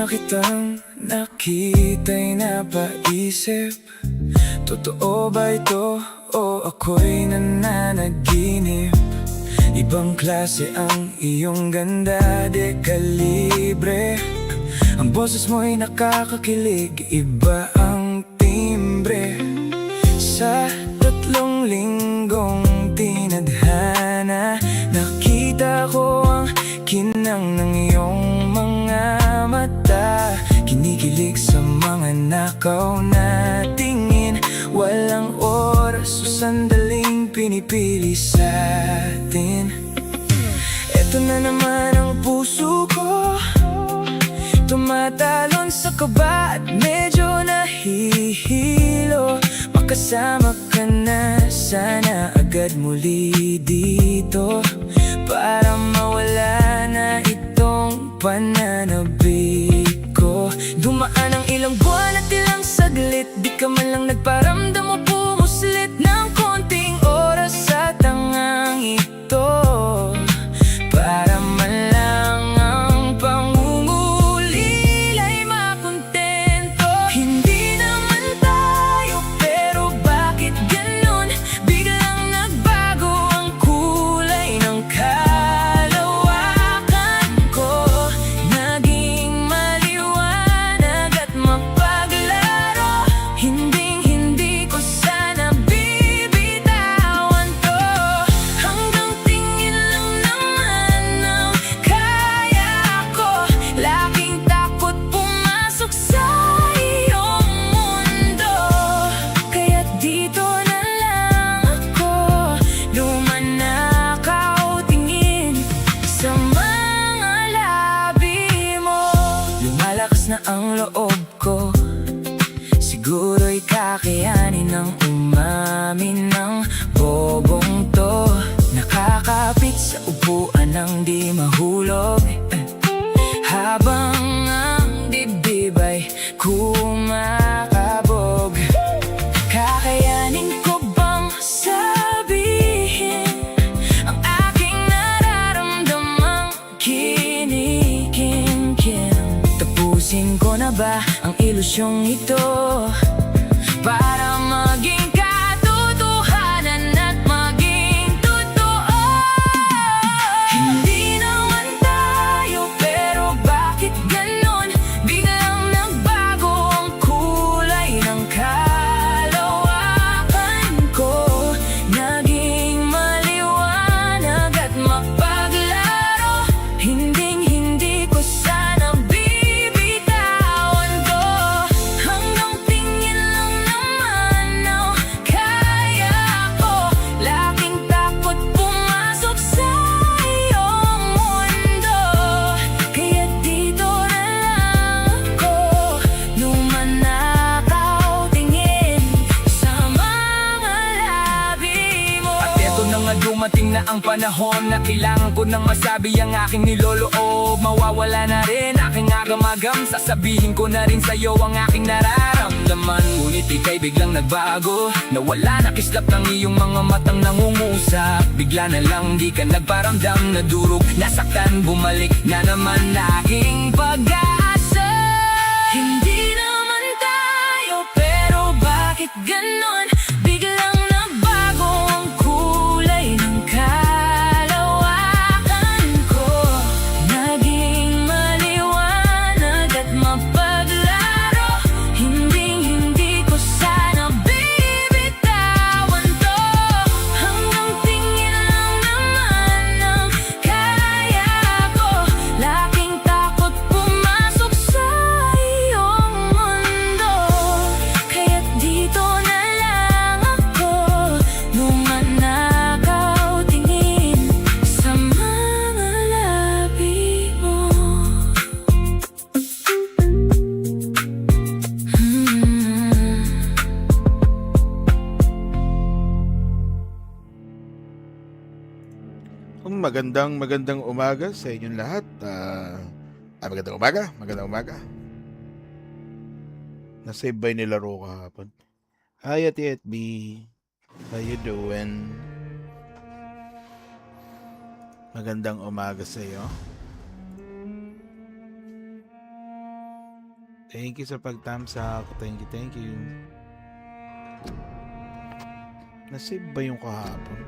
kitang nakita'y napaisip, totoo ba ito o ako'y nananaginip? Ibang klase ang iyong ganda, de kalibre. Ang boses mo'y nakakakilig, iba ang timbre. Sa 3 linggong tinadhana, nakita ko ang kinang ng iyong mga mata. Kinikilig sa mga nakaw na tingin, walang oras o sandaling pinipili sa atin. Eto na naman ang puso ko, tumatalon sa kaba at medyo nahihilo. Makasama ka na sana agad muli dito, para mawala na itong pananabik ko. Dumaan ang ilang buwan at ilang saglit, di ka man lang nagparamdam o pumuslit ng konting oras sa tangang ito, para man lang ang pangungulila'y makontento. Hindi naman tayo, pero bakit ganon? Biglang nagbago ang kulay ng kalawakan ko. Naging maliwanag at mapaglaro, hinding-hindi ko sana bibitawan to. Hanggang tingin lang naman ang kaya ko, laking takot pumasok sa iyong mundo. Kaya't dito na lang ako lumanakaw, tingin sa mga labi mo. Lumalakas na ang loob ko, siguro'y kakayanin ng umamin ng bobong to. Nakakapit sa upuan ng di mahulog, habang ang dibdib ay kumakabog. Kakayanin ko bang sabihin ang aking nararamdamang kinikimkim? Tapusin ko na ba ang ilusyong ito, para maging katotohanan at maging totoo? Hindi naman tayo, pero bakit ganon? Biglang nagbago ang kulay ng kalawakan ko. Naging maliwanag at mapaglaro, hinding-hindi ko sana bibitawan to. Hanggang tingin lang naman ang kaya ko, laking takot pumasok sa iyong mundo. Kaya dito na lang ako lumanakaw, tingin sa mga labi mo. At eto na nga, dumating na ang panahon na kailangan ko nang masabi ang aking niloloob. Mawawala na rin aking agamagam, sasabihin ko na rin sa'yo ang aking nararamdaman. Ngunit ika'y biglang nagbago, nawala na kislap ng iyong mga matang nangungusap. Bigla na lang di ka nagparamdam, nadurog, nasaktan, bumalik na naman aking pag-asa. Hindi naman tayo, pero bakit ganon? Biglang nagbago ang kulay ng kalawakan ko. Naging maliwanag at mapaglaro, hinding-hindi ko sana bibitawan to. Hanggang tingin lang naman ang kaya ko, laking takot pumasok sa iyong mundo. Kaya't dito na lang ako lumanakaw, tingin sa mga labi mo. Magandang umaga sa inyong lahat. Magandang umaga. Nasave ba yung nilaro kahapon? Hi, Ate B. How you doing? Magandang umaga sa iyo. Thank you sa pag-thumbs up. Thank you, thank you. Nasave ba yung kahapon?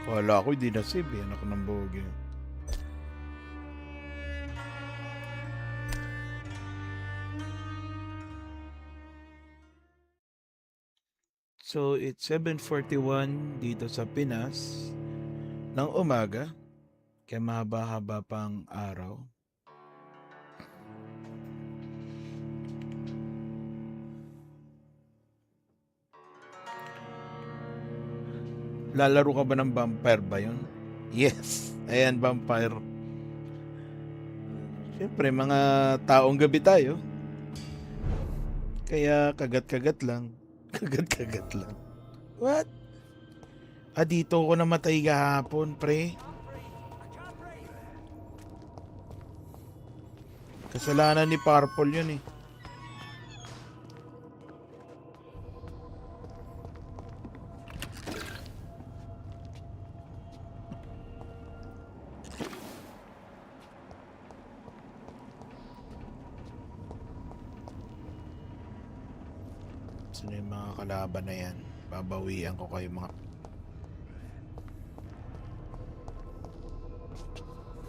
Kala ko hindi nasave eh. Anak ng boge. So, it's 7:41 dito sa Pinas ng umaga. Kaya mahaba-haba pang araw. Lalaro ka ba ng vampire ba yun? Yes. Ayan, vampire. Siyempre, mga taong gabi tayo. Kaya kagat-kagat lang. Kagat-kagat lang. What? Dito ko namatay kahapon, pre. Kasalanan ni Purple yun eh. Sino yung mga kalaban na yan? Babawian ko kayo mga...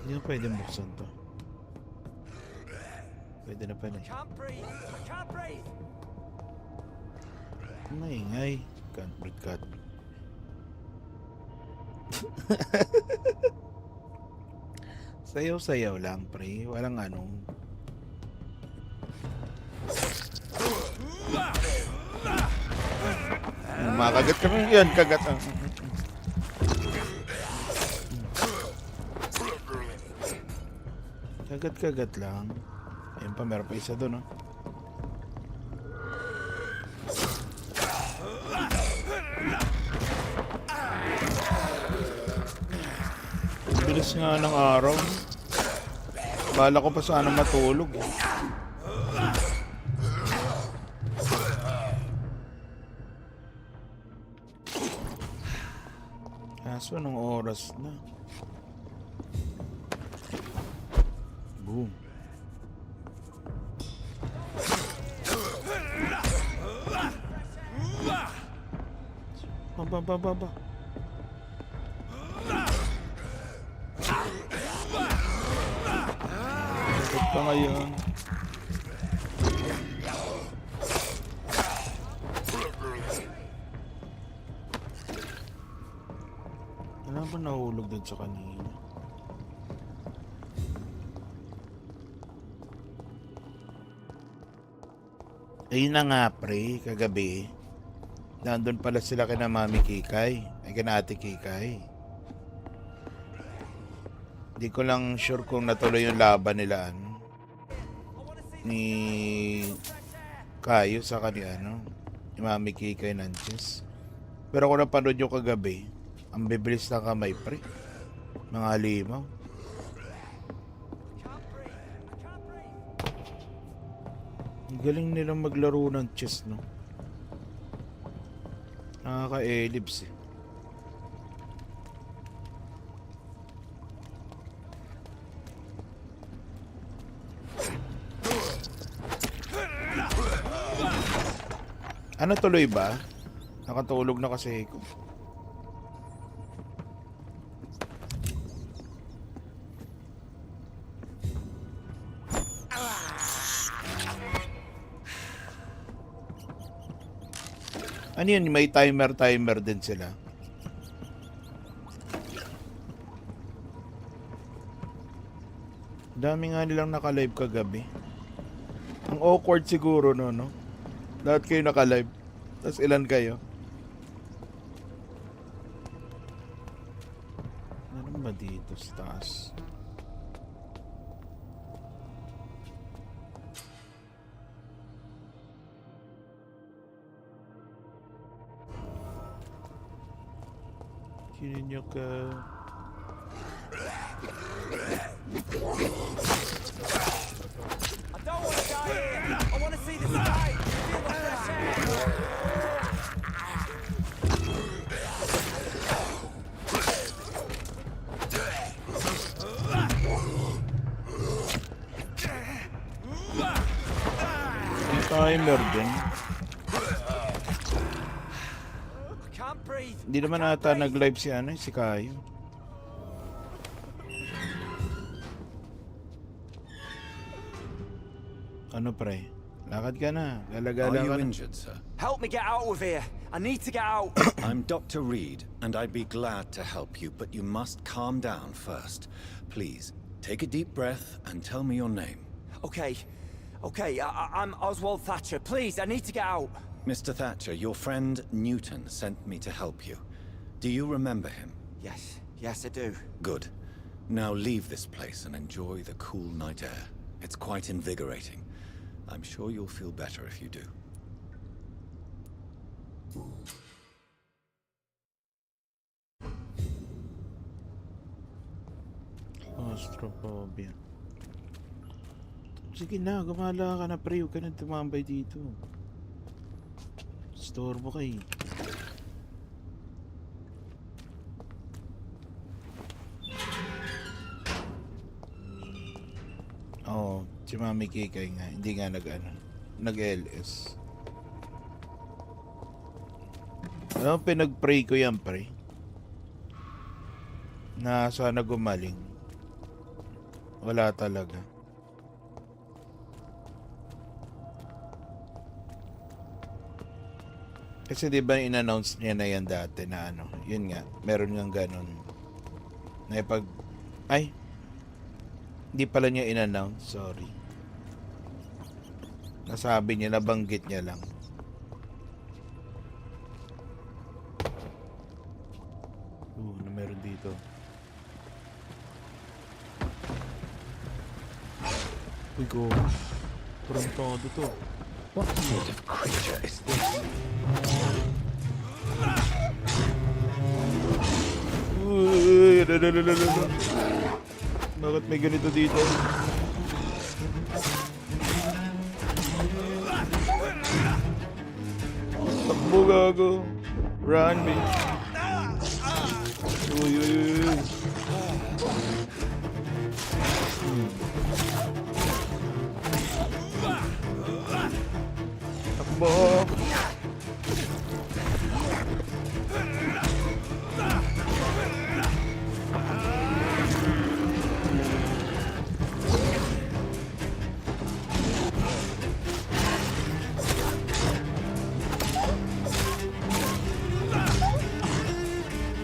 Hindi na pwede buksan to. Pwede na pwede. Maingay. Can't breathe, can't breathe. Sayaw-sayaw lang, pre. Walang anong... Makagat kami yan, kagatan. Kagat-kagat lang. Ayun pa, meron pa isa doon, oh. Bilis nga ng araw. Bala ko pa sana matulog, eh. Kaso anong oras na? Boom. Baba. Bakit pa ngayon? Ano ba nahulog doon sa kanina? Ayun na nga, pre, kagabi. Nandun pala sila kina Mami Kikay. Ay, kina Ate Kikay. Hindi ko lang sure kung natuloy yung laban nila, ano, ni Kayo sa kanila, ano, ni Mami Kikay Nanches. Pero kung napanood nyo kagabi, ang bibilis na kamay, pre. Mga limaw. Ang galing nilang maglaro ng chess, no? Nakaka-ellipse, eh. Ano, tuloy ba? Nakatulog na kasi ako. Ano yun? May timer din sila. Dami nga nilang naka-live kagabi. Ang awkward siguro, no? Lahat kayo naka-live. Tapos ilan kayo? Ano ba dito sa taas? Kininyo ka... I don't want to die here. I want to see the sky. Feel the fresh air. timer din. Can't breathe. Hindi naman ata nag-live si ano, si Kayo. Ano pre? Lakad ka na. Galagala Are you ka na. injured, sir? Help me get out of here. I need to get out. I'm Dr. Reed, and I'd be glad to help you, but you must calm down first. Please, take a deep breath and tell me your name. Okay. I'm Oswald Thatcher. Please, I need to get out. Mr. Thatcher, your friend Newton sent me to help you. Do you remember him? Yes, I do. Good. Now leave this place and enjoy the cool night air. It's quite invigorating. I'm sure you'll feel better if you do. Claustrophobia. Sige na, gumala ka na pre. Huwag ka na tumambay dito. Storbo ka eh. Oo, si Mami Kikay nga. Hindi nga nag-LS. Ano, pinag-pray ko yan pre. Na sana gumaling. Wala talaga. Kasi di ba in-announce niya na yan dati na ano, yun nga, meron nga ganun. Na ipag, ay, hindi pala niya in-announce, sorry. Nasabi niya, nabanggit niya lang. Ano meron dito? Uy, go. Prantado to. What sort of creature is this? Uy, bakit may ganito dito? Takbo gago. Run, bitch. Uy. Takbo.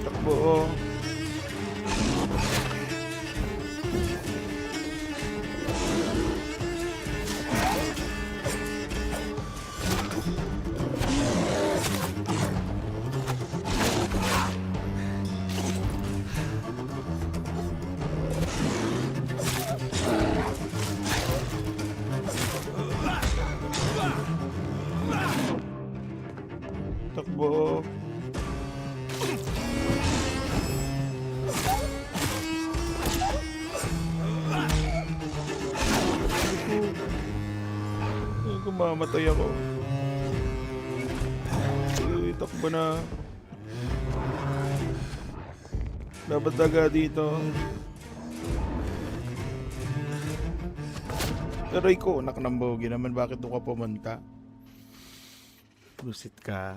Takbo. Takbo. Kumamatay ako. Uy, takbo na. Dapat daga dito. Aray ko, anak ng bogi naman. Bakit doon ka pumunta? Busit ka.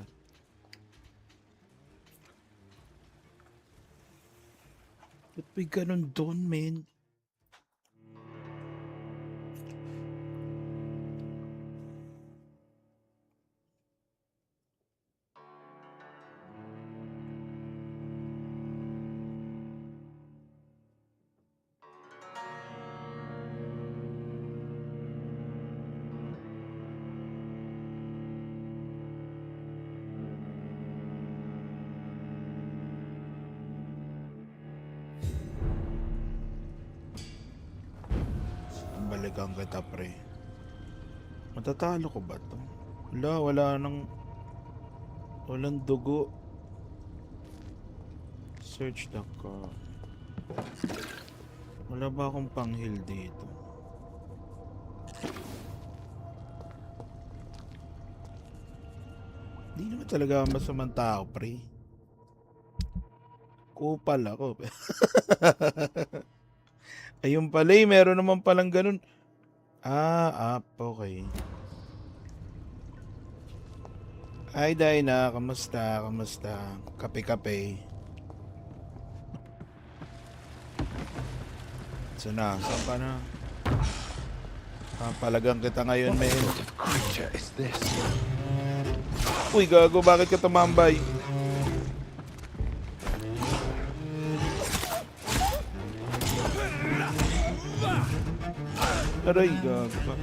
Ba't may ganun doon, men? Balikan kita pre. Matatalo ko ba to? Walang dugo. Search the car. Wala ba akong pang-heal dito? Hindi naman talaga ako masamang tao pre. Kupal ako. Ayun pala meron naman palang ganun. Okay. Ay, Dina, kamusta? Kamusta? Kape-kape. So na, saan ka na? Papalagang kita ngayon, men. What sort of creature is this? Uy, gago, bakit ka tumambay? Aray, gago pa.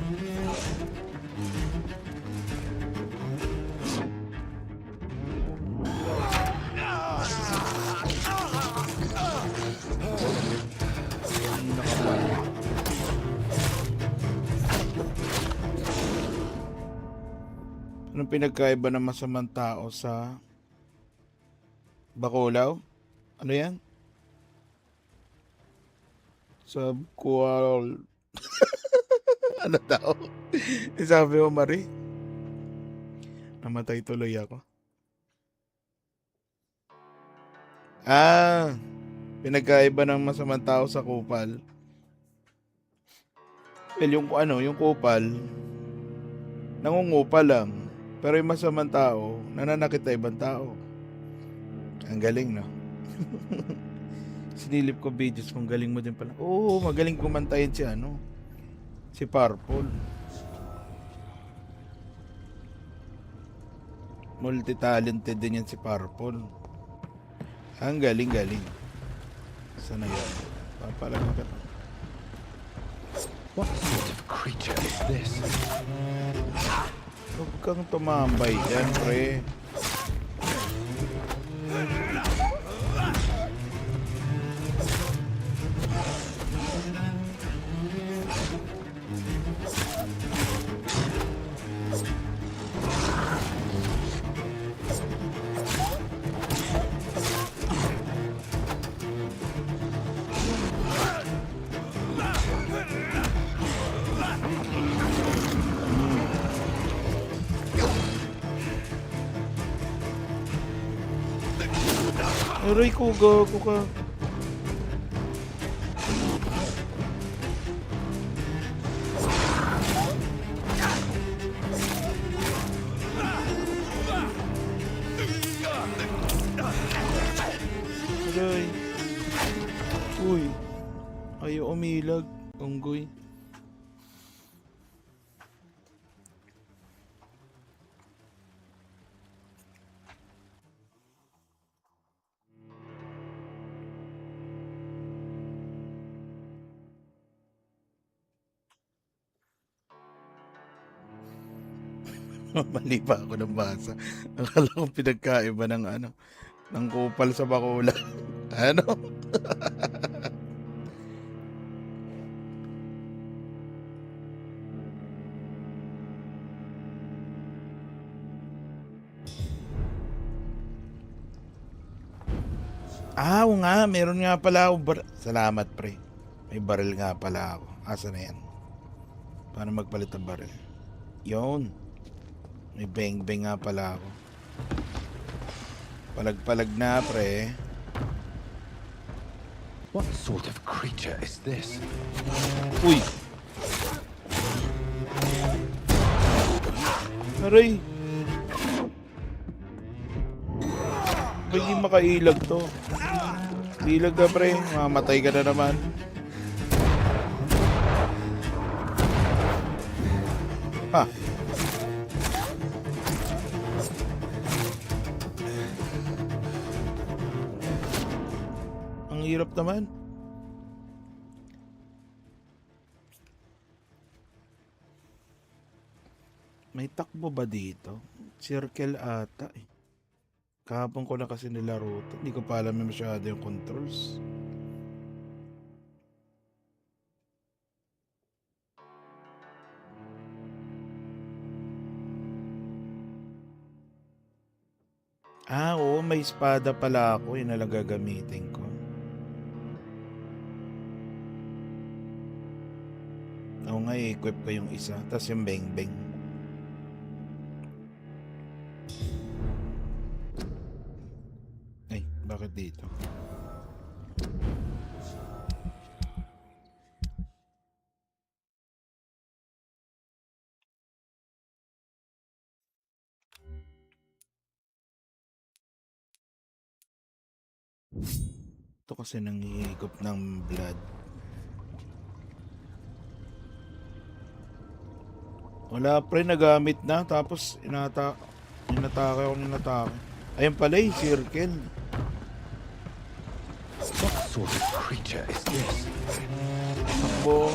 Anong pinagkaiba ng masamang tao sa Bakulaw? Ano yan? Subqual... ano daw? Sabi mo, Marie. Namatay tuloy ako. Ah, pinagkaiba ng masamang tao sa kupal. Well, yung ano, yung kupal, nangungupa lang. Pero yung masamang tao, nananakit na ibang tao. Ang galing, no? Sinilip ko videos kung galing mo din pala. Oo, magaling kumantayin si ano. Si Purple. Multi-talented din yan si Purple. Ang galing-galing. Sana yan. Papalaga ka. What sort of creature is this? Huwag kang tumambay dyan, pre. Aray ko, gago ka. Aray. Uy. Ayaw umilag. Unggoy. Mali pa ako ng basa. Akala ko pinagkaiba ng ano, ng kupal sa bakula. Ano? Ah, oo nga, meron nga pala ako. Salamat, pre. May baril nga pala ako. Asa na yan? Paano magpalit ng baril? Yun. May beng-beng nga pala ako. Palag-palag na, pre. What sort of creature is this? Uy! Aray! Ba't hindi makailag to? Ilag ka, pre. Mamatay ka na naman. Ha? Ang hirap naman. May takbo ba dito? Circle ata eh. Kahapon ko na kasi nilaro to. Hindi ko pa alam masyado yung controls. Ah, oo. May espada pala ako. Yun na lang gagamitin ko. Oo nga, i-equip ko yung isa. Tapos yung beng-beng. Ay, bakit dito? Ito kasi nanghihigop ng blood. Wala pre, nagamit na. Tapos inatake ako ninatake. Ayun pala yung circle. What sort of creature is this? Takbo.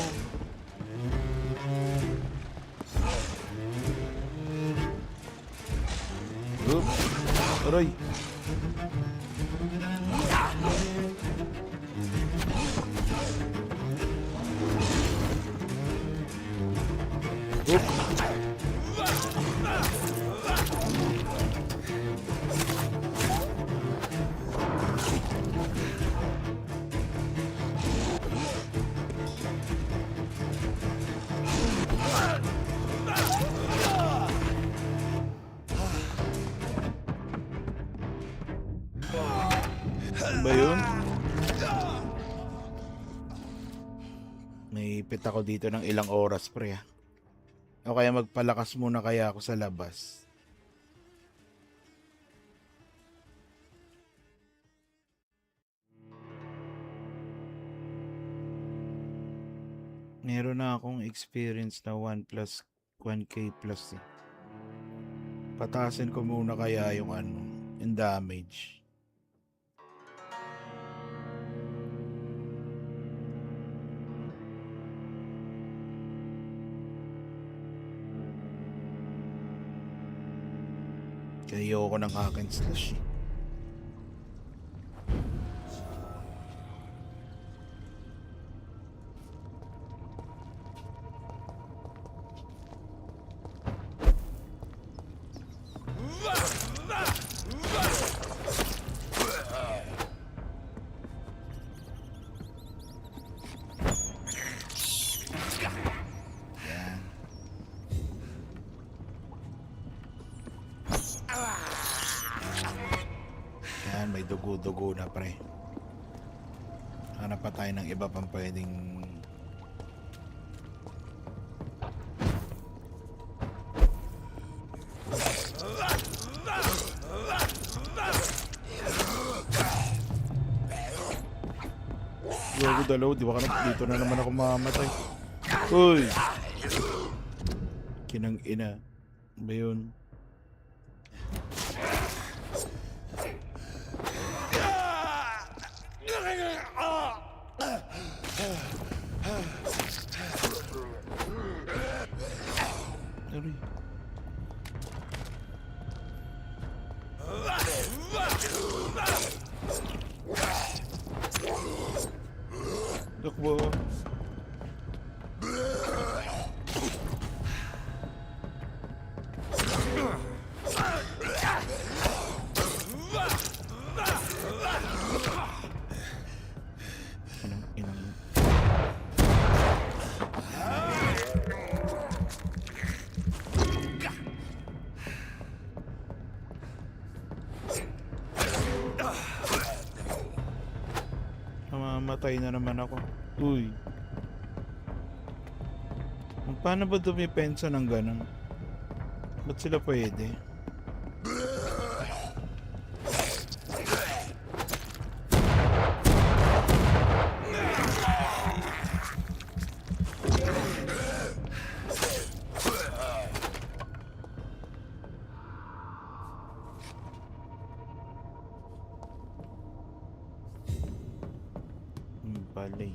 Oops. Aray. Oops. Ano ba yun? May pit ako dito ng ilang oras pre. O kaya magpalakas muna kaya ako sa labas. Meron na akong experience na 1 plus 1k plus eh. Patasin ko muna kaya yung yung damage. Kaya ayoko ng hack and slash eh. Yan, may dugo-dugo na pre. Hanap pa tayo ng iba pang pwedeng Gago dalaw, di ba ka na dito na naman ako mamamatay. Uy! Kinang ina. Ano ba yun? Sorry. Takbo. Anong inang mamamatay na naman ako. Uy. Paano ba dumipensa ng ganun? Ba't sila pwede? Balay.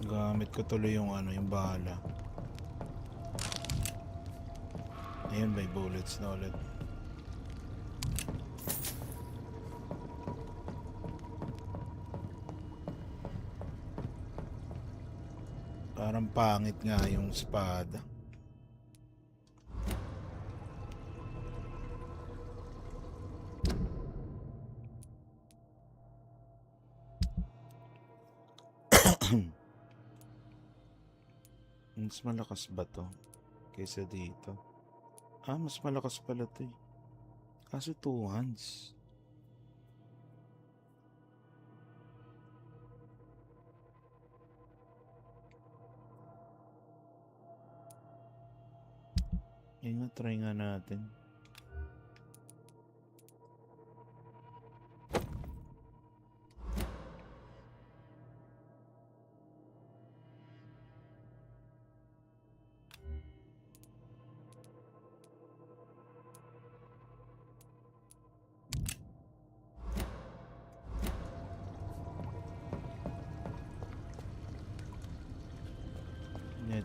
Gamit ko tuloy yung yung bala. Ayun, may bullets na ulit. Parang pangit nga yung espada. Mas malakas ba to kaysa dito? Ah, mas malakas pala to eh. Kaso 2 hands. Yun nga, try nga natin.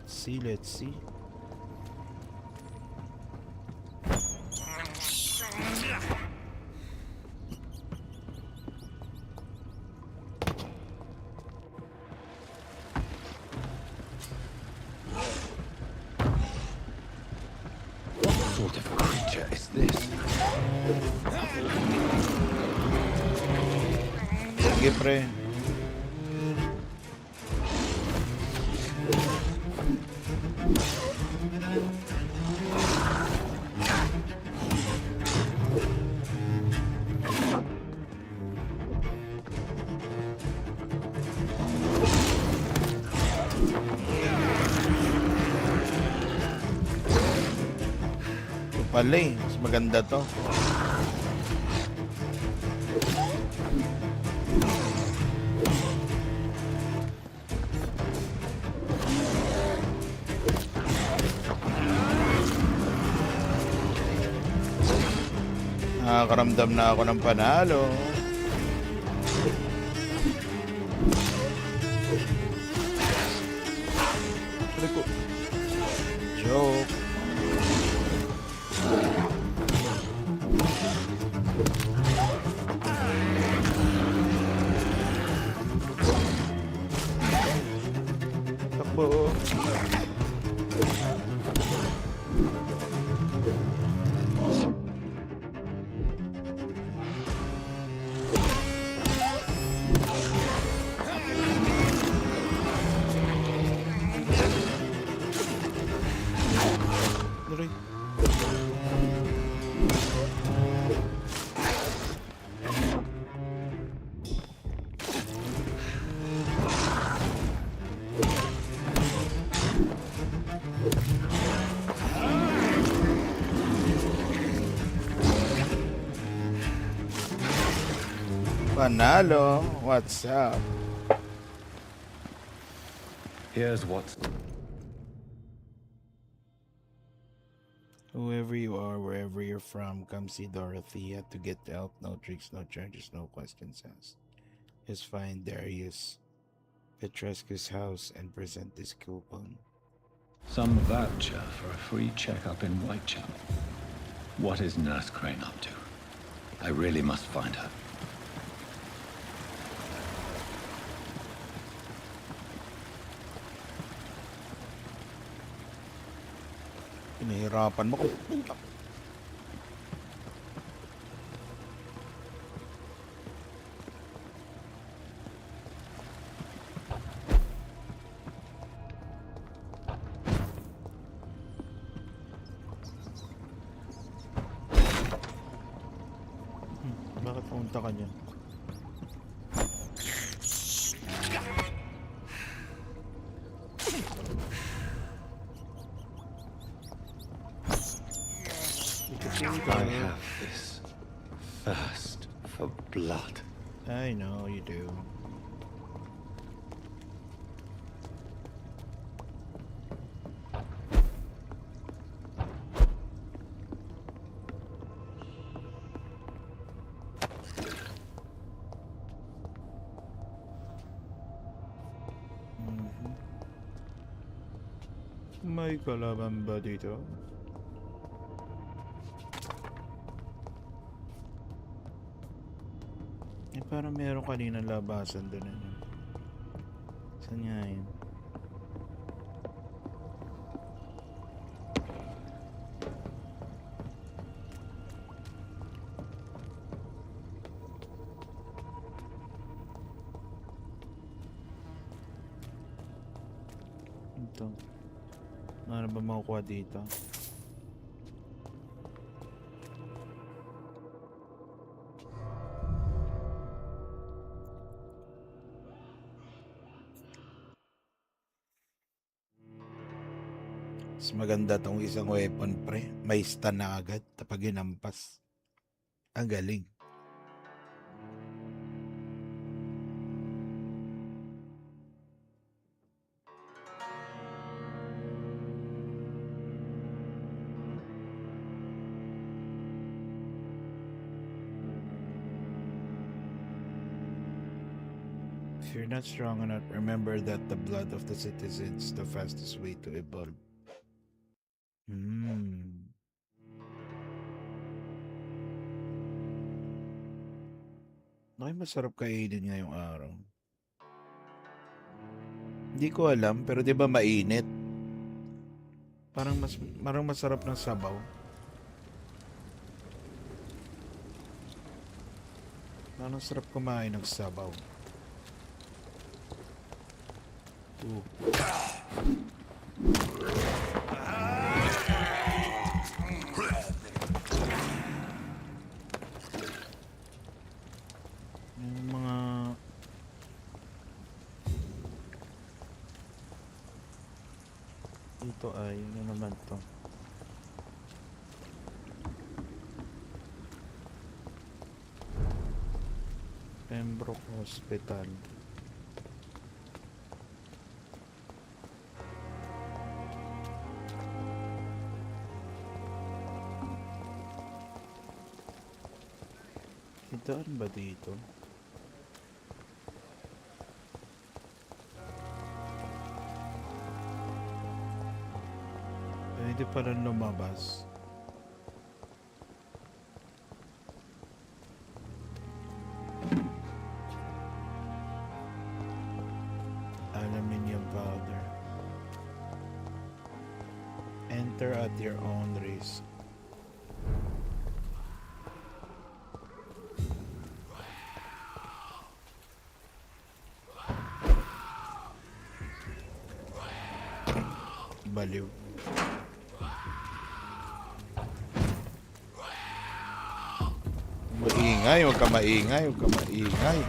Let's see. What sort of creature is this? Sige, pre. Ito pala eh. Mas maganda to. Nakakaramdam na ako ng panalo. Pare ko. Joke. Takbo. Aray. Panalo. What's up? Here's what's... Whoever you are, wherever you're from, come see Dorothea to get help. No tricks, no charges, no questions asked. Just find Darius Petrescu's house and present this coupon. Some voucher for a free checkup in Whitechapel. What is Nurse Crane up to? I really must find her. Pinahirapan mo ko. Bakit pumunta ka dyan? I have this thirst for blood. I know you do. May kalaban ba dito? Eh, parang meron kanina labasan doon. Ano? Saan nga yun? Ito. Ano ba makukuha dito? Mas maganda tong isang weapon, pre. May stun na agad kapag ginampas. Ang galing. If you're not strong enough, remember that the blood of the citizens is the fastest way to evolve. Hmm. Ay, masarap kainin ngayong araw. Hindi ko alam, pero 'di ba mainit? Parang masarap ng sabaw. Parang sarap kumain ng sabaw. Ooh. Yung mga dito ay ano naman to? Pembroke Hospital. Daan ba dito? Pwede pala lumabas. Aluminium powder. Enter at your own risk. Baliw. Maingay, huwag ka maingay, huwag ka maingay.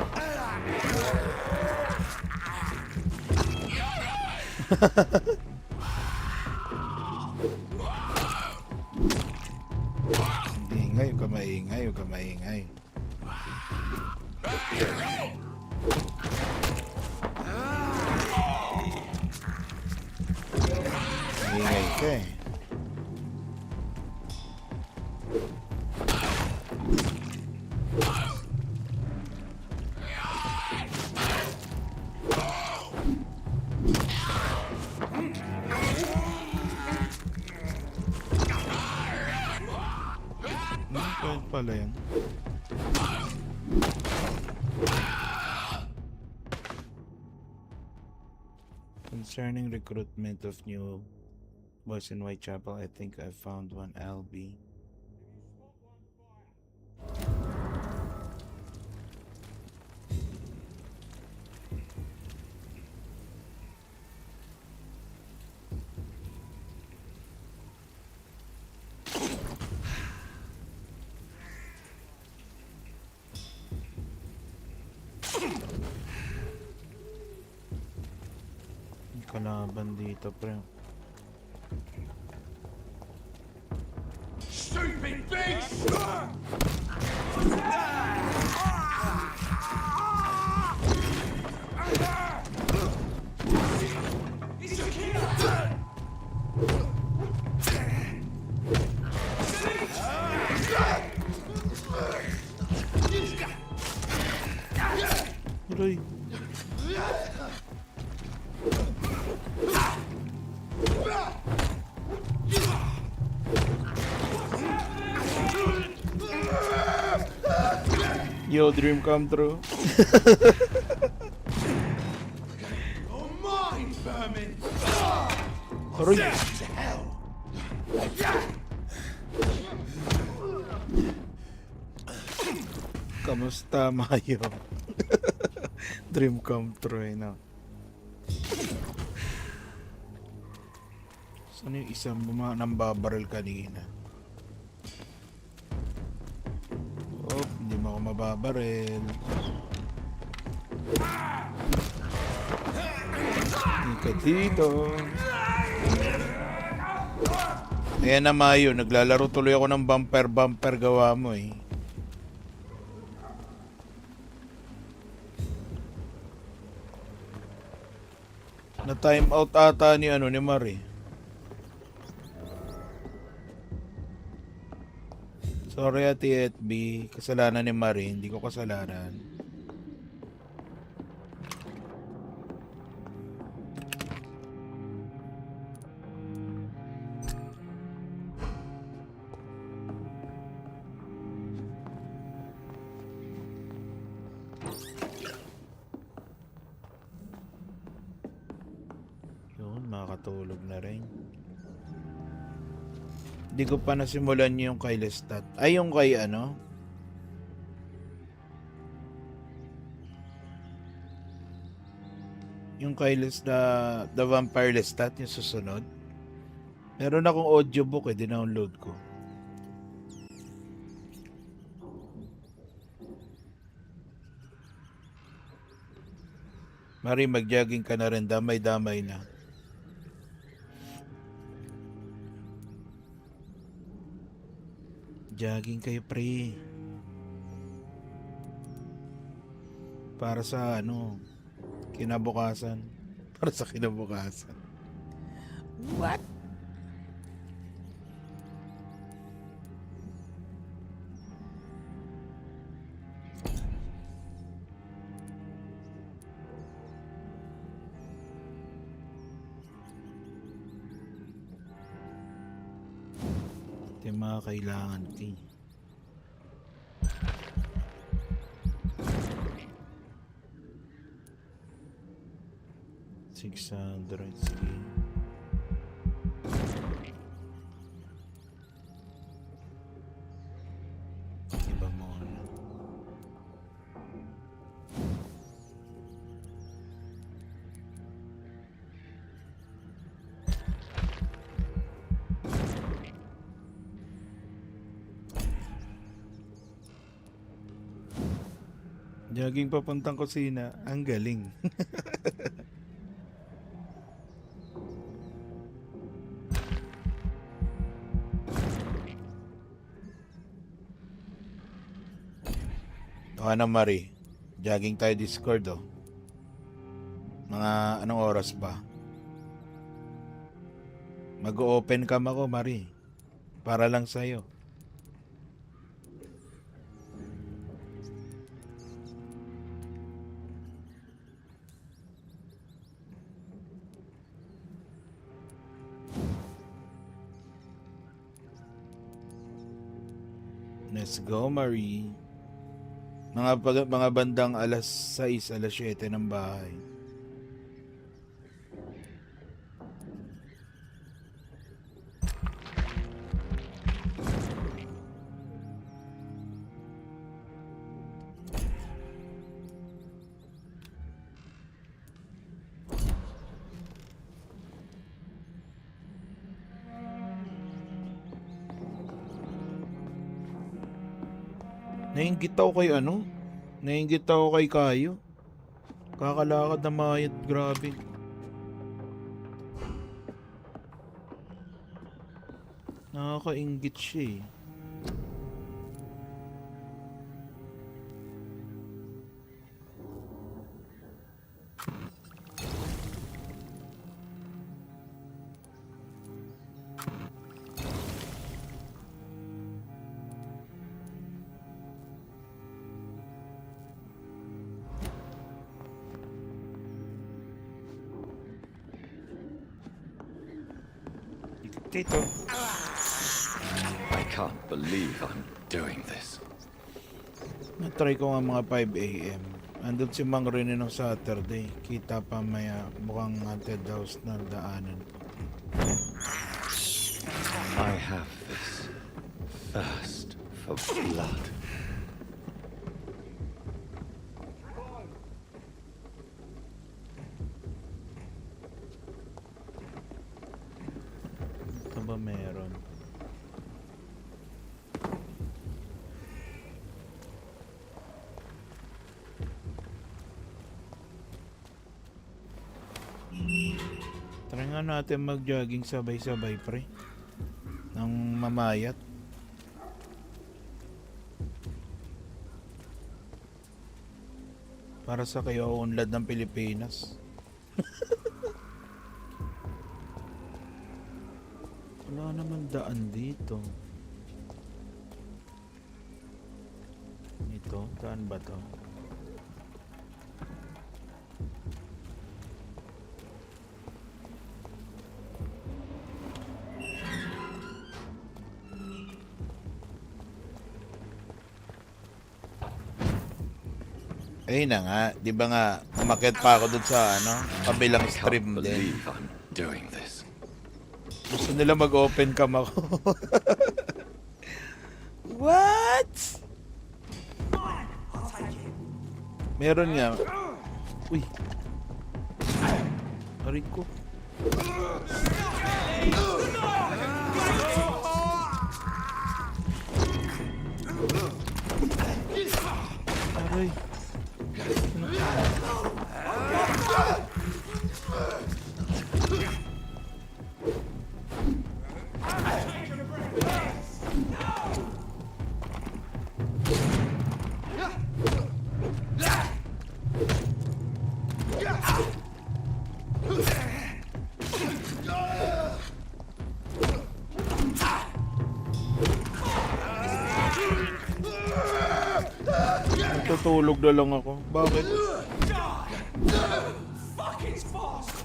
Ingay, huwag ka maingay, huwag ka maingay. Ingay ka eh. Pwede pala yan. Concerning recruitment of new boys in Whitechapel, I think I found one. LB. Kalaban dito, pre. Stupid beast! He's a killer! Aray. Yo, dream come true. You're mine, vermin! Aray. Kamusta, Mayo? Dream come true, no? Saan yung isang nambabaril kanina? Oh, hindi mo ako mababaril. Hindi ka dito. Ayan na, Mayo. Naglalaro tuloy ako ng bumper gawa mo eh. Na time out ata ni ni Marie. Sorry Ate FB, kasalanan ni Marie, hindi ko kasalanan. Nakakatulog na rin. Hindi ko pa nasimulan yung kay Lestat. Ay, yung kay ano? Yung kay The Vampire Lestat, yung susunod. Meron akong audiobook dinownload ko. Mari, mag-jogging ka na rin. Damay-damay na. Jogging kayo, pre. Para sa ano, kinabukasan. Para sa kinabukasan. What? Ito yung mga kailangan ko. 600, sige. Iba muna. Jogging papuntang kusina, ang galing. Ano Mari, jogging tayo Discord oh. Mga anong oras ba? Mag-open cam ako Mari. Para lang sa'yo. Let's go Marie. Mga bandang alas 6, alas 7 ng bahay. Nainggit ako kay ano? Nainggit ako kay Kayo. Kakalakad na mayat, grabe. Nakakainggit siya eh. Dito. I can't believe I'm doing this. Natry ko nga mga 5 AM. Andun si Mang Rene nung Saturday. Kita pa maya mukhang haunted house na daanan ko. I have this thirst for blood. Ito ba meron? Try nga natin mag-jogging sabay-sabay pre. Nang mamayat. Para sa kayo unlad ng Pilipinas. Wala naman daan dito. Ito, daan ba to? Ayun na nga, di ba nga umakyat pa ako dun sa ano, kabilang I can't stream din. believe I'm doing this. Gusto nila mag-open cam ako. What? Meron nga. Uy. Aray ko. Aray. Tutulog na lang ako. Bakit? Fuck, it's fast!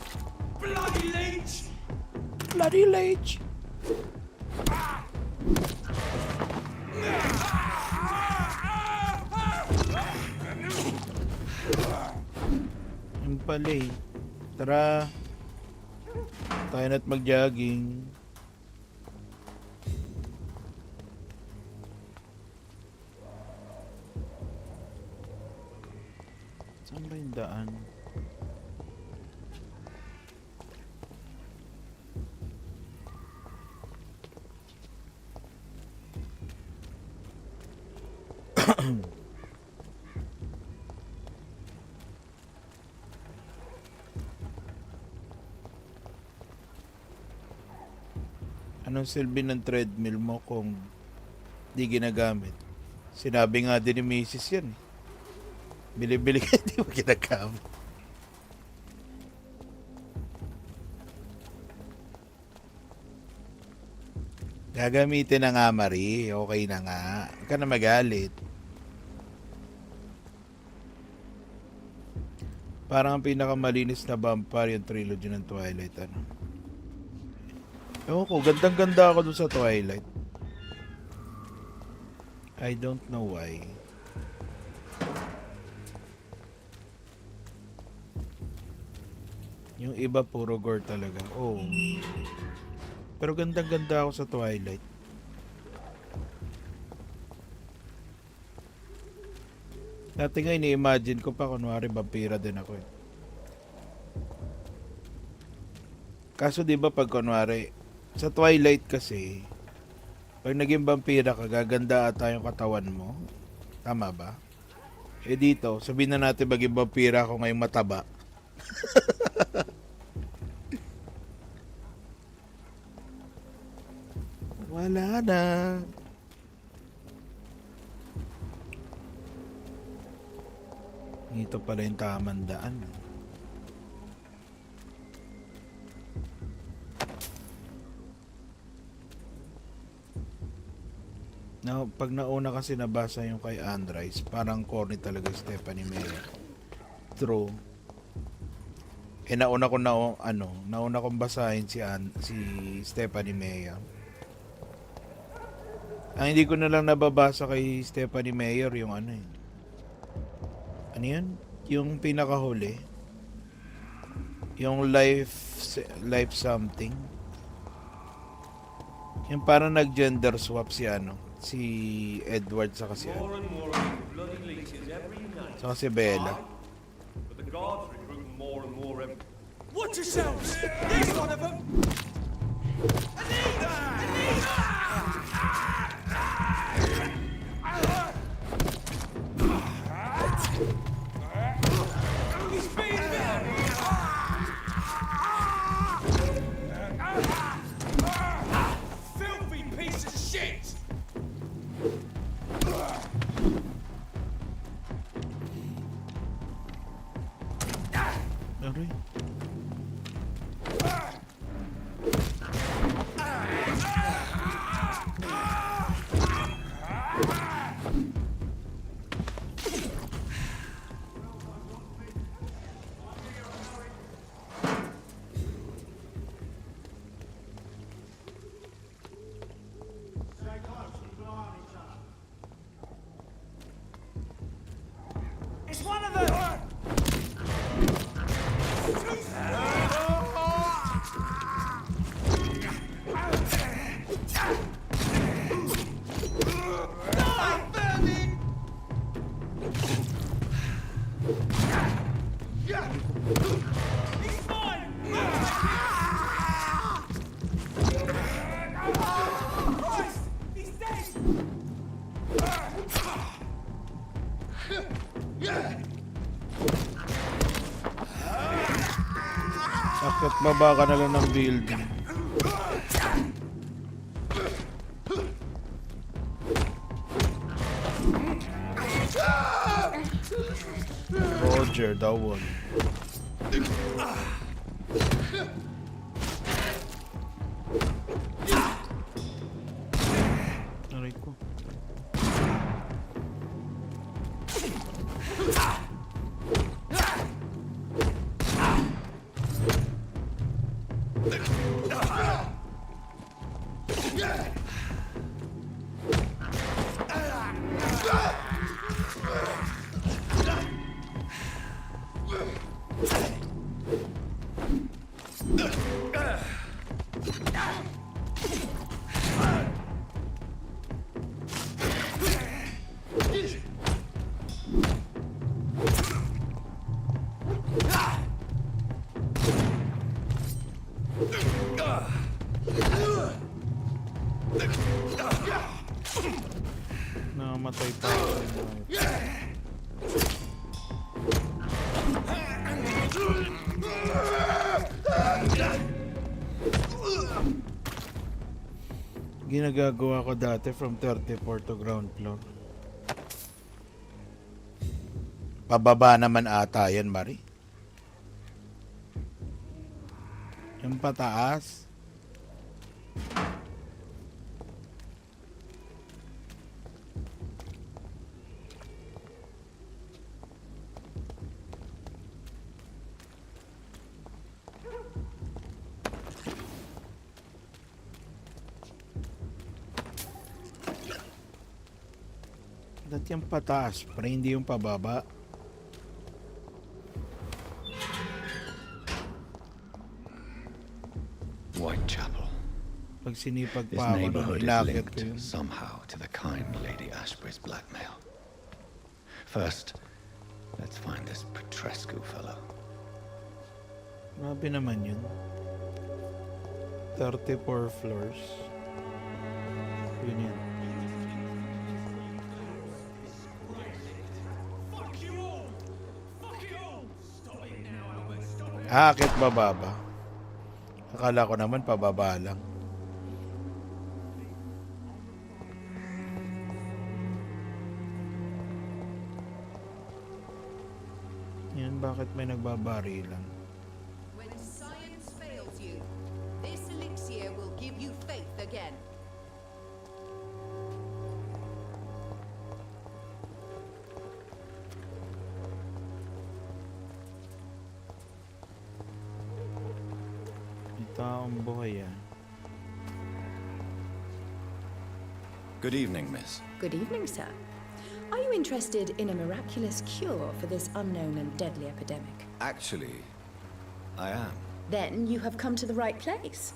Bloody leech! Bloody leech. Yung pala eh. Tara. Tayo na't mag-jogging. Saan ba yung daan? Anong silbi ng treadmill mo kung di ginagamit? Sinabi nga din ni Mrs. yan eh. Bili-bili ka, di mo ginagamit. Gagamitin na nga, Marie. Okay na nga. Huwag ka na magalit. Parang ang pinakamalinis na vampire yung trilogy ng Twilight. Ano? Ewan ko, gandang-ganda ako dun sa Twilight. I don't know why. Yung iba puro gore talaga. Oh. Pero gandang-ganda ako sa Twilight. Dati nga ini-imagine ko pa kunwari vampira din ako eh. Kaso 'di ba pag kunwari sa Twilight kasi pag naging vampira ka, gaganda ata yung katawan mo. Tama ba? Eh dito, sabihin na natin maging vampira ako ngayong mataba. Wala na. Ito pala yung tamang daan. Now, pag nauna kasi nabasa yung kay Andres, parang corny talaga Stephanie Meyer. True. Eh nauna ko nauna kong basahin si Stephanie Meyer. Ang hindi ko na lang nababasa kay Stephanie Meyer yung ano eh. Ano yun? Yung pinakahuli. Yung life something. Yung parang nag-gender swap si Edward saka si saka si Bella. Watch yourselves! There's one of them! He's being filthy piece of shit! Aray. It's one of them! Akit baba ka na lang ng building. Roger, daw one. Aray ko. Namatay pa ako. Ginagagawa ko dati from 34 to ground floor. Pababa naman ata yan, Mari. Yung pataas. Dati yung pataas, pero hindi yung pababa. Whitechapel. Pag sinipag This pa ako ng neighborhood is inakit linked ko yun. somehow to the kind Lady Ashbury's blackmail. First, let's find this Petrescu fellow. Grabe naman yun. 34 floors. Yun yan. Akit bababa. Akala ko naman pababa lang. Yan, bakit may nagbabarilan? When science fails you, this elixir will give you faith again. May taong buhay ah. Good evening, miss. Good evening, sir. Are you interested in a miraculous cure for this unknown and deadly epidemic? Actually, I am. Then you have come to the right place.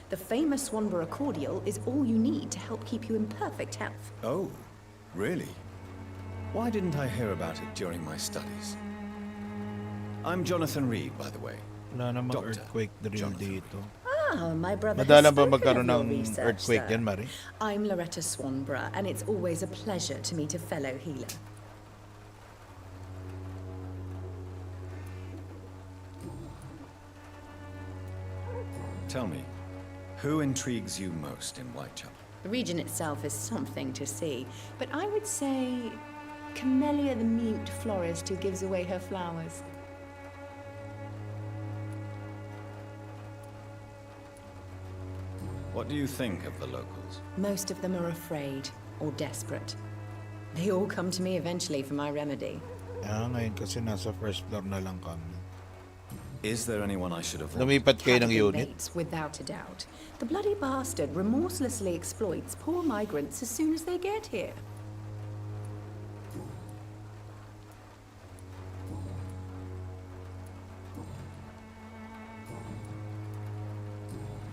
The famous Swanborough cordial is all you need to help keep you in perfect health. Oh, really? Why didn't I hear about it during my studies? I'm Jonathan Reed, by the way. Wala namang Doctor earthquake drill Jonathan. dito. Ah, my brother Madalang has ba spoken magkaroon of your ng research, earthquake sir. yan, Mari? I'm Loretta Swanborough, and it's always a pleasure to meet a fellow healer. Tell me, who intrigues you most in Whitechapel? The region itself is something to see, but I would say Camellia the mute florist who gives away her flowers. What do you think of the locals? Most of them are afraid or desperate. They all come to me eventually for my remedy. Ngayon kasi nasa first floor na lang kami. Is there anyone I should avoid? Lumipat kayo ng Captain unit? Bates, without a doubt. The bloody bastard remorselessly exploits poor migrants as soon as they get here.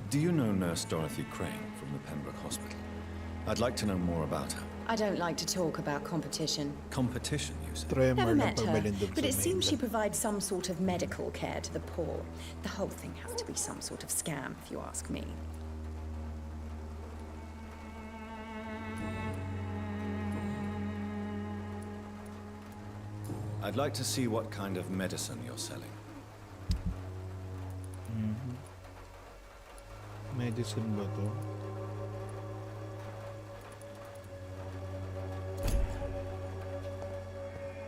Do you know Nurse Dorothy Crane from the Pembroke Hospital? I'd like to know more about her. I don't like to talk about competition. Competition, you said? Tremor Never ng met her, pagbalindog but sa it seems she mainland. provides some sort of medical care to the poor. The whole thing has to be some sort of scam, if you ask me. I'd like to see what kind of medicine you're selling. Medicine ba to?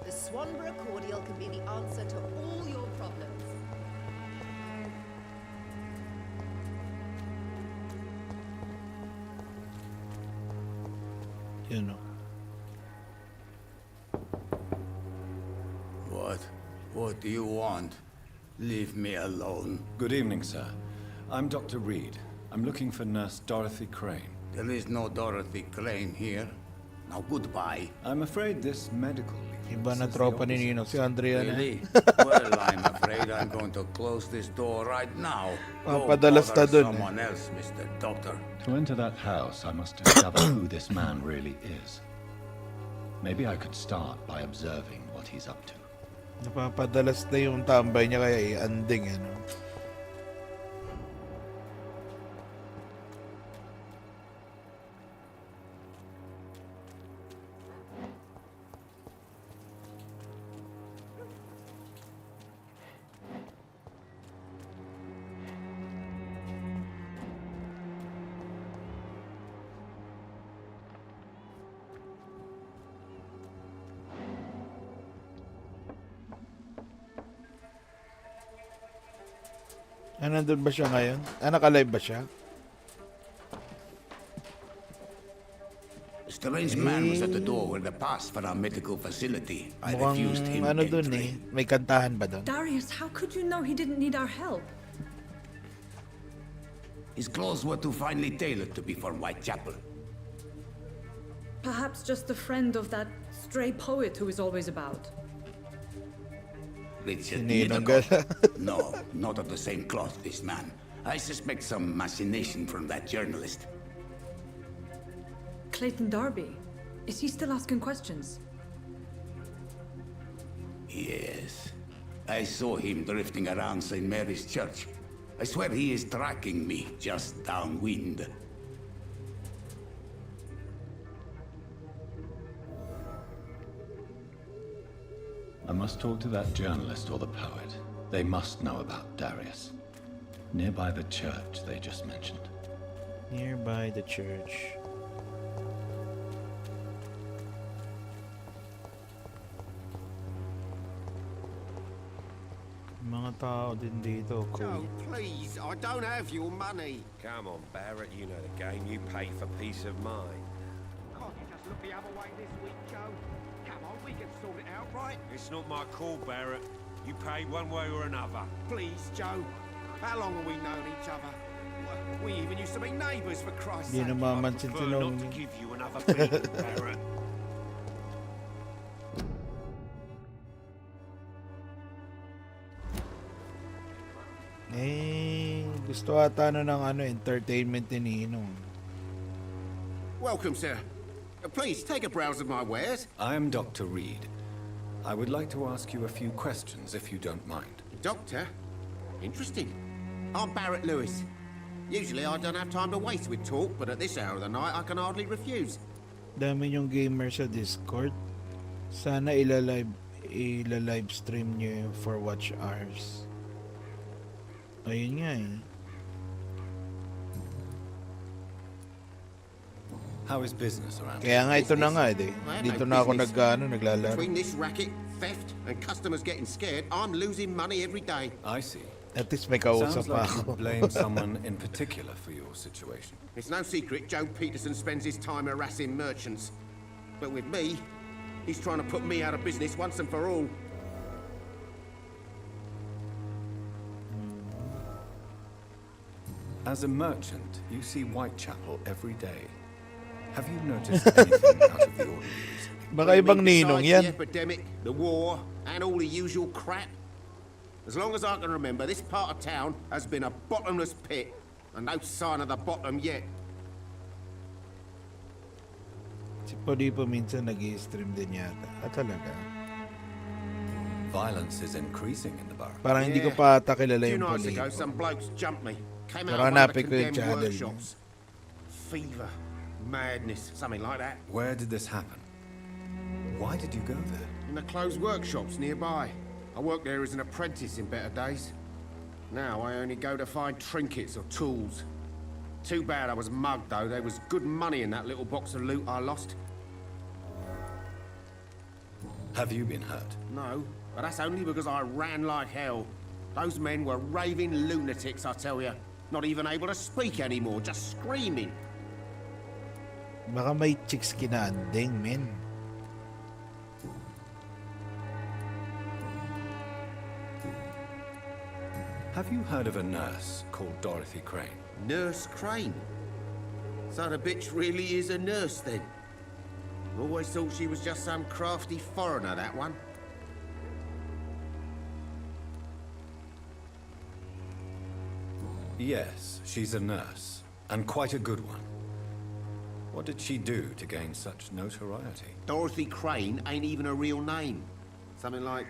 The Swanborough cordial can be the answer to all your problems. Yun o. What do you want? Leave me alone. Good evening, sir. I'm Dr. Reed. I'm looking for Nurse Dorothy Crane. There is no Dorothy Crane here. Now goodbye. I'm afraid this medical leave Iba na says the tropa ni opposite. Ninong. Si Andrea na. Really? Well, I'm afraid I'm going to close this door right now. Go Padalas na bother dun, eh. someone else, Mr. Doctor. To enter that house, I must discover who this man really is. Maybe I could start by observing what he's up to. Napapadalas na yung tambay niya kaya i-anding ano. Nandun ba siya ngayon? Naka-live ba siya? A strange man was at the door with a pass for our medical facility. I refused him Mukhang ano dun entry. eh. May kantahan ba dun? Darius, how could you know he didn't need our help? His clothes were too finely tailored to be for Whitechapel. Perhaps just a friend of that stray poet who is always about. Richard Ninong Niedergott. gala. No, not of the same cloth, this man. I suspect some machination from that journalist. Clayton Darby. Is he still asking questions? Yes. I saw him drifting around St. Mary's Church. I swear he is tracking me just downwind. I must talk to that journalist or the poet. They must know about Darius. Nearby the church they just mentioned. Nearby the church. Mga tao din dito. Joe, Cool. please, I don't have your money. Come on, Barrett, you know the game. You pay for peace of mind. Can't you just look the other way this week, Joe? Come on, we can sort it out, right? It's not my call, Barrett. You pay one way or another. Please, Joe. How long have we known each other? We even used to be neighbours, for Christ's Di sake. namamansin si Prefer not to Nong. give you another beating, Barrett. Gusto ata ng entertainment ni Ninong. Welcome, sir. Please, take a browse of my wares. I am Dr. Reed. I would like to ask you a few questions, if you don't mind. Doctor? Interesting. I'm Barrett Lewis. Usually I don't have time to waste with talk, but at this hour of the night I can hardly refuse. Dami yung gamer sa Discord. Sana ilalive stream nyo yung for watch hours. Ayun nga eh. How is business around Kaya nga ito na nga eh. Dito na ako naglalaro. Between this racket, theft, and customers getting scared, I'm losing money every day. I see. At least may kausap Sounds pa like you ako. blame someone in particular for your situation. It's no secret Joe Peterson spends his time harassing merchants. But with me, he's trying to put me out of business once and for all. As a merchant, you see Whitechapel every day. Have you noticed anything out of the ordinary recently? Baka ibang Ninong Besides yan. the epidemic, the war, and all the usual crap. As long as I can remember, this part of town has been a bottomless pit, and no sign of the bottom yet. Si Polipo minsan nag-i-stream din yata. Talaga. Violence is increasing in the borough. Parang hindi ko pa ata kilala A few yung nights ago, Polipo. some blokes jumped me. Came Pero out of one of the hanapin ko yung condemned channel workshops. Fever, madness, something like that. Where did this happen? Why did you go there? In the closed workshops nearby. I worked there as an apprentice in better days. Now I only go to find trinkets or tools. Too bad I was mugged, though. There was good money in that little box of loot I lost. Have you been hurt? No, but that's only because I ran like hell. Those men were raving lunatics, I tell you. Not even able to speak anymore, just screaming. Baka may chicks kinaanding, men. Have you heard of a nurse called Dorothy Crane? Nurse Crane? So the bitch really is a nurse, then? Always thought she was just some crafty foreigner, that one. Yes, she's a nurse, and quite a good one. What did she do to gain such notoriety? Dorothy Crane ain't even a real name. Something like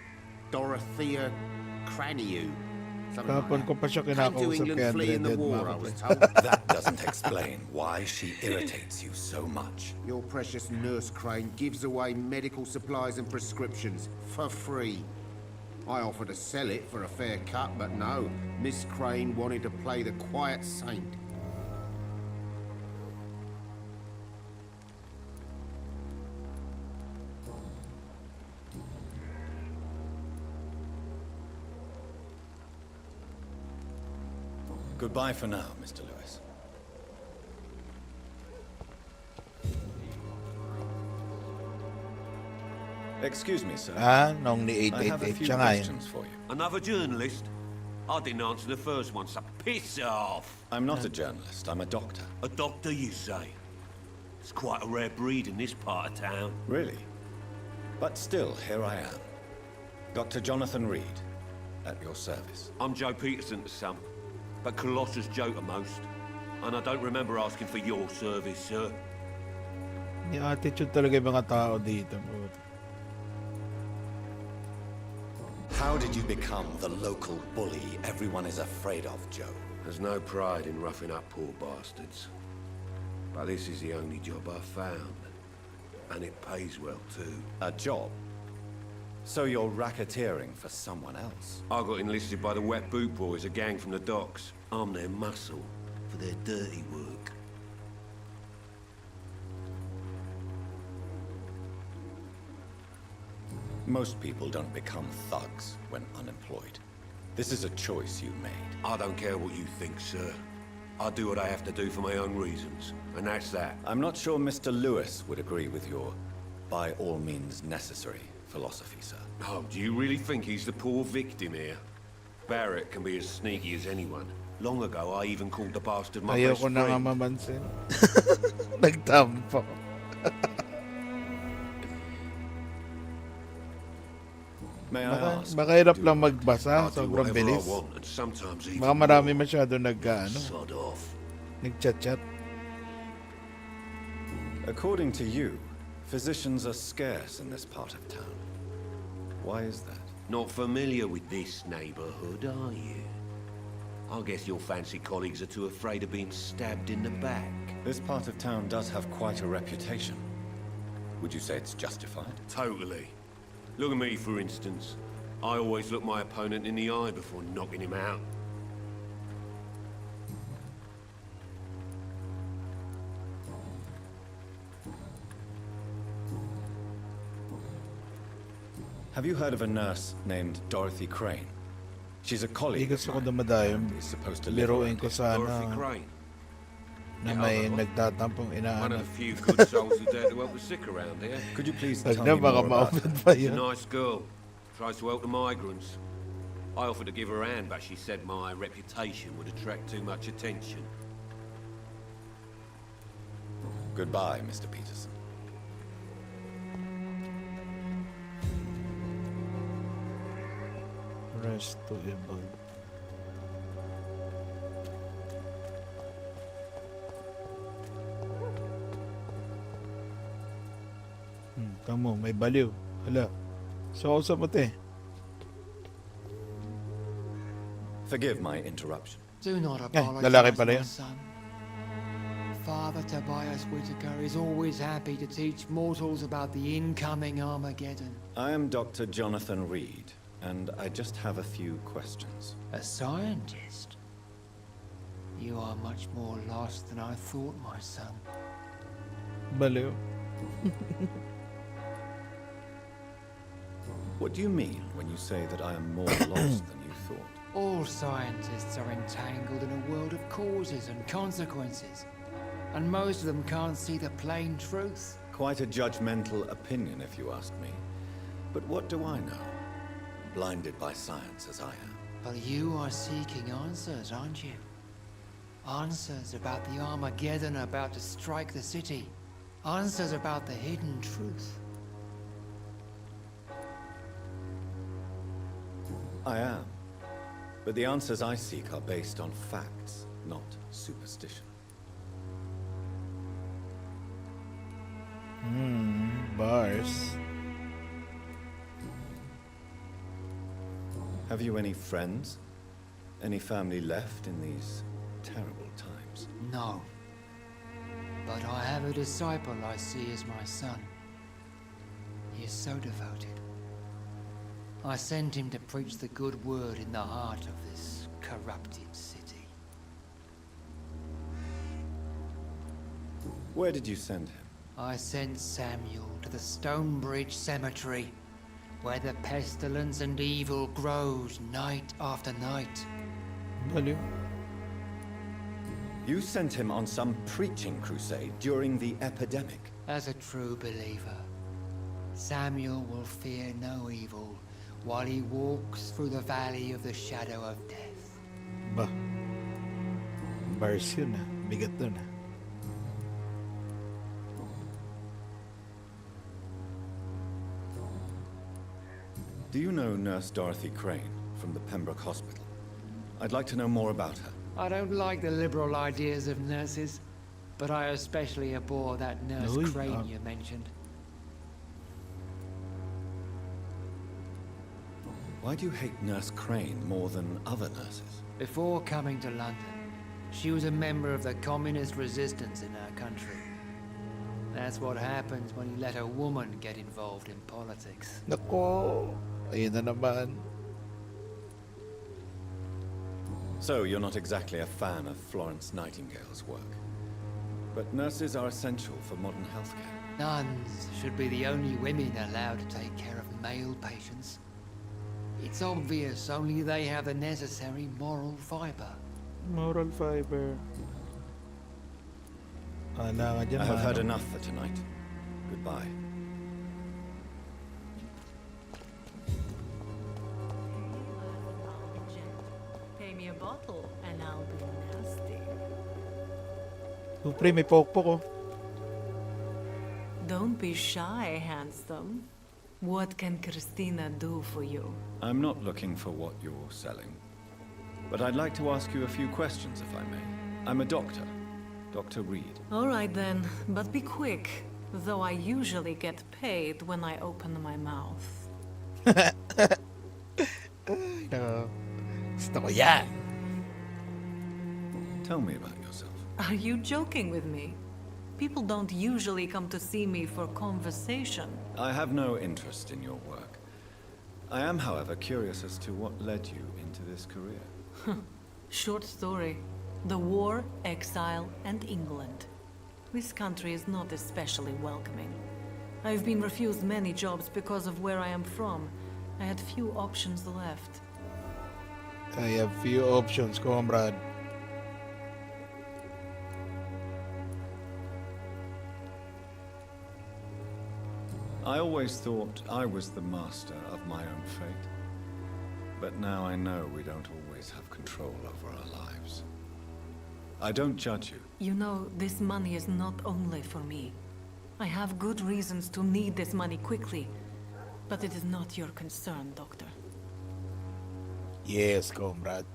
Dorothea Craniu. Something like Kapon ko that. pa siya Came to kinakausap England kay fleeing the Andrea war, I Dead, was mga told. That doesn't explain why she irritates you so much. Your precious Nurse Crane gives away medical supplies and prescriptions for free. I offered to sell it for a fair cut, but no. Miss Crane wanted to play the quiet saint. Goodbye for now, Mr. Lewis. Excuse me, sir. Noong ni I have a 888 few siya nga yun. questions for you. Another journalist? I didn't answer the first one, so piss off. I'm not a journalist, I'm a doctor. A doctor, you say? It's quite a rare breed in this part of town. Really? But still, here I am. Dr. Jonathan Reed, at your service. I'm Joe Peterson to some, but Colossus Joe to most. And I don't remember asking for your service, sir. May attitude talaga yung mga tao dito. How did you become the local bully everyone is afraid of, Joe? There's no pride in roughing up poor bastards. But this is the only job I've found. And it pays well, too. A job? So you're racketeering for someone else? I got enlisted by the Wet Boot Boys, a gang from the docks. I'm their muscle for their dirty work. Most people don't become thugs when unemployed. This is a choice you made. I don't care what you think, sir. I do what I have to do for my own reasons, and that's that. I'm not sure Mr. Lewis would agree with your by all means necessary philosophy, sir. Oh, do you really think he's the poor victim here? Barrett can be as sneaky as anyone. Long ago, I even called the bastard my Ayaw best ko na nga friend. mamansin. Nagtampo. May I ask? Baka hirap lang magbasa. I do Sobrang whatever I bilis. want, and sometimes even Baka marami more. masyado nag-ano. Sod off. Nag-chat-chat. According to you, physicians are scarce in this part of town. Why is that? Not familiar with this neighborhood, are you? I guess your fancy colleagues are too afraid of being stabbed in the back. This part of town does have quite a reputation. Would you say it's justified? Totally. Look at me, for instance. I always look my opponent in the eye before knocking him out. Have you heard of a nurse named Dorothy Crane? She's a colleague Hindi of gusto ko mine dumadayo. and is supposed to live Biruin around ko here. Dorothy sana Crane. na Yeah, may I know. nagtatampong One of inaanap. the few good souls who dare to help the sick around here. Could you please Wag tell na, me baka more about ma-offend her? pa She's a yun. nice girl. Tries to help the migrants. I offered to give her a hand, but she said my reputation would attract too much attention. Goodbye, Mr. Peterson. Rest to evolve. Tamo, may baliw. Hala. So, sa mati. Forgive my interruption. Do not lalaki apologize, pala my yun. son. Father Tobias Whitaker is always happy to teach mortals about the incoming Armageddon. I am Dr. Jonathan Reed, and I just have a few questions. A scientist? You are much more lost than I thought, my son. Baliw. What do you mean when you say that I am more lost than you thought? All scientists are entangled in a world of causes and consequences, and most of them can't see the plain truth. Quite a judgmental opinion, if you ask me. But what do I know? Blinded by science as I am. Well, you are seeking answers, aren't you? Answers about the Armageddon about to strike the city. Answers about the hidden truth. I am. But the answers I seek are based on facts, not superstition. Bars. Have you any friends? Any family left in these terrible times? No. But I have a disciple I see as my son. He is so devoted. I sent him to preach the good word in the heart of this corrupted city. Where did you send him? I sent Samuel to the Stonebridge Cemetery, where the pestilence and evil grows night after night. Baliw. You sent him on some preaching crusade during the epidemic. As a true believer, Samuel will fear no evil while he walks through the valley of the shadow of death. Ba. Bars yun ah. Bigat dun ah. Do you know Nurse Dorothy Crane from the Pembroke Hospital? I'd like to know more about her. I don't like the liberal ideas of nurses, but I especially abhor that Nurse Ui, Crane you mentioned. Why do you hate Nurse Crane more than other nurses? Before coming to London, she was a member of the communist resistance in our country. That's what happens when you let a woman get involved in politics. Nako. Ayun na naman. So, you're not exactly a fan of Florence Nightingale's work. But nurses are essential for modern healthcare. Nuns should be the only women allowed to take care of male patients. It's obvious only they have the necessary moral fiber. Moral fiber. Kailangan dyan I have had ano. enough for tonight. Goodbye. Pay me a bottle and I'll be nasty. Pre, may pokpok oh. Don't be shy, handsome. What can Christina do for you? I'm not looking for what you're selling. But I'd like to ask you a few questions, if I may. I'm a doctor. Dr. Reed. All right then, but be quick. Though I usually get paid when I open my mouth. Nako. Gusto ko yan. Tell me about yourself. Are you joking with me? People don't usually come to see me for conversation. I have no interest in your work. I am, however, curious as to what led you into this career. Short story. The war, exile, and England. This country is not especially welcoming. I've been refused many jobs because of where I am from. I had few options left. I have few options, comrade. I always thought I was the master of my own fate. But now I know we don't always have control over our lives. I don't judge you. You know, this money is not only for me. I have good reasons to need this money quickly. But it is not your concern, Doctor. Yes, comrade.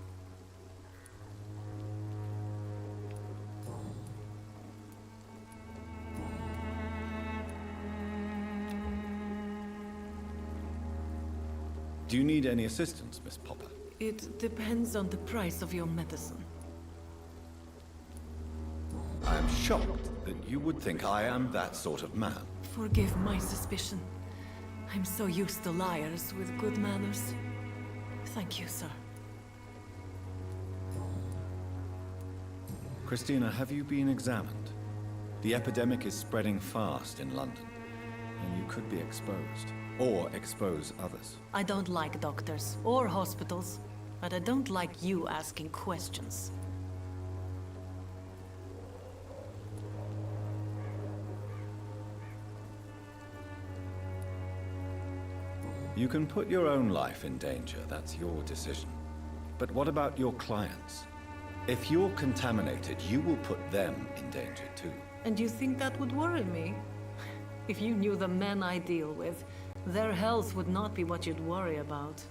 Do you need any assistance, Miss Popper? It depends on the price of your medicine. I am shocked that you would think I am that sort of man. Forgive my suspicion. I'm so used to liars with good manners. Thank you, sir. Christina, have you been examined? The epidemic is spreading fast in London, and you could be exposed, or expose others. I don't like doctors or hospitals, but I don't like you asking questions. You can put your own life in danger, that's your decision. But what about your clients? If you're contaminated, you will put them in danger too. And you think that would worry me? If you knew the men I deal with, their health would not be what you'd worry about.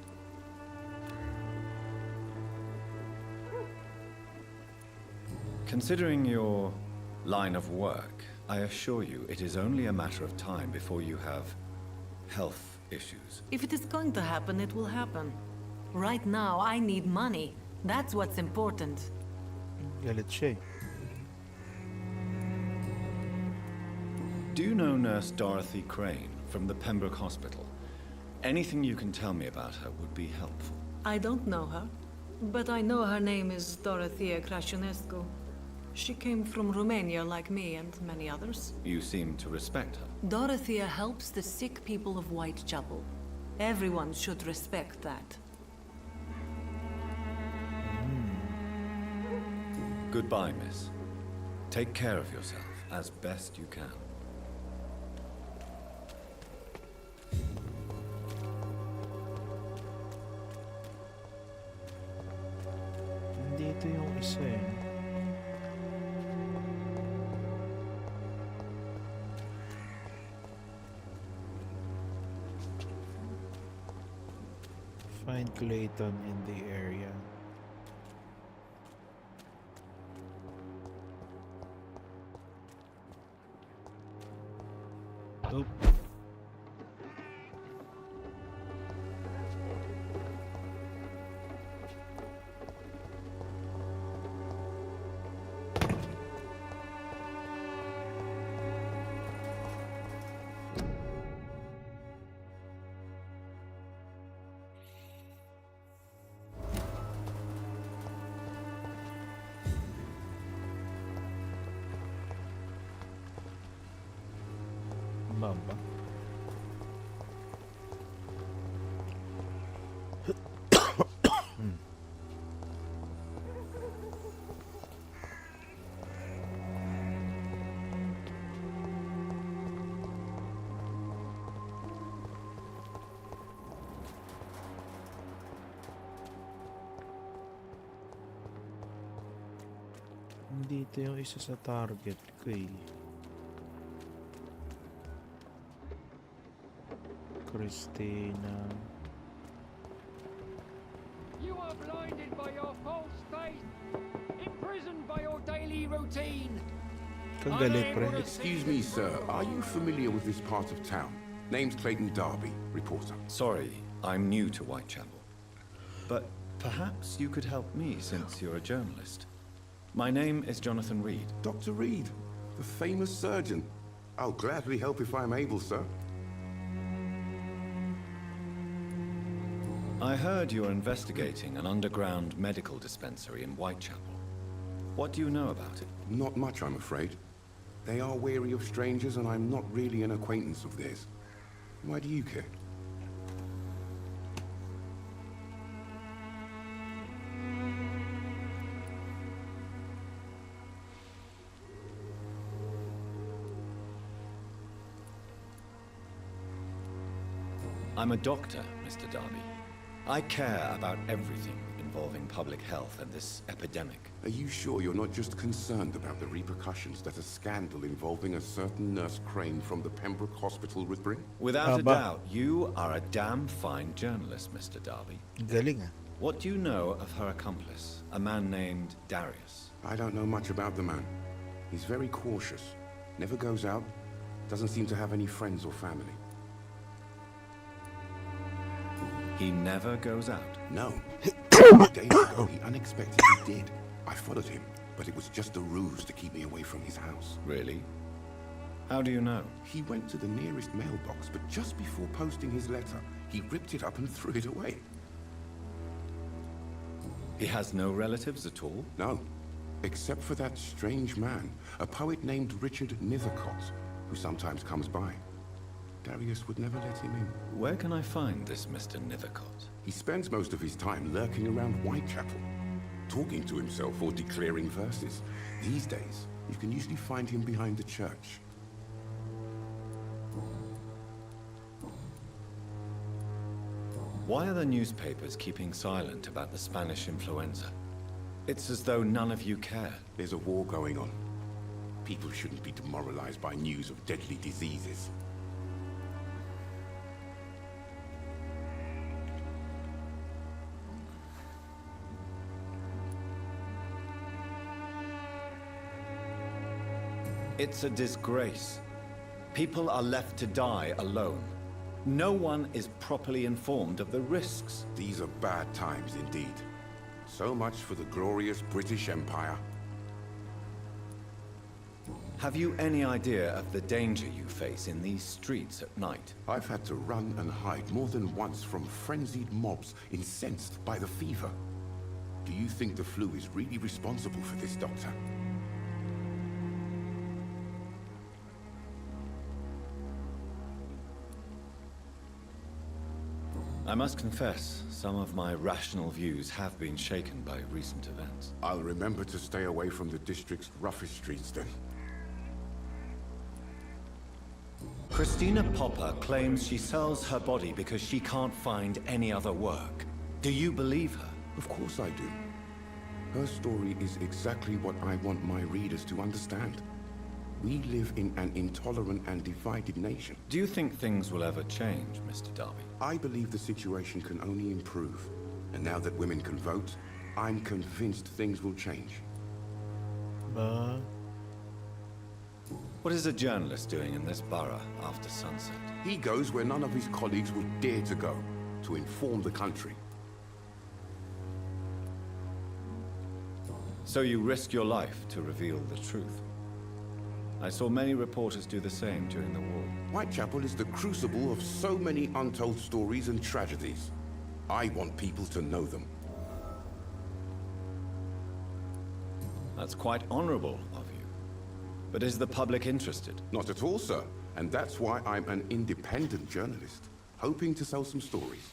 Considering your line of work, I assure you it is only a matter of time before you have health issues. If it is going to happen, it will happen. Right now, I need money. That's what's important. Galit siya eh. Do you know Nurse Dorothy Crane from the Pembroke Hospital? Anything you can tell me about her would be helpful. I don't know her, but I know her name is Dorothea Crăciunescu. She came from Romania like me and many others. You seem to respect her. Dorothea helps the sick people of Whitechapel. Everyone should respect that. Goodbye, miss. Take care of yourself as best you can. Dito yung isa eh. Find Clayton in the area. Oop. Mamba. Dito yung isa sa target ko eh. Christina. You are blinded by your false faith, imprisoned by your daily routine. Kagalit, pre. Excuse me, sir. Are you familiar with this part of town? Name's Clayton Darby, reporter. Sorry, I'm new to Whitechapel. But perhaps you could help me since you're a journalist. My name is Jonathan Reed. Dr. Reed, the famous surgeon. I'll gladly help if I'm able, sir. I heard you're investigating an underground medical dispensary in Whitechapel. What do you know about it? Not much, I'm afraid. They are wary of strangers, and I'm not really an acquaintance of theirs. Why do you care? I'm a doctor, Mr. Darby. I care about everything involving public health and this epidemic. Are you sure you're not just concerned about the repercussions that a scandal involving a certain Nurse Crane from the Pembroke Hospital would bring? Without a doubt, you are a damn fine journalist, Mr. Darby. Galing ah. What do you know of her accomplice, a man named Darius? I don't know much about the man. He's very cautious. Never goes out. Doesn't seem to have any friends or family. He never goes out? No. Days ago, he unexpectedly did. I followed him. but it was just a ruse to keep me away from his house. Really? How do you know? He went to the nearest mailbox, but just before posting his letter, he ripped it up and threw it away. He has no relatives at all? No, except for that strange man, a poet named Richard Nethercott, who sometimes comes by. Darius would never let him in. Where can I find this Mr. Nethercott? He spends most of his time lurking around Whitechapel, talking to himself or declaring verses. These days, you can usually find him behind the church. Why are the newspapers keeping silent about the Spanish influenza? It's as though none of you care. There's a war going on. People shouldn't be demoralized by news of deadly diseases. It's a disgrace. People are left to die alone. No one is properly informed of the risks. These are bad times indeed. So much for the glorious British Empire. Have you any idea of the danger you face in these streets at night? I've had to run and hide more than once from frenzied mobs incensed by the fever. Do you think the flu is really responsible for this, Doctor? I must confess, some of my rational views have been shaken by recent events. I'll remember to stay away from the district's roughest streets then. Christina Popper claims she sells her body because she can't find any other work. Do you believe her? Of course I do. Her story is exactly what I want my readers to understand. We live in an intolerant and divided nation. Do you think things will ever change, Mr. Darby? I believe the situation can only improve. And now that women can vote, I'm convinced things will change. What is a journalist doing in this borough after sunset? He goes where none of his colleagues would dare to go, to inform the country. So you risk your life to reveal the truth? I saw many reporters do the same during the war. Whitechapel is the crucible of so many untold stories and tragedies. I want people to know them. That's quite honorable of you. But is the public interested? Not at all, sir. And that's why I'm an independent journalist, hoping to sell some stories.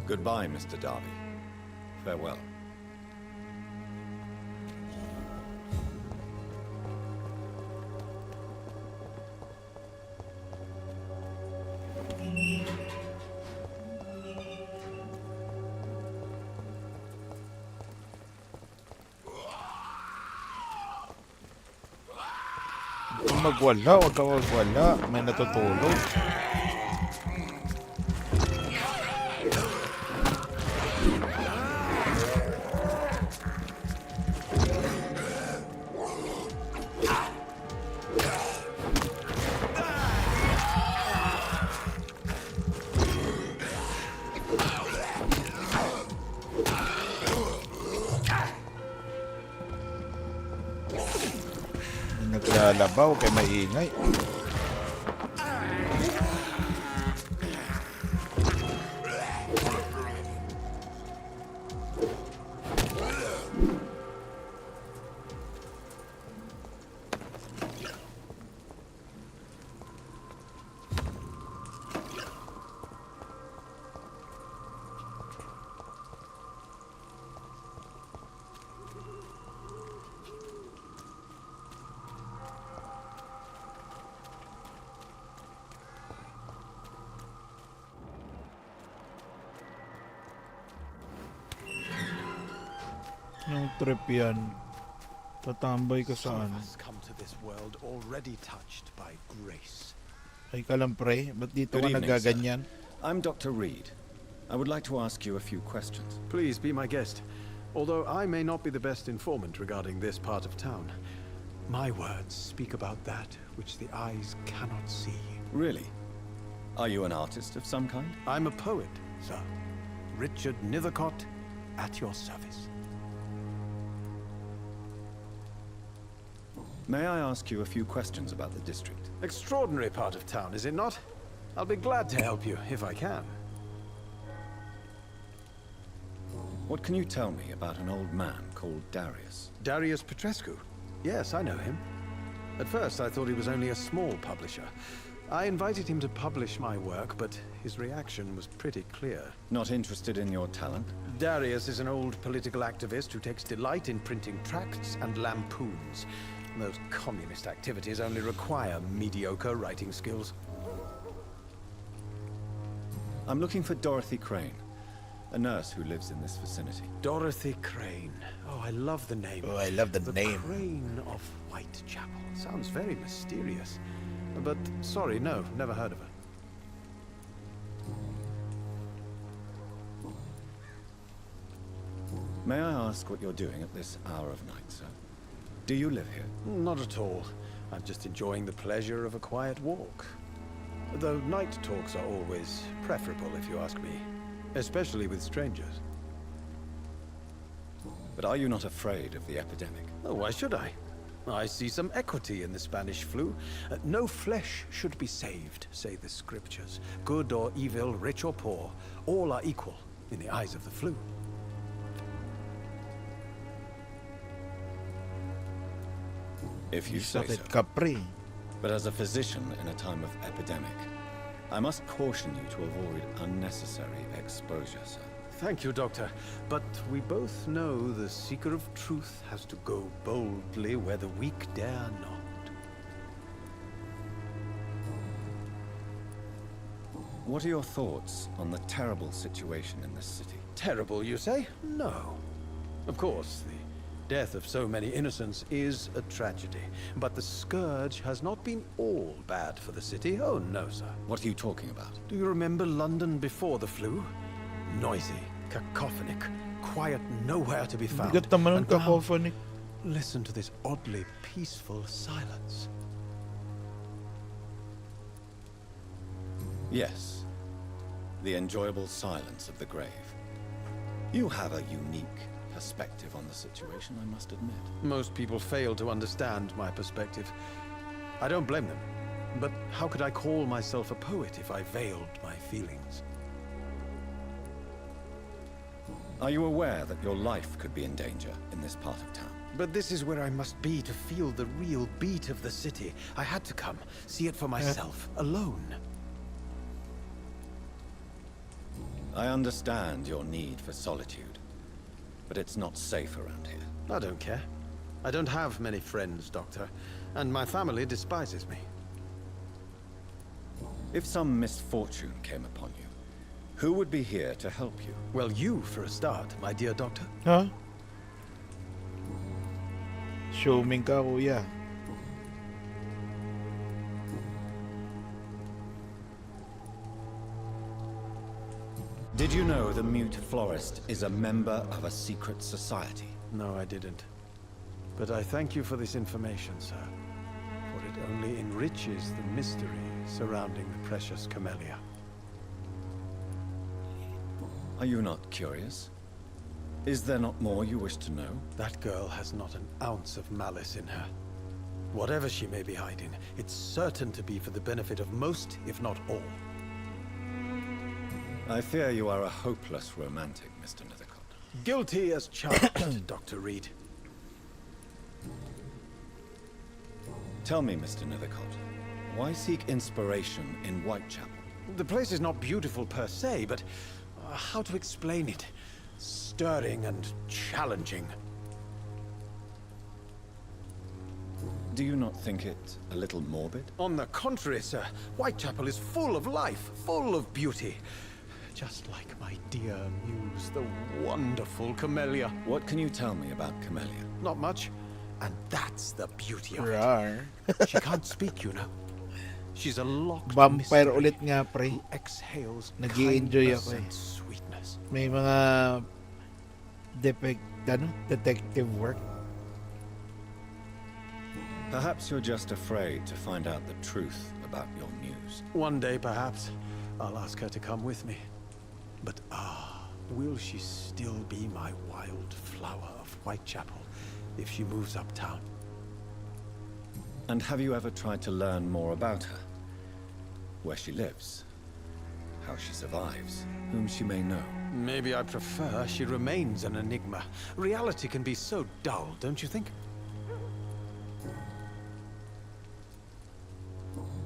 Goodbye, Mr. Darby. Farewell. Kung magwala, huwag ka magwala. May natutulog. Naglalabaw kay maingay. Yung trip yan. Tatambay ka saan? Come to this world already touched by grace. Ay ka lang, pre. Ba't dito Good ka evening, nagaganyan? I'm Dr. Reed. I would like to ask you a few questions. Please be my guest. Although I may not be the best informant regarding this part of town, my words speak about that which the eyes cannot see. Really? Are you an artist of some kind? I'm a poet, sir. Richard Nethercott, at your service. May I ask you a few questions about the district? Extraordinary part of town, is it not? I'll be glad to help you, if I can. What can you tell me about an old man called Darius? Darius Petrescu? Yes, I know him. At first, I thought he was only a small publisher. I invited him to publish my work, but his reaction was pretty clear. Not interested in your talent? Darius is an old political activist who takes delight in printing tracts and lampoons. Those communist activities only require mediocre writing skills. I'm looking for Dorothy Crane, a nurse who lives in this vicinity. Dorothy Crane. Oh, I love the name. Oh, I love the name. The Crane of Whitechapel. Sounds very mysterious. But, sorry, no, never heard of her. May I ask what you're doing at this hour of night, sir? Do you live here? Not at all. I'm just enjoying the pleasure of a quiet walk. Though night talks are always preferable, if you ask me. Especially with strangers. But are you not afraid of the epidemic? Oh, why should I? I see some equity in the Spanish flu. No flesh should be saved, say the scriptures. Good or evil, rich or poor, all are equal in the eyes of the flu. If you say so. Capri. But as a physician in a time of epidemic, I must caution you to avoid unnecessary exposure, sir. Thank you, Doctor. But we both know the seeker of truth has to go boldly where the weak dare not. What are your thoughts on the terrible situation in this city? Terrible, you say? No. Of course, the death of so many innocents is a tragedy. But the scourge has not been all bad for the city. Oh, no, sir. What are you talking about? Do you remember London before the flu? Noisy, cacophonic, quiet nowhere to be found. Bigat naman ang And now, cacophonic. listen to this oddly peaceful silence. Yes. The enjoyable silence of the grave. You have a unique perspective on the situation, I must admit. Most people fail to understand my perspective. I don't blame them. But how could I call myself a poet if I veiled my feelings? Are you aware that your life could be in danger in this part of town? But this is where I must be to feel the real beat of the city. I had to come, see it for myself, alone. I understand your need for solitude, but it's not safe around here. I don't care. I don't have many friends, Doctor, and my family despises me. If some misfortune came upon you, who would be here to help you? Well, you for a start, my dear Doctor. Huh? Showming ka, kuya. Did you know the mute florist is a member of a secret society? No, I didn't. But I thank you for this information, sir. For it only enriches the mystery surrounding the precious camellia. Are you not curious? Is there not more you wish to know? That girl has not an ounce of malice in her. Whatever she may be hiding, it's certain to be for the benefit of most, if not all. I fear you are a hopeless romantic, Mr. Nethercott. Guilty as charged, Dr. Reed. Tell me, Mr. Nethercott, why seek inspiration in Whitechapel? The place is not beautiful per se, but how to explain it? Stirring and challenging. Do you not think it a little morbid? On the contrary, sir. Whitechapel is full of life, full of beauty. Just like my dear muse, the wonderful Camellia. What can you tell me about Camellia? Not much. And that's the beauty of Rar. it. She can't speak, you know. She's a locked Vampire mystery ulit nga, pre. who exhales Nag-i-enjoy kindness ako eh. and sweetness. May mga detective work. Perhaps you're just afraid to find out the truth about your muse. knows? One day, perhaps, I'll ask her to come with me. But will she still be my wild flower of Whitechapel if she moves uptown? And have you ever tried to learn more about her? Where she lives? How she survives? Whom she may know? Maybe I prefer she remains an enigma. Reality can be so dull, don't you think?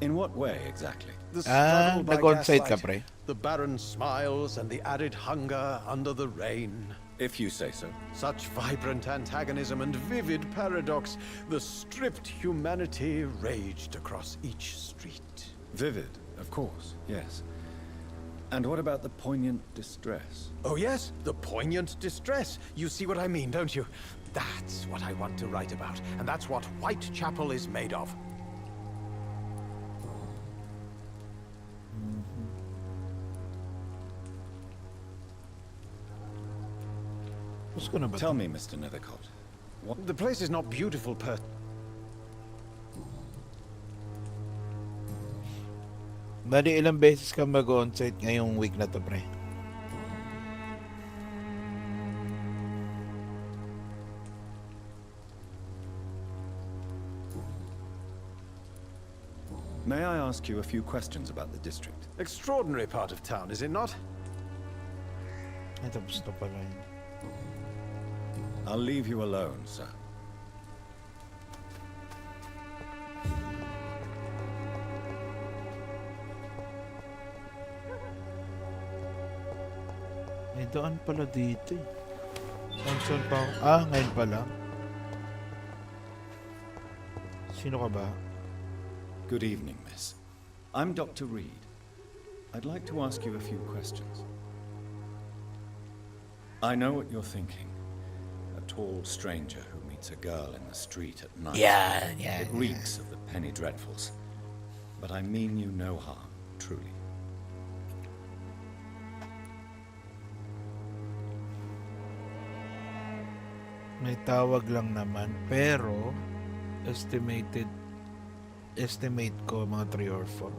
In what way, exactly? The struggle by nag-on-site ka, gaslight, pre. the barren smiles and the added hunger under the rain. If you say so. Such vibrant antagonism and vivid paradox. The stripped humanity raged across each street. Vivid, of course, yes. And what about the poignant distress? Oh yes, the poignant distress. You see what I mean, don't you? That's what I want to write about, and that's what Whitechapel is made of. Tell me, Mr. Nethercott. The place is not beautiful per... Bali, ilang beses ka mag-on-site ngayong week na to, pre? May I ask you a few questions about the district? Extraordinary part of town, is it not? Ay, tapos na pala yun. I'll leave you alone, sir. May daan pala dito eh. Saan pa ako? Ngayon pala. Sino ka ba? Good evening, miss. I'm Dr. Reed. I'd like to ask you a few questions. I know what you're thinking. A tall stranger who meets a girl in the street at night. Yeah. It reeks of the penny dreadfuls. But I mean you no harm, truly. May tawag lang naman, pero estimate ko mga 3 or 4.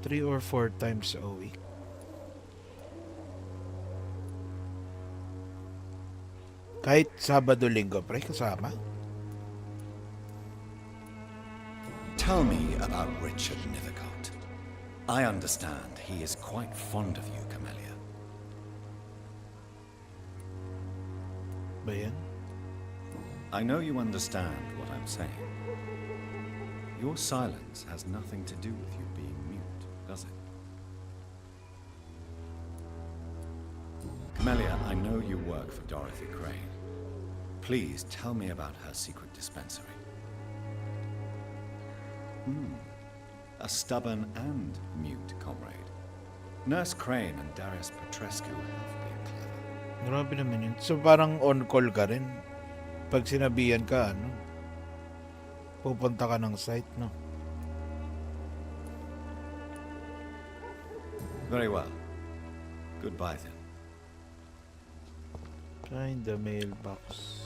3 or 4 times a week. Kahit Sabado, Linggo, pre, kasama. Tell me about Richard Nethercott. I understand he is quite fond of you, Camellia. Ba yan? I know you understand what I'm saying. Your silence has nothing to do with you being mute, does it? Camellia, I know you work for Dorothy Crane. Please tell me about her secret dispensary. A stubborn and mute comrade. Nurse Crane and Darius Petrescu have been clever. Grabe naman yun. So parang on-call ka rin. Pag sinabihan ka, pupunta ka ng site, no? Very well. Goodbye then. Find the mailbox.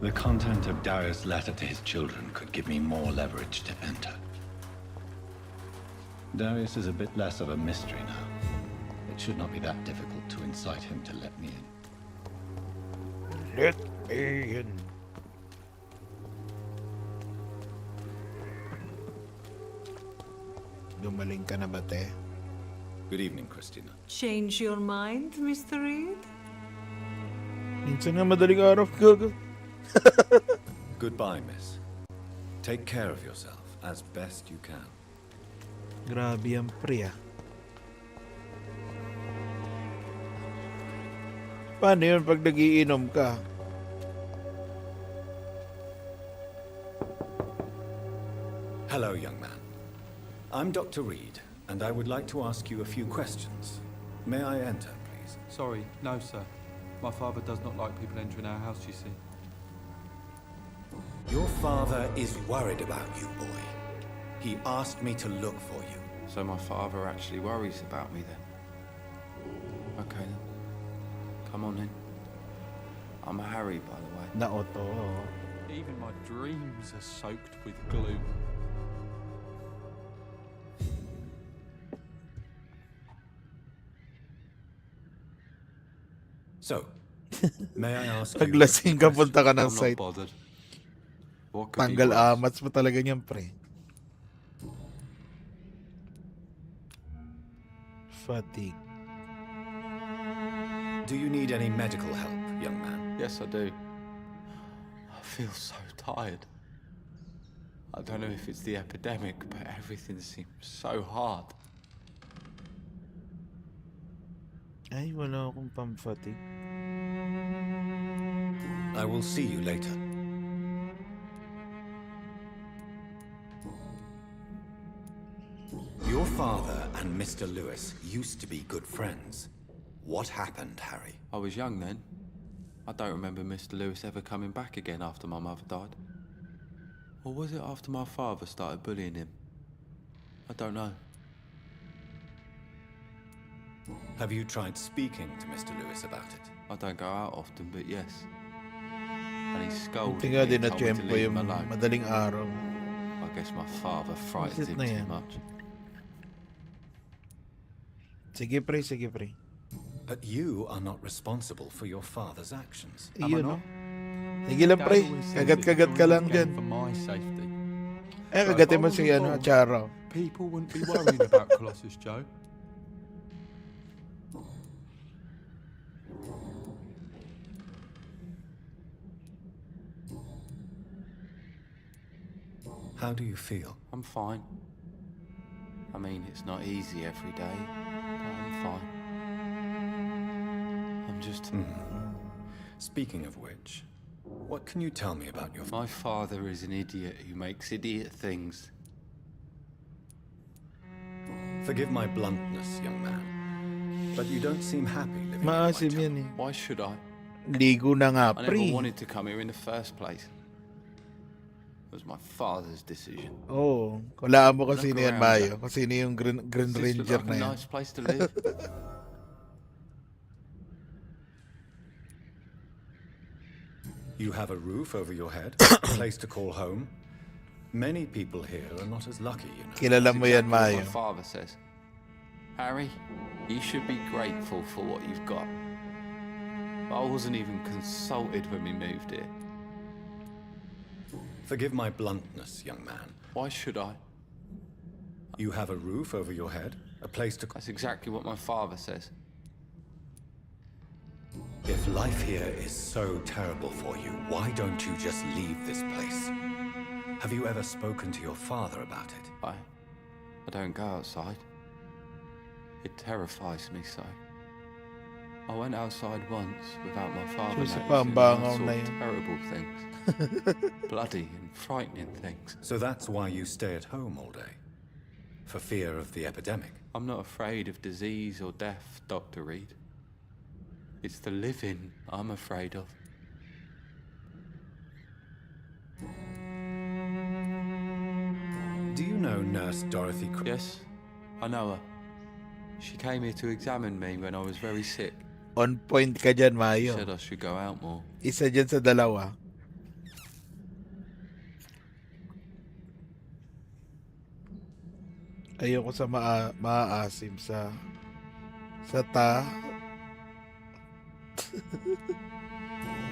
The content of Darius' letter to his children could give me more leverage to enter. Darius is a bit less of a mystery now. It should not be that difficult to incite him to let me in. Let me in. Gumaling ka na ba, te? Good evening, Christina. Change your mind, Mr. Reed? Minsan nga madaling araw, gago. Goodbye, miss. Take care of yourself as best you can. Grabe yan, pre, Paano yun pag nagiinom ka? Hello, young man. I'm Dr. Reed, and I would like to ask you a few questions. May I enter, please? Sorry, no, sir. My father does not like people entering our house, you see. Your father is worried about you, boy. He asked me to look for you. So my father actually worries about me then? Okay then. Come on in. I'm Harry, by the way. Na-auto. Even my dreams are soaked with gloom. So, may I ask you? Paglasing ka, punta ka ng I'm not site. bothered. What could be Tanggal worse? amats mo talaga niyan, pre. Fatigue. Do you need any medical help, young man? Yes, I do. I feel so tired. I don't know if it's the epidemic, but everything seems so hard. Ay, wala akong pang-fatigue. I will see you later. Your father and Mr. Lewis used to be good friends. What happened, Harry? I was young then. I don't remember Mr. Lewis ever coming back again after my mother died. Or was it after my father started bullying him? I don't know. Have you tried speaking to Mr. Lewis about it? I don't go out often, but yes. And he scolded Buti nga me din and na told me to tiyempo leave yung him alone. madaling araw. I guess my father frightens Visit him na too yan. much. Sige, pre, sige, pre. But you are not responsible for your father's actions. Iyon, no? Sige lang, pre. Kagat-kagat ka lang dyan. For my safety. Eh, kagatin mo si, Charo. People wouldn't be worrying about Colossus Joe. How do you feel? I'm fine. I mean, it's not easy every day, but I'm fine. I'm just... Speaking of which, what can you tell me about your My father is an idiot who makes idiot things. Forgive my bluntness, young man, but you don't seem happy living Maasim yan eh. Why should I? Ligo na nga, I never pre. wanted to come here in the first place. It was my father's decision. Oo. Kulaan mo kung Look sino yan, around Mayo. you. Kung sino yung Green Does this look Ranger like na a yan. nice place to live? You have a roof over your head, a place to call home. Many people here are not as lucky, you know. Kilala mo yan, Exactly what Mayo. my father says. Harry, you should be grateful for what you've got. I wasn't even consulted when we moved here. Forgive my bluntness, young man. Why should I? You have a roof over your head, a place to... That's exactly what my father says. If life here is so terrible for you, why don't you just leave this place? Have you ever spoken to your father about it? I don't go outside. It terrifies me so. I went outside once without my father Diyos, noticing, pa, and ang I bangaw saw na yun. terrible things. Bloody and frightening things. So that's why you stay at home all day? For fear of the epidemic? I'm not afraid of disease or death, Dr. Reed. It's the living I'm afraid of. Do you know Nurse Dorothy? Yes, I know her. She came here to examine me when I was very sick. On point ka dyan, She Mayo. said I should go out more. Isa dyan sa dalawa. Ayoko sa maaasim sa ta.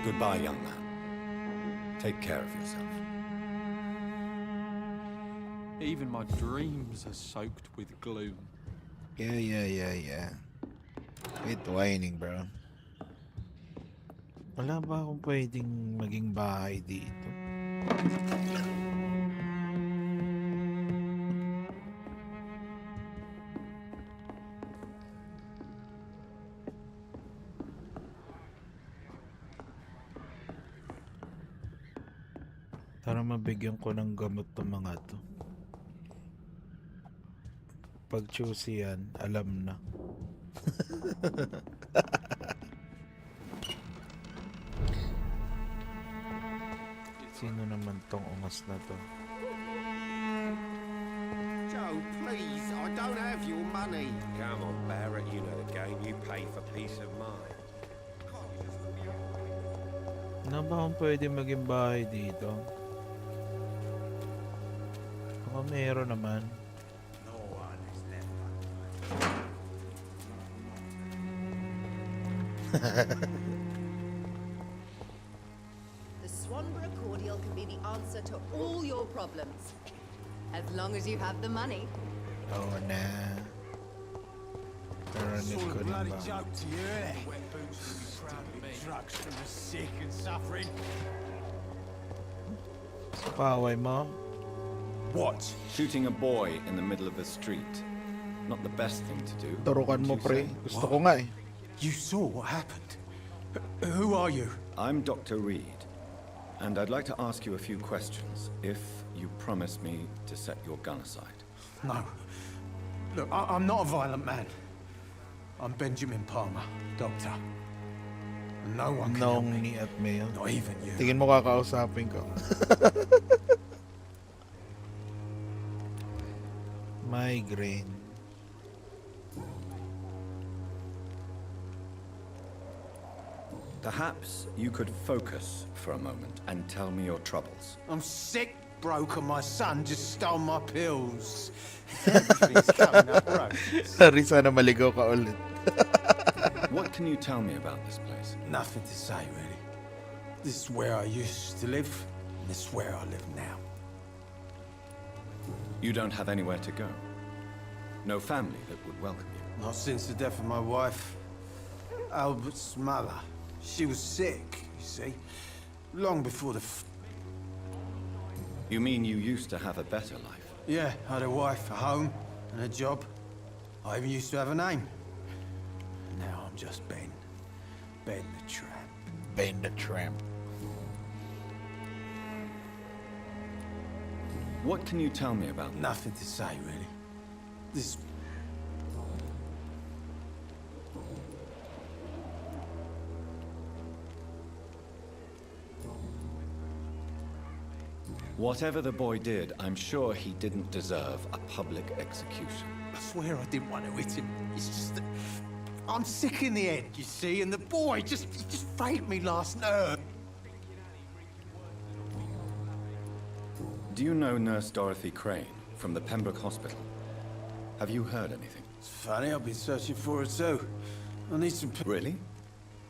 Goodbye, young man. Take care of yourself. Even my dreams are soaked with gloom. Yeah. Quit whining, bro. Wala ba akong pwedeng maging bahay dito? Para mabigyan ko ng gamot ng mga to. Pag choosy yan, alam na. Sino naman tong ungas na to? Joe, please, I don't have your money. Come on, Barrett, you know the game. You pay for peace of mind. Ano ba kung pwede maging bahay dito? Baka meron naman. The Swanborough cordial can be the answer to all your problems. As long as you have the money. Oo na. Narinig ko na ba? to you, innit? Wet boots will be proud of me. Drugs from the sick and suffering. Paway mo? What? Shooting a boy in the middle of the street. Not the best thing to do. Turukan mo, pre. Gusto ko nga eh. You saw what happened. Who are you? I'm Dr. Reed, and I'd like to ask you a few questions, if you promise me to set your gun aside. No. Look, I'm not a violent man. I'm Benjamin Palmer, doctor. And no one can help Nong me. ni at Mail. Not even you. Tingin mo kakausapin ko. Migraine. Perhaps you could focus for a moment and tell me your troubles. I'm sick, broke, and my son just stole my pills. Everything's coming up roses. Sorry, sana maligaw ka ulit. What can you tell me about this place? Nothing to say, really. This is where I used to live, and this is where I live now. You don't have anywhere to go? No family that would welcome you? Not since the death of my wife, Albert's mother. She was sick, you see, long before the You mean you used to have a better life? Yeah, I had a wife, a home, and a job. I even used to have a name. Now I'm just Ben. Ben the Tramp. Ben the Tramp. What can you tell me about that? Nothing to say, really. This... Whatever the boy did, I'm sure he didn't deserve a public execution. I swear I didn't want to hit him. It's just that I'm sick in the head, you see, and the boy he just faked me last night. Do you know Nurse Dorothy Crane from the Pembroke Hospital? Have you heard anything? It's funny, I've been searching for her too. I need some... Really?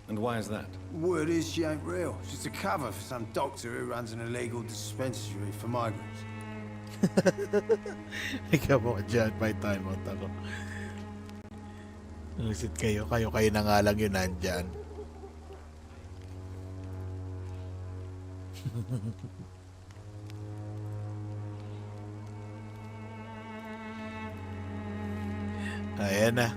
And why is that? Word is she ain't real. She's a cover for some doctor who runs an illegal dispensary for migrants. Ikaw mo dyan, may time out ako. Nagisit kayo na nga lang yun nandyan. Ayan na.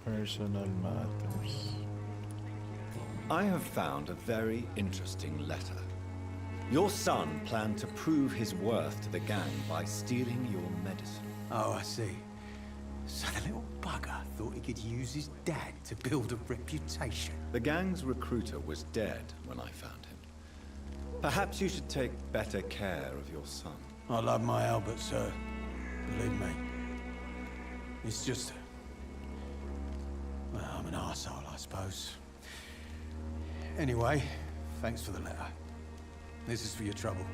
Personal matters. I have found a very interesting letter. Your son planned to prove his worth to the gang by stealing your medicine. Oh, I see. So the little bugger thought he could use his dad to build a reputation. The gang's recruiter was dead when I found him. Perhaps you should take better care of your son. I love my Albert, sir. Believe me. It's just... Well, I'm an arsehole, I suppose. Anyway, thanks for the letter. This is for your trouble.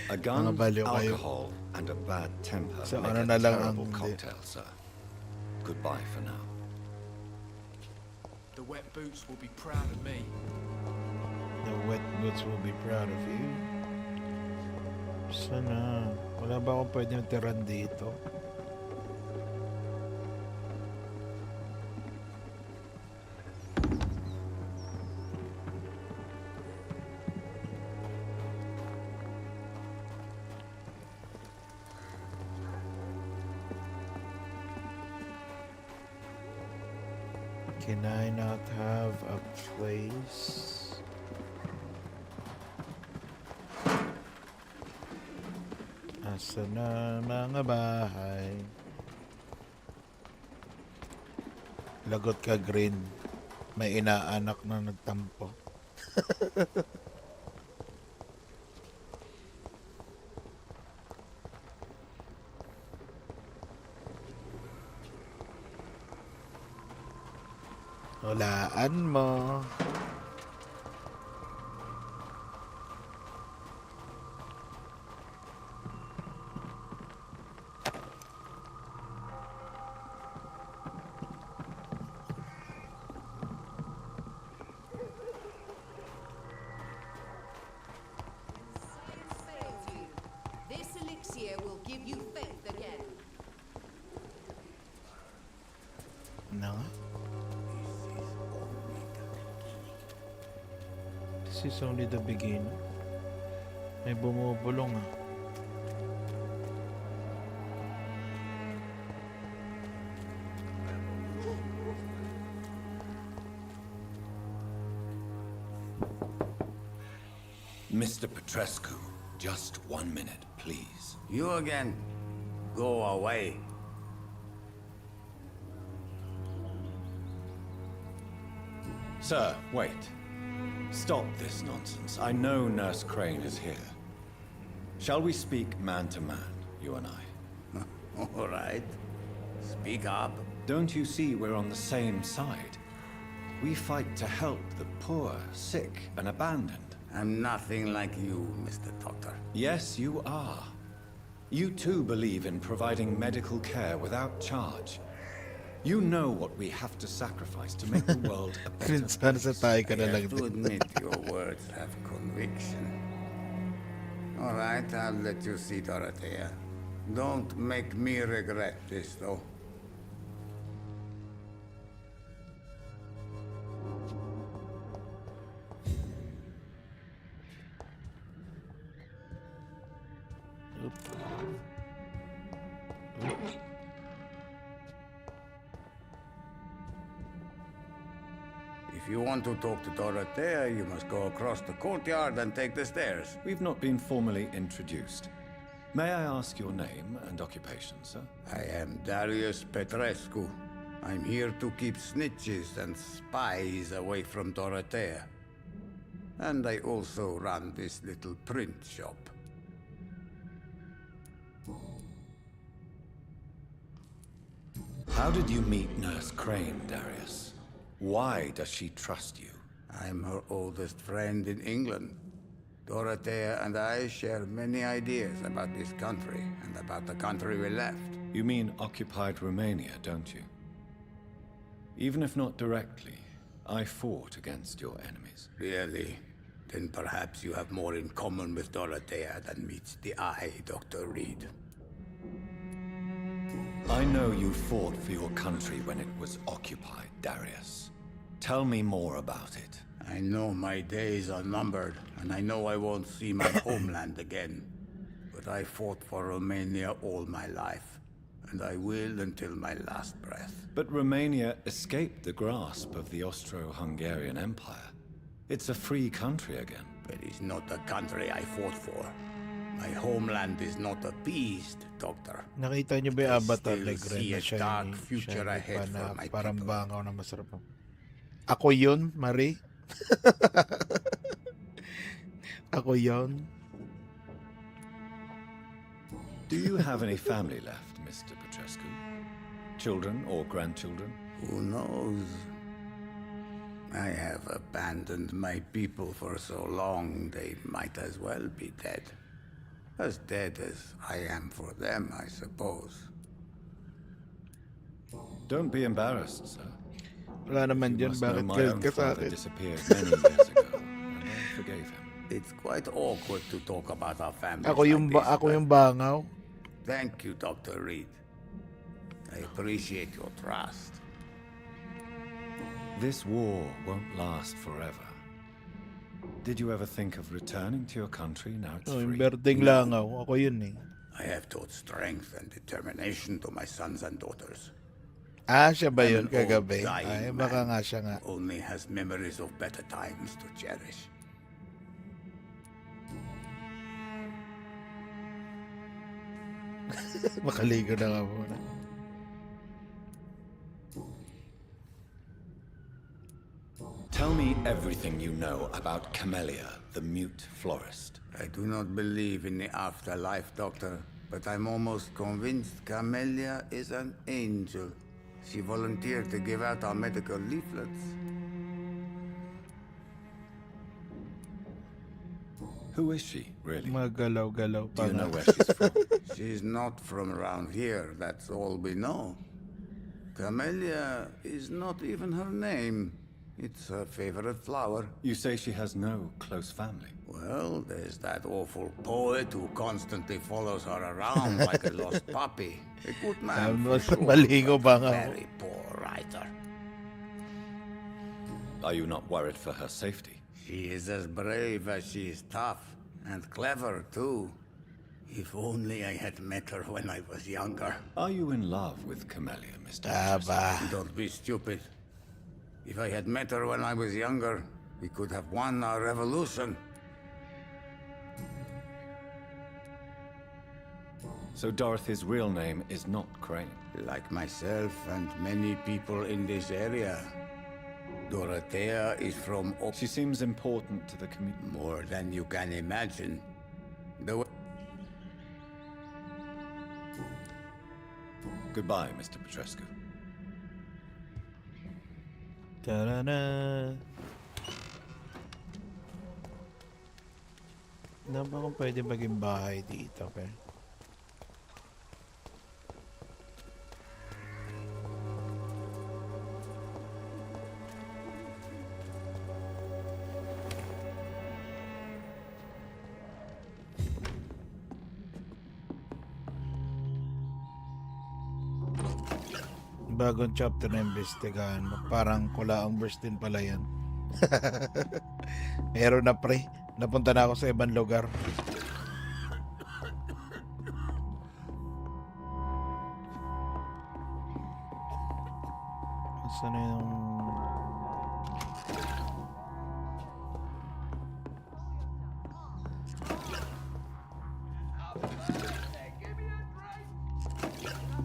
A gun, Mga baliw kayo. alcohol, and a bad temper So, make ano a na lang terrible ang- cocktail, sir. Goodbye for now. The wet boots will be proud of me. The wet boots will be proud of you. Sana. Wala ba akong pwedeng tiran dito? Can I not have a place? Asa na mga bahay? Lagot ka, Green. May inaanak na nagtampo. Walaan mo. This elixir will give you faith again. Na nga. This is only the beginning. May bumubulong ah. Mr. Petrescu, just 1 minute, please. You again? Go away. Sir, wait. Stop this nonsense. I know Nurse Crane is here. Shall we speak man to man, you and I? All right. Speak up. Don't you see we're on the same side? We fight to help the poor, sick, and abandoned. I'm nothing like you, Mr. Doctor. Yes, you are. You too believe in providing medical care without charge. You know what we have to sacrifice to make the world a better place. I have to admit your words have conviction. All right, I'll let you see Dorothea. Don't make me regret this, though. If you want to talk to Dorothea, you must go across the courtyard and take the stairs. We've not been formally introduced. May I ask your name and occupation, sir? I am Darius Petrescu. I'm here to keep snitches and spies away from Dorothea. And I also run this little print shop. How did you meet Nurse Crane, Darius? Why does she trust you? I'm her oldest friend in England. Dorothea and I share many ideas about this country and about the country we left. You mean occupied Romania, don't you? Even if not directly, I fought against your enemies. Really? Then perhaps you have more in common with Dorothea than meets the eye, Dr. Reed. I know you fought for your country when it was occupied, Darius. Tell me more about it. I know my days are numbered, and I know I won't see my homeland again. But I fought for Romania all my life, and I will until my last breath. But Romania escaped the grasp of the Austro-Hungarian Empire. It's a free country again. It is not a country I fought for. My homeland is not appeased, Doctor. Nakita niyo ba yung avatar like Ren na see a dark future ahead pa na for my parang people. bangaw na masarap. Ako yun, Marie. Ako yun. Do you have any family left, Mr. Petrescu? Children or grandchildren? Who knows? I have abandoned my people for so long, they might as well be dead. As dead as I am for them, I suppose. Don't be embarrassed, sir. Wala naman You dyan, must know bakit my galit own ka sa father akin? disappeared many years ago, and I forgave him. It's quite awkward to talk about our families Ako yung, like this, ako but yung bangaw. thank you, Dr. Reed. I appreciate your trust. This war won't last forever. Did you ever think of returning to your country now it's Oh, yung free? berdeng langaw. Ako yun eh. I have taught strength and determination to my sons and daughters. Ah, siya ba I'm yun an kagabi? old, dying Ay, baka man nga siya nga. who only has memories of better times to cherish. Makaligo na nga muna. Tell me everything you know about Camellia, the mute florist. I do not believe in the afterlife, Doctor, but I'm almost convinced Camellia is an angel. She volunteered to give out our medical leaflets. Who is she, really? Magalaw-galaw Do pa you know nga. where she's from? She's not from around here, that's all we know. Camellia is not even her name. It's her favorite flower. You say she has no close family. Well, there's that awful poet who constantly follows her around like a lost puppy. A good man for sure, Maligo ba but a nga? very poor writer. Are you not worried for her safety? She is as brave as she is tough, and clever too. If only I had met her when I was younger. Are you in love with Camellia, Mr. Aba. Don't be stupid. If I had met her when I was younger, we could have won our revolution. So Dorothy's real name is not Crane. Like myself and many people in this area, Dorothea is from She seems important to the community. more than you can imagine. Goodbye, Mr. Petrescu. Tarana. Ano ba kung pwede maging bahay dito, okay? Bagong chapter na imbestigahan mo. Parang kulaang verse din pala yan. Meron na pre. Napunta na ako sa ibang lugar. Saan na yung...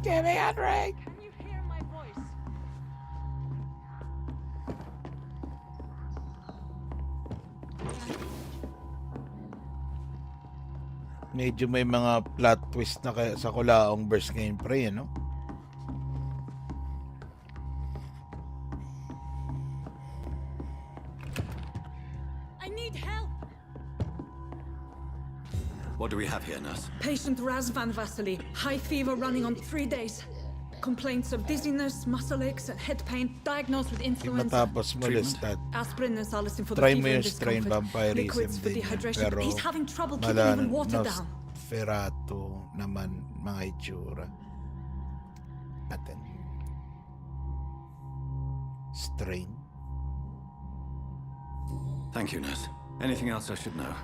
Give me a drink! Can you hear my voice? Medyo may mga plot twist na sa kulaong verse ngayon pre, no? I need help! What do we have here, nurse? Patient Raz Van Vasily, high fever running on 3 days. Complaints of dizziness, muscle aches, and head pain, diagnosed with influenza. Matapos mo listat. Aspirin and salicin for the Try fever mo and yung strain discomfort. vampirism Liquids for din yan. dehydration, Pero but he's having trouble keeping mala even water down. Nosferatu naman mga itsura. Atin. Strain. Thank you, nurse. Anything else I should know?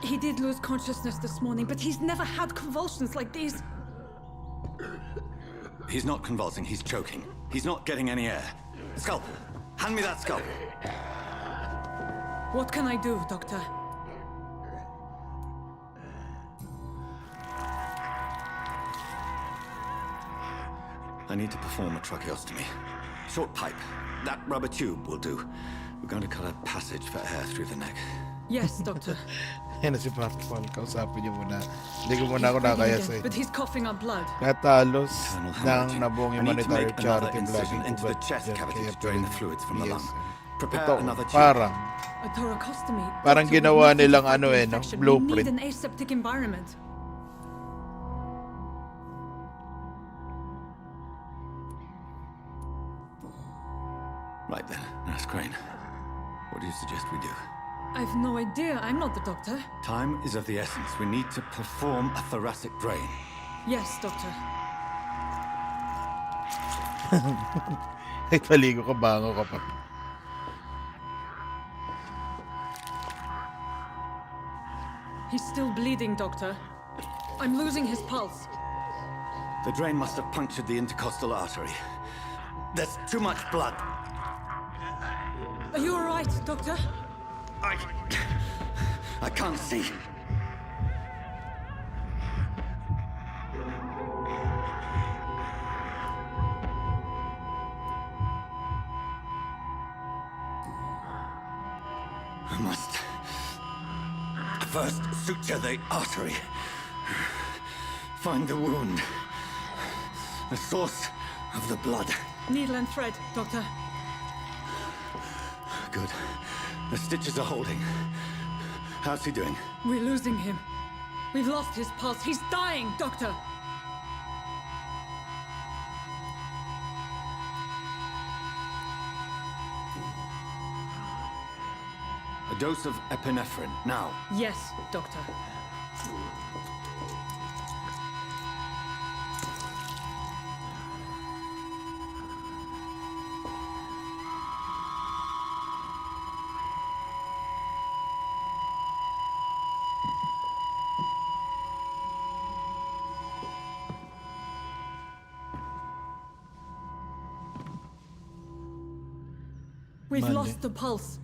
He did lose consciousness this morning, but he's never had convulsions like these. He's not convulsing, he's choking. He's not getting any air. Scalpel! Hand me that scalpel! What can I do, Doctor? I need to perform a tracheostomy. Short pipe. That rubber tube will do. We're going to cut a passage for air through the neck. Yes, Doctor. Yan na si Pascual. Kausapin niyo muna. Hindi ko muna ako He's breathing nakaya again, sa but he's coughing up blood. Natalos Colonel ng hemorrhaging. nabuong I need to humanitarian make another charity incision vlogging into the chest cavity to drain the fluids from the lung. Prepare Ito, another tube. parang A thoracostomy. Parang Doctor, ginawa we need to nilang fight ano the eh, no? infection. Blueprint. We need an aseptic environment. Right then, Nurse Crane. What do you suggest we do? I've no idea. I'm not the doctor. Time is of the essence. We need to perform a thoracic drain. Yes, Doctor. Ay, paligo ka, bango ka pa. He's still bleeding, Doctor. I'm losing his pulse. The drain must have punctured the intercostal artery. There's too much blood. Are you all right, Doctor? I can't see. I must first suture the artery. Find the wound. The source of the blood. Needle and thread, Doctor. Good. The stitches are holding. How's he doing? We're losing him. We've lost his pulse. He's dying, Doctor. A dose of epinephrine, now. Yes, Doctor. We've Mali. lost the pulse.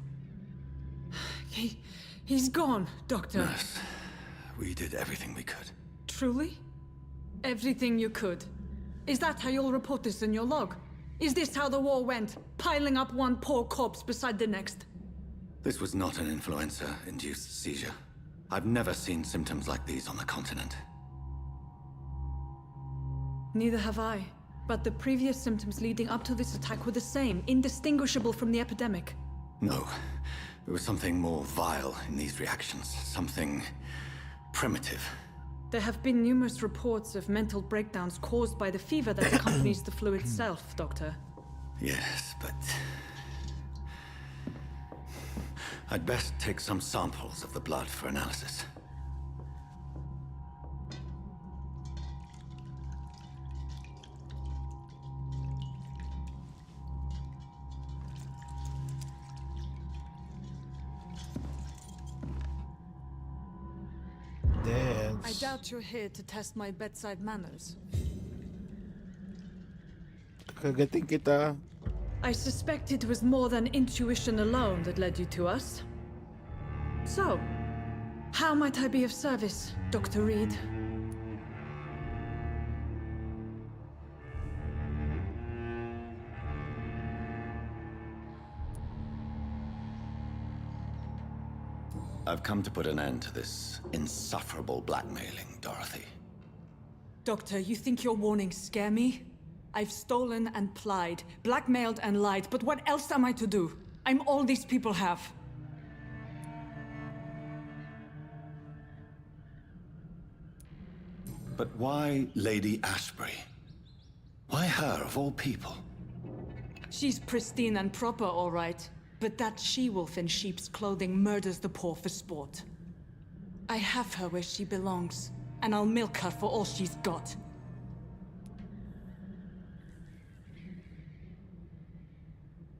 He's gone, Doctor. Nurse, we did everything we could. Truly? Everything you could. Is that how you'll report this in your log? Is this how the war went? Piling up one poor corpse beside the next? This was not an influenza-induced seizure. I've never seen symptoms like these on the continent. Neither have I. But the previous symptoms leading up to this attack were the same, indistinguishable from the epidemic. No. There was something more vile in these reactions. Something primitive. There have been numerous reports of mental breakdowns caused by the fever that accompanies the flu itself, Doctor. Yes, but... I'd best take some samples of the blood for analysis. I doubt you're here to test my bedside manners. Kagating kita. I suspect it was more than intuition alone that led you to us. So, how might I be of service, Dr. Reed? I've come to put an end to this insufferable blackmailing, Dorothy. Doctor, you think your warnings scare me? I've stolen and plied, blackmailed and lied, but what else am I to do? I'm all these people have. But why Lady Ashbury? Why her, of all people? She's pristine and proper, all right. But that she-wolf in sheep's clothing murders the poor for sport. I have her where she belongs, and I'll milk her for all she's got.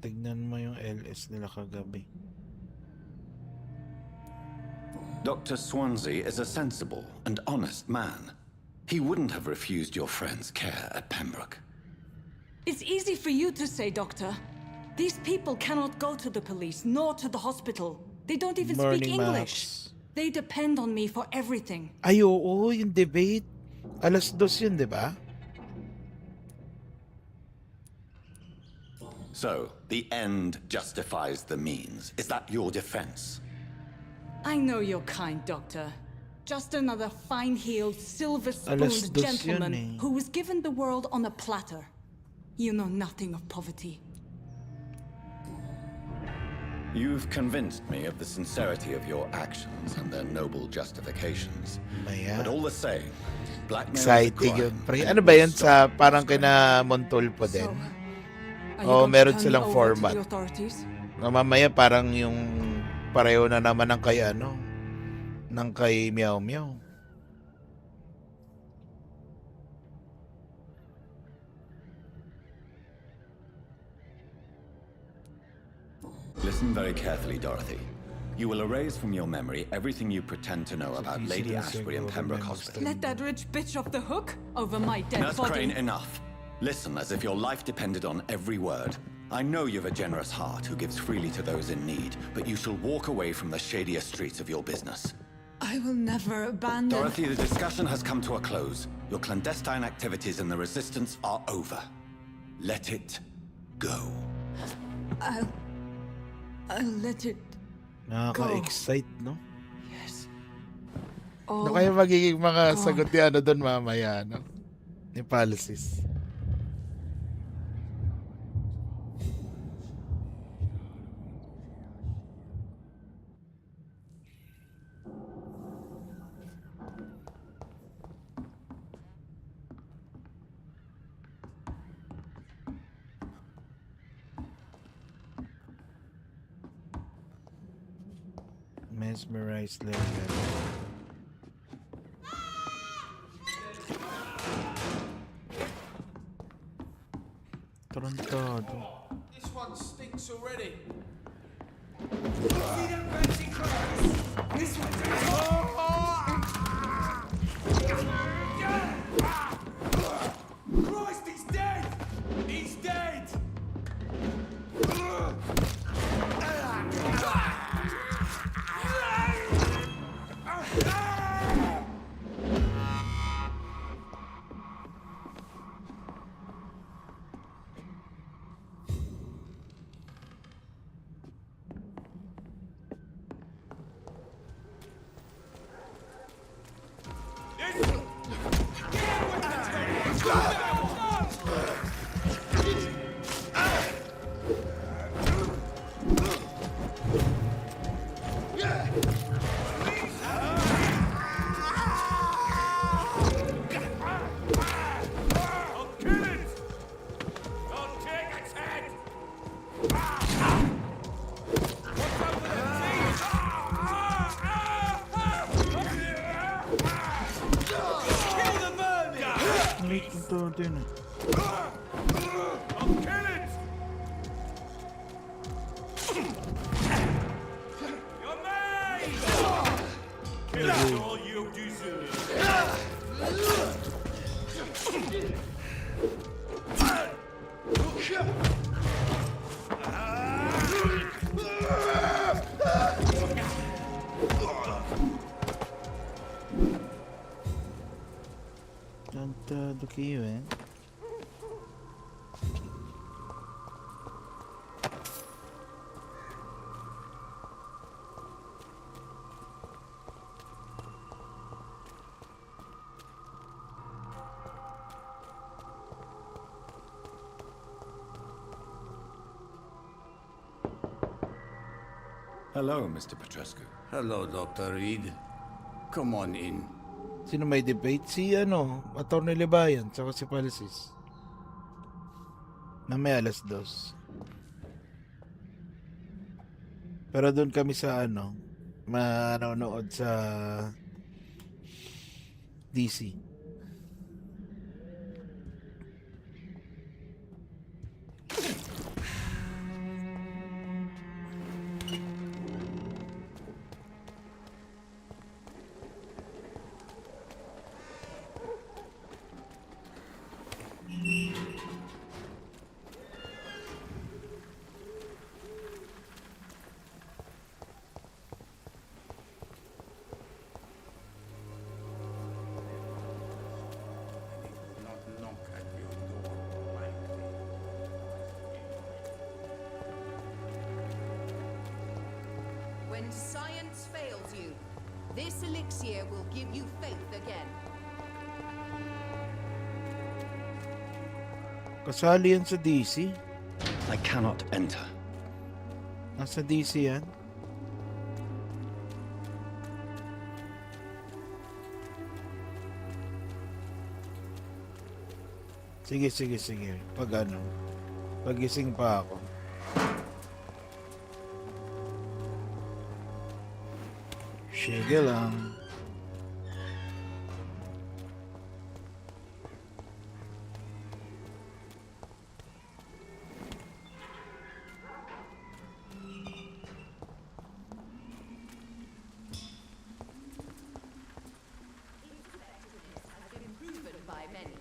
Tignan mo yung LS nila kagabi. Dr. Swansea is a sensible and honest man. He wouldn't have refused your friend's care at Pembroke. It's easy for you to say, Doctor. These people cannot go to the police, nor to the hospital. They don't even speak English. They depend on me for everything. Ay, oo, yung debate. 2:00 yun, di ba? So, the end justifies the means. Is that your defense? I know you're kind, Doctor. Just another fine-heeled, silver-spooned 2:00 gentleman yun eh. who was given the world on a platter. You know nothing of poverty. You've convinced me of the sincerity of your actions and their noble justifications. But all the same, blackmail is a Exciting yun, crime. pre. Ano ba yan sa parang kina Montulpo din? O meron silang format. Na mamaya parang yung pareho na naman ng kay ano, ng kay Meow Meow. Listen very carefully, Dorothy. You will erase from your memory everything you pretend to know about Lady Ashbury and Pembroke Hospital. Let that rich bitch off the hook over my dead Nurse body. Crane, enough. Listen as if your life depended on every word. I know you've a generous heart who gives freely to those in need, but you shall walk away from the shadier streets of your business. I will never abandon... Dorothy, the discussion has come to a close. Your clandestine activities in the Resistance are over. Let it go. I'll let it Nakaka-excite, no? Yes. Ano kaya magiging mga sagot ni ano doon mamaya, no? Ni Policies. Mesmerized level. Tarantado. This one stinks already. See that fancy clothes? This one's Christ, he's dead! He's dead! That's all you deserve. Tantado kayo eh. Hello, Mr. Petrescu. Hello, Dr. Reed. Come on in. Sino may debate? Si Atty. Libayan, saka si Policies. Mamaya 2:00. Pero doon kami sa manonood sa DC. When science fails you, this elixir will give you faith again. Kasali yan sa DC? I cannot enter. Nasa DC yan? Sige. Pagising pa ako. Sige lang. Has been proven by many.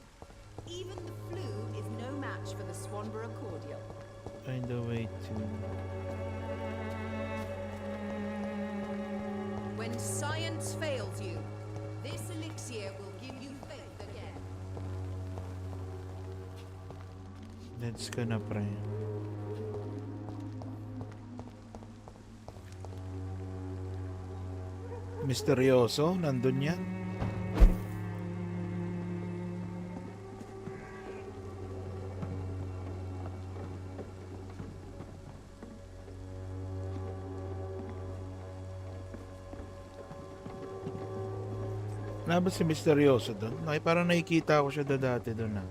Even the flu is Swanborough cordial. Find a way to... When science fails you, this elixir will give you faith again. Let's go na, pre. Misteryoso, nandun yan. Wala ba si Misteryoso doon? Parang nakikita ko siya dati doon na.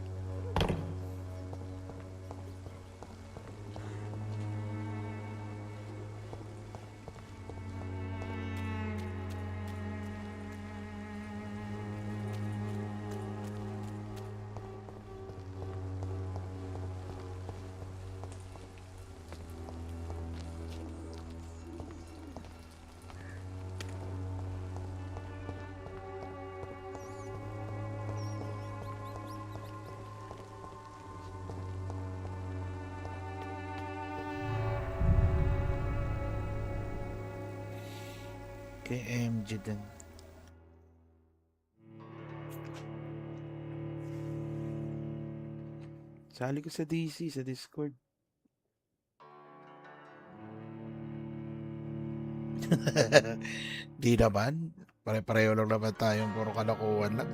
Kay MG din. Sali ko sa DC, sa Discord. Di naman. Pare-pareho lang naman tayong puro kalokohan lang.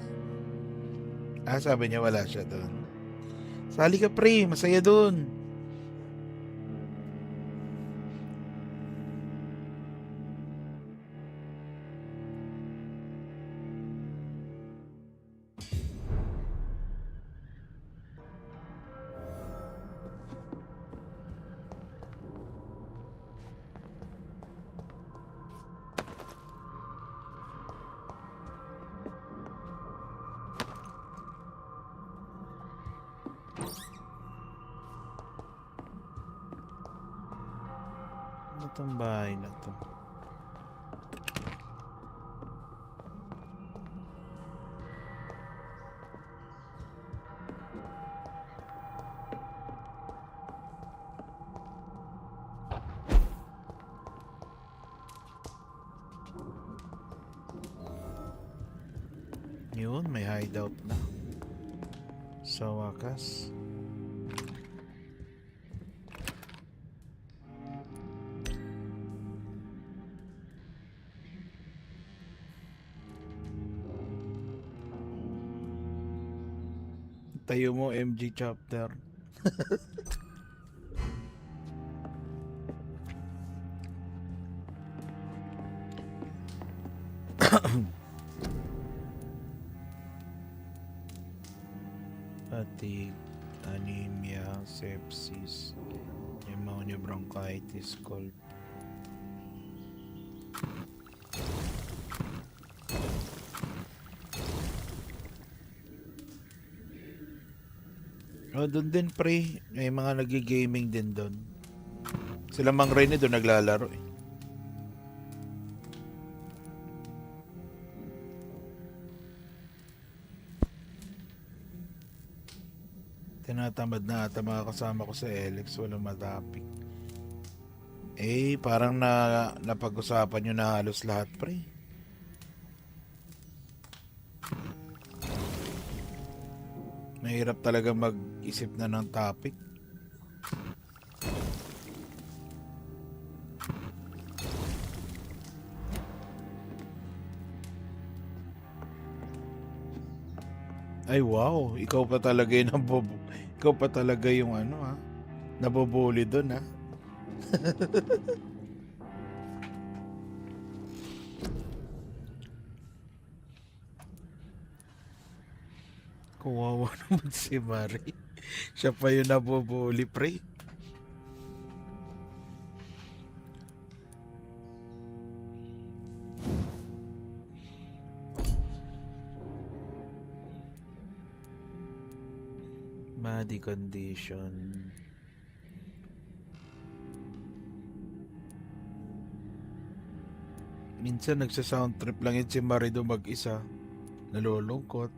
Ah, sabi niya wala siya doon. Sali ka, pre. Masaya doon. Itong bahay na to. Yun, may hideout na. Sa wakas. Tayo mo MG chapter. Fatigue, anemia, sepsis, pneumonia, bronchitis, cold. Oh, doon din pre, may mga nagi-gaming din doon. Sila Mang Rene doon naglalaro eh. Tinatamad na ata mga kasama ko sa LX, walang matapik. Eh, parang napag-usapan nyo na halos lahat pre. Mahirap talaga mag-isip na ng topic. Ay wow, ikaw pa talaga ikaw pa talaga yung ano ha. Nabobuli doon ha. Kawawa naman si Mari. Siya pa yung nabobuli, pre. Body condition. Minsan nagsa-sound trip lang yun si Marido mag-isa. Nalulungkot.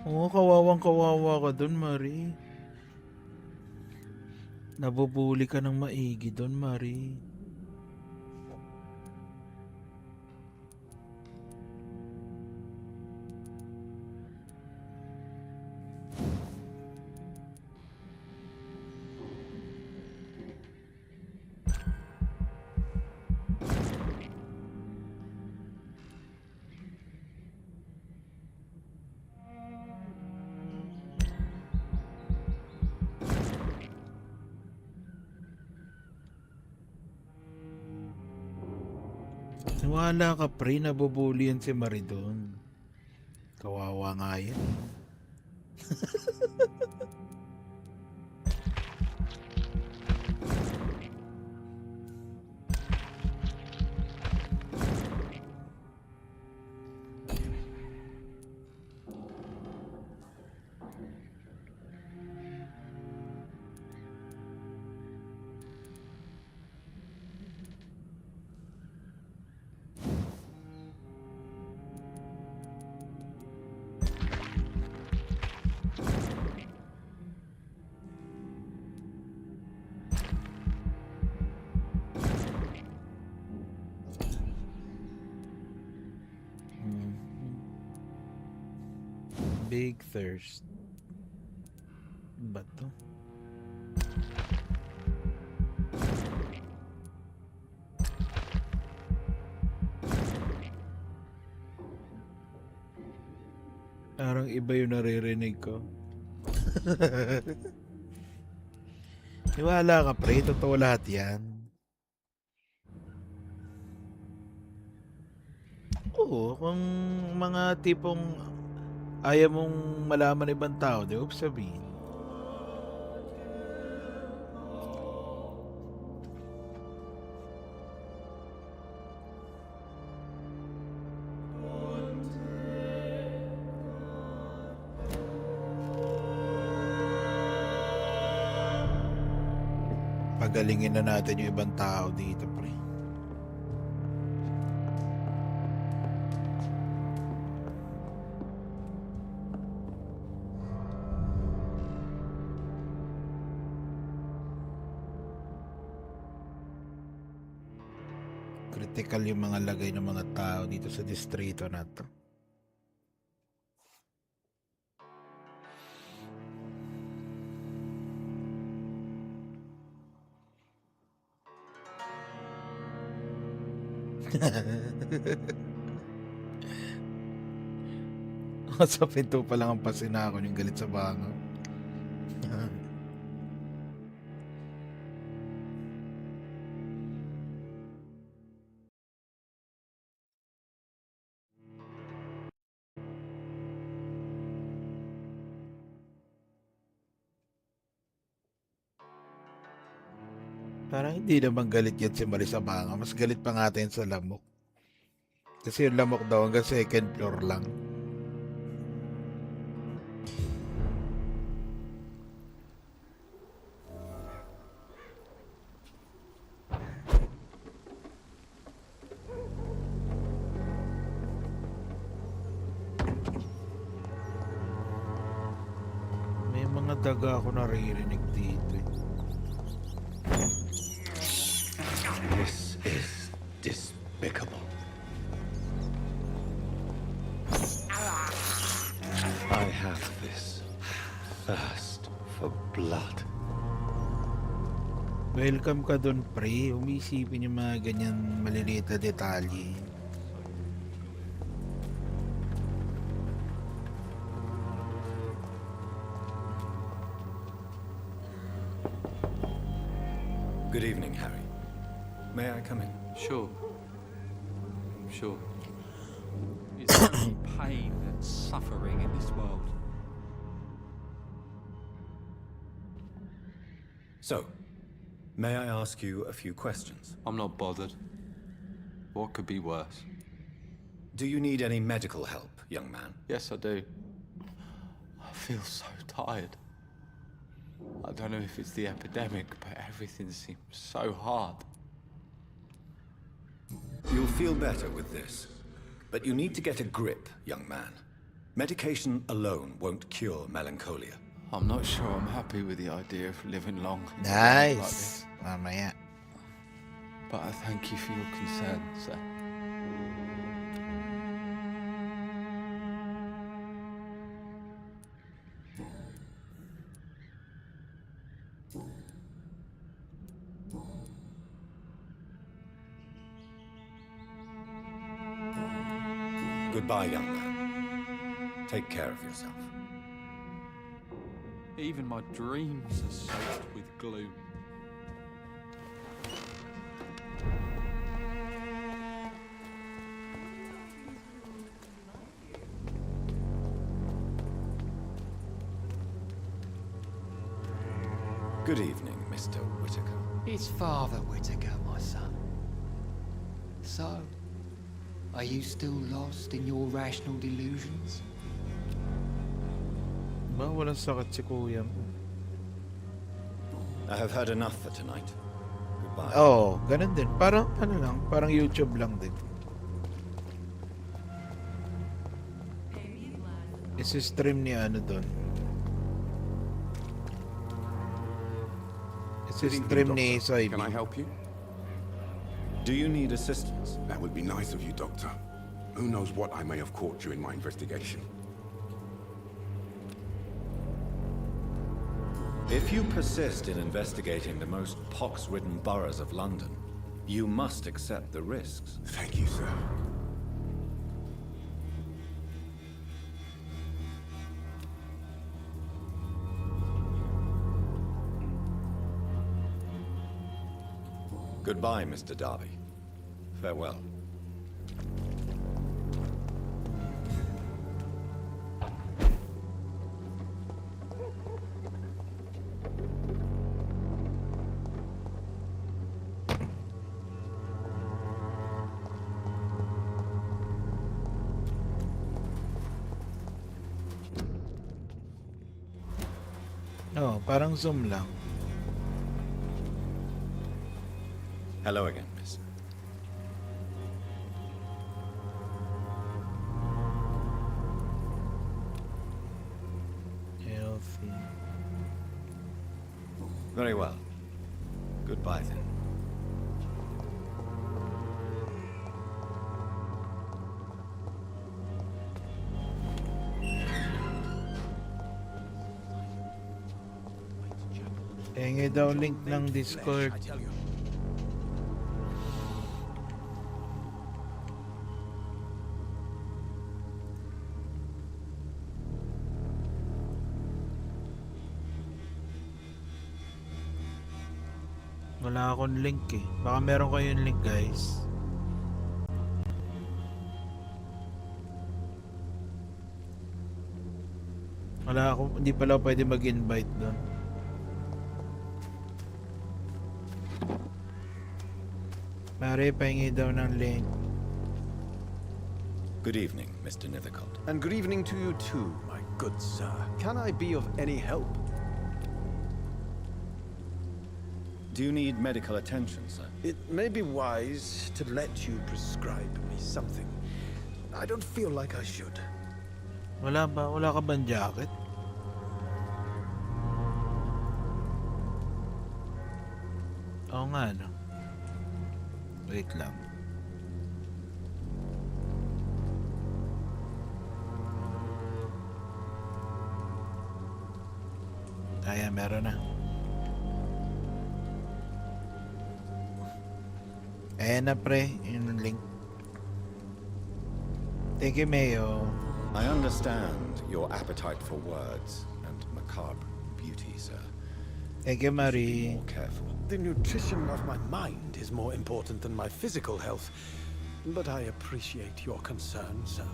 Oo, kawawang kawawa ka dun, Marie. Nabubuli ka ng maigi dun, Marie. Wala ka, pre. Nabubuli yan si Maridon. Kawawa nga yan. Big thirst. Ba to? Parang iba yung naririnig ko. Iwala ka, pre. Totoo lahat yan. Oo, kung mga tipong ayaw mong malaman ibang tao, di ba sabihin? Pagalingin na natin yung ibang tao dito, pre. Critical yung mga lagay ng mga tao dito sa distrito na to. Sa pinto pa lang ang pasinako yung galit sa bango. Parang hindi naman galit yan si Marisabanga. Mas galit pa nga tayo sa lamok. Kasi yung lamok daw hanggang second floor lang. May mga daga ako naririnig dito. This is despicable. I have this thirst for blood. Welcome ka dun, pre. Umisipin yung mga ganyan maliliit na detalye. Good evening, Harry. May I come in? Sure. Sure. It's only pain and suffering in this world. So, may I ask you a few questions? I'm not bothered. What could be worse? Do you need any medical help, young man? Yes, I do. I feel so tired. I don't know if it's the epidemic, but everything seems so hard. You'll feel better with this. But you need to get a grip, young man. Medication alone won't cure melancholia. I'm not sure I'm happy with the idea of living long in a world like this. Nice. Mamaya. But I thank you for your concern, sir. Goodbye, young man. Take care of yourself. Even my dreams are soaked with gloom. Good evening, Mr. Whitaker. It's Father Whitaker, my son. So, are you still lost in your rational delusions? Ba, walang sakit si kuya mo. I have heard enough for tonight. Goodbye. Oh, ganun din. Parang ano lang, parang YouTube lang din. Isi-stream ni ano doon. Isi-stream ni Soybi. Can I help you? Do you need assistance? That would be nice of you, Doctor. Who knows what I may have caught during my investigation. If you persist in investigating the most pox-ridden boroughs of London, you must accept the risks. Thank you, sir. Goodbye, Mr. Darby. Farewell. No, parang Zoom lang. Hello again, miss. Healthy. Very well. Goodbye, then. Hingi daw link ng Discord. Wala akong link eh. Baka meron kayong link, guys. Wala akong, hindi pala pwede mag-invite doon. Mare, pahingi daw ng link. Good evening, Mr. Nethercott. And good evening to you too, my good sir. Can I be of any help? Do you need medical attention, sir? It may be wise to let you prescribe me something. I don't feel like I should. Wala ba? Wala ka bang jacket? Oo nga, no? Wait lang. Ayan, meron na. Ayan na, pre. Yung link. Thank you, Mayo. I understand your appetite for words and macabre beauty, sir. Thank you, Marie. Be more careful. The nutrition of my mind is more important than my physical health. But I appreciate your concern, sir.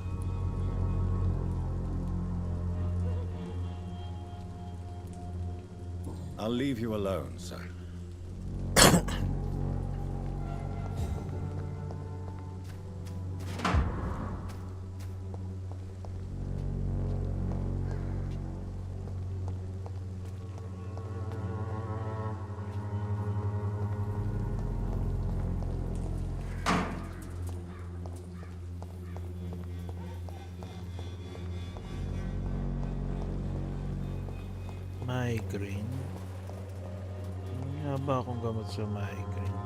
I'll leave you alone, sir. Migraine. Nga ba akong gamot sa migraine?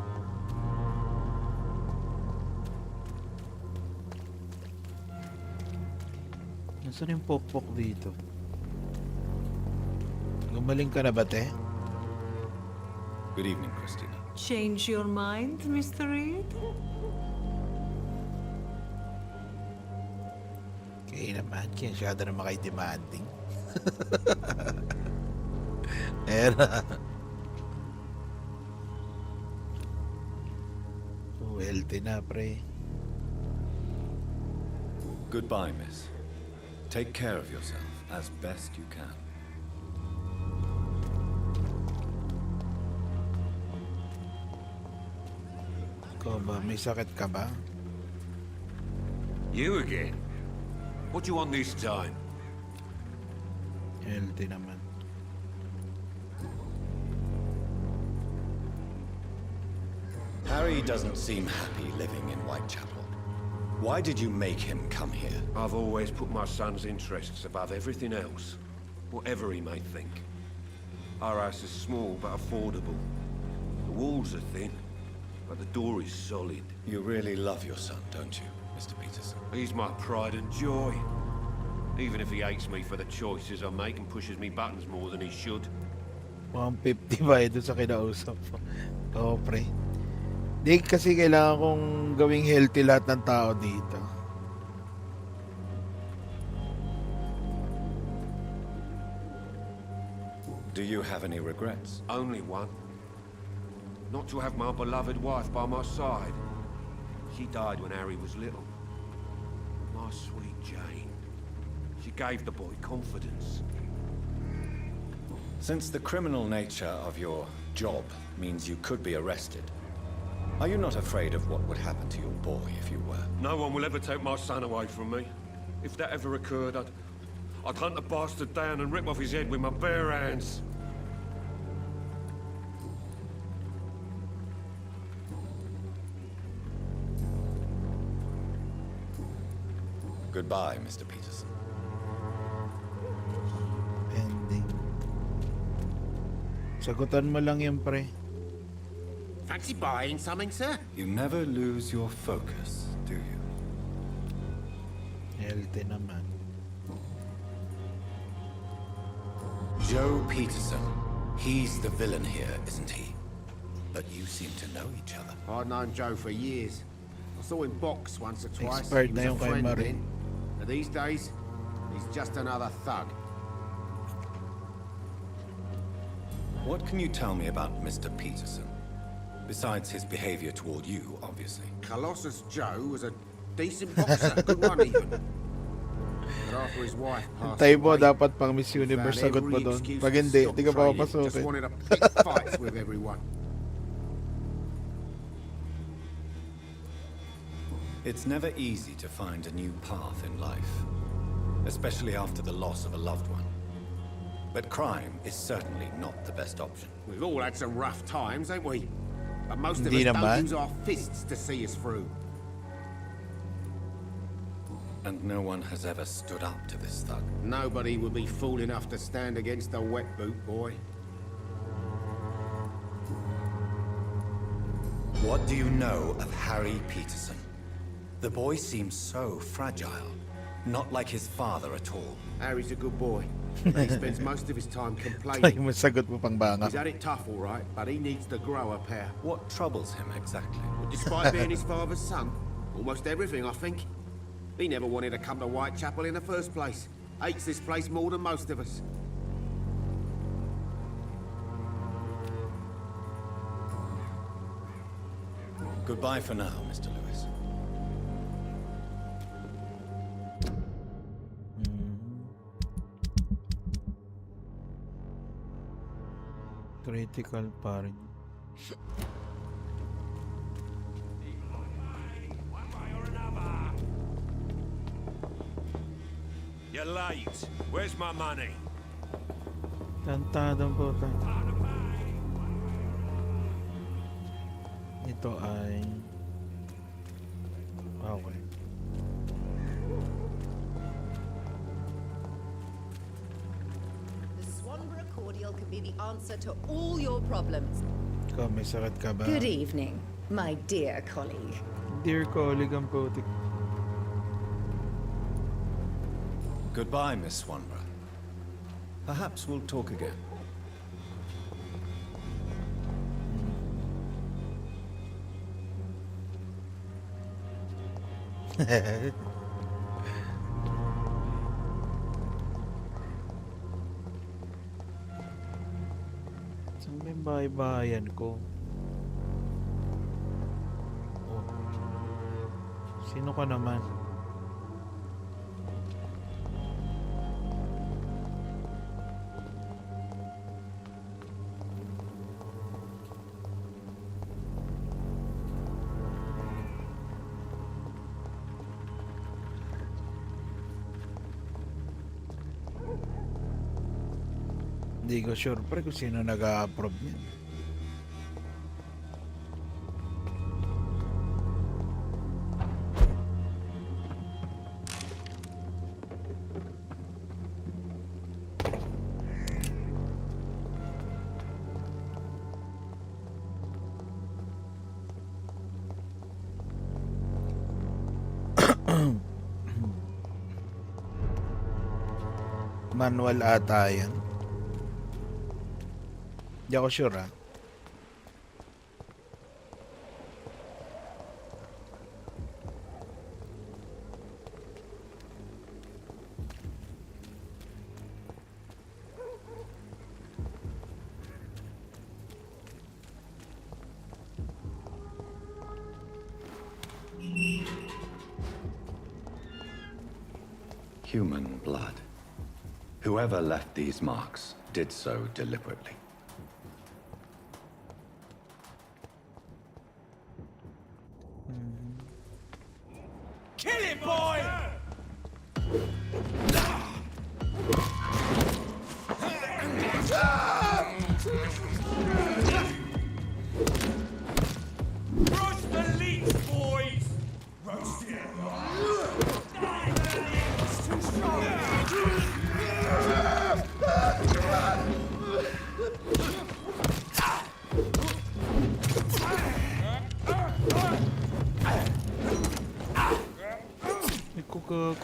Nasaan yung pokpok dito? Gumaling ka na ba, te? Good evening, Christina. Change your mind, Mr. Reed? Kaya naman, masyado naman kayo demanding. Era. So, healthy na, pre. Goodbye, miss. Take care of yourself as best you can. Ikaw ba? May sakit ka ba? You again? What do you want this time? Healthy naman. Harry doesn't seem happy living in Whitechapel. Why did you make him come here? I've always put my son's interests above everything else, whatever he may think. Our house is small but affordable. The walls are thin, but the door is solid. You really love your son, don't you, Mr. Peterson? He's my pride and joy. Even if he hates me for the choices I make and pushes me buttons more than he should. 150 ba ito sa kinausap? Oo, pre. Di kasi kailangan kong gawing healthy lahat ng tao dito. Do you have any regrets? Only one. Not to have my beloved wife by my side. She died when Harry was little. My sweet Jane. She gave the boy confidence. Since the criminal nature of your job means you could be arrested, are you not afraid of what would happen to your boy if you were? No one will ever take my son away from me. If that ever occurred, I'd hunt the bastard down and rip off his head with my bare hands. Goodbye, Mr. Peterson. Ending. Sagutan mo lang yan, pre. Fancy buying something, sir? You never lose your focus, do you? Healthy naman. Joe Peterson. He's the villain here, isn't he? But you seem to know each other. I've known Joe for years. I saw him box once or twice. Expert He was na a yung kay friend Marie. then. But these days, he's just another thug. What can you tell me about Mr. Peterson? Besides his behavior toward you, obviously. Colossus Joe was a decent boxer, good one even. But after his wife passed Antay mo, away, dapat pang Miss Universe found sagot mo every doon. excuse Pag to hindi, stop di ka training. Just papapasukin. wanted to pick fights with everyone. It's never easy to find a new path in life, especially after the loss of a loved one. But crime is certainly not the best option. We've all had some rough times, ain't we? But most of us Hindi don't naman. use our fists to see us through. And no one has ever stood up to this thug. Nobody would be fool enough to stand against a wet boot boy. What do you know of Harry Peterson? The boy seems so fragile, not like his father at all. Harry's a good boy. He spends most of his time Ay, complaining. masagot mo pang banga. He's had it tough, all right, but he needs to grow a pair. What troubles him exactly? Despite being his father's son, almost everything, I think. He never wanted to come to Whitechapel in the first place. Hates this place more than most of us. Goodbye for now, Mr. Lewis. Critical pa rin. You're late. Where's my money? Tantadong po tayo. Ito ay... Okay. The Swanborough cordial cordial can be the answer to all your problems. Ikaw, may sakit ka ba? Good evening, my dear colleague. Dear colleague ang putik. Goodbye, Miss Swanborough. Perhaps we'll talk again. Saan may bahay-bahayan ko? Oh. Sino ka naman? Hindi ko sure pre kung sino nag-a-approve niyan. Manual ata yan. Hindi ako sure ah. Human blood. Whoever left these marks did so deliberately. Kill him, boy! Roast the leech, boys! Roast it! It's too strong! Cook.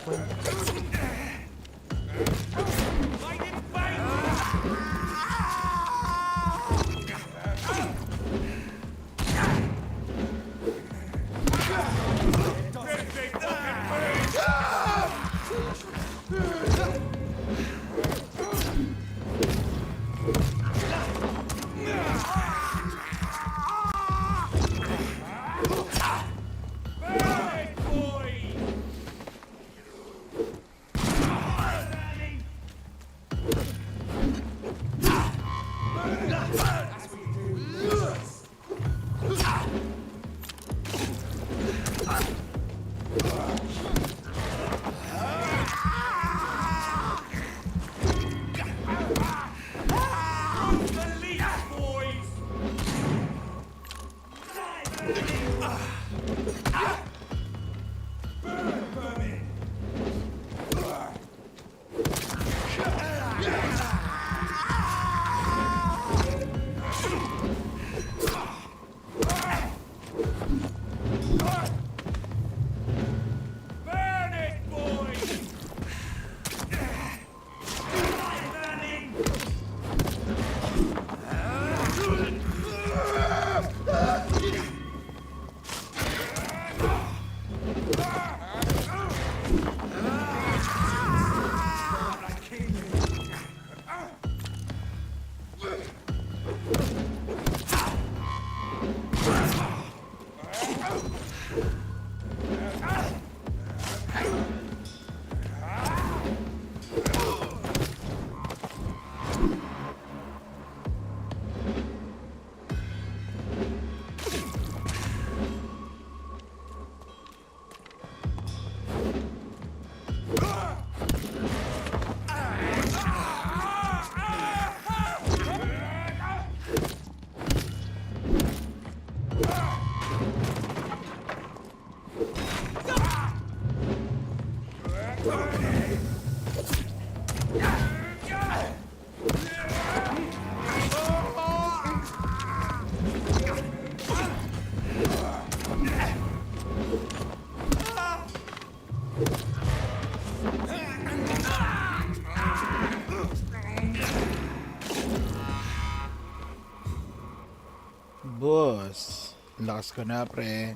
Boss, lakas ko na, pre.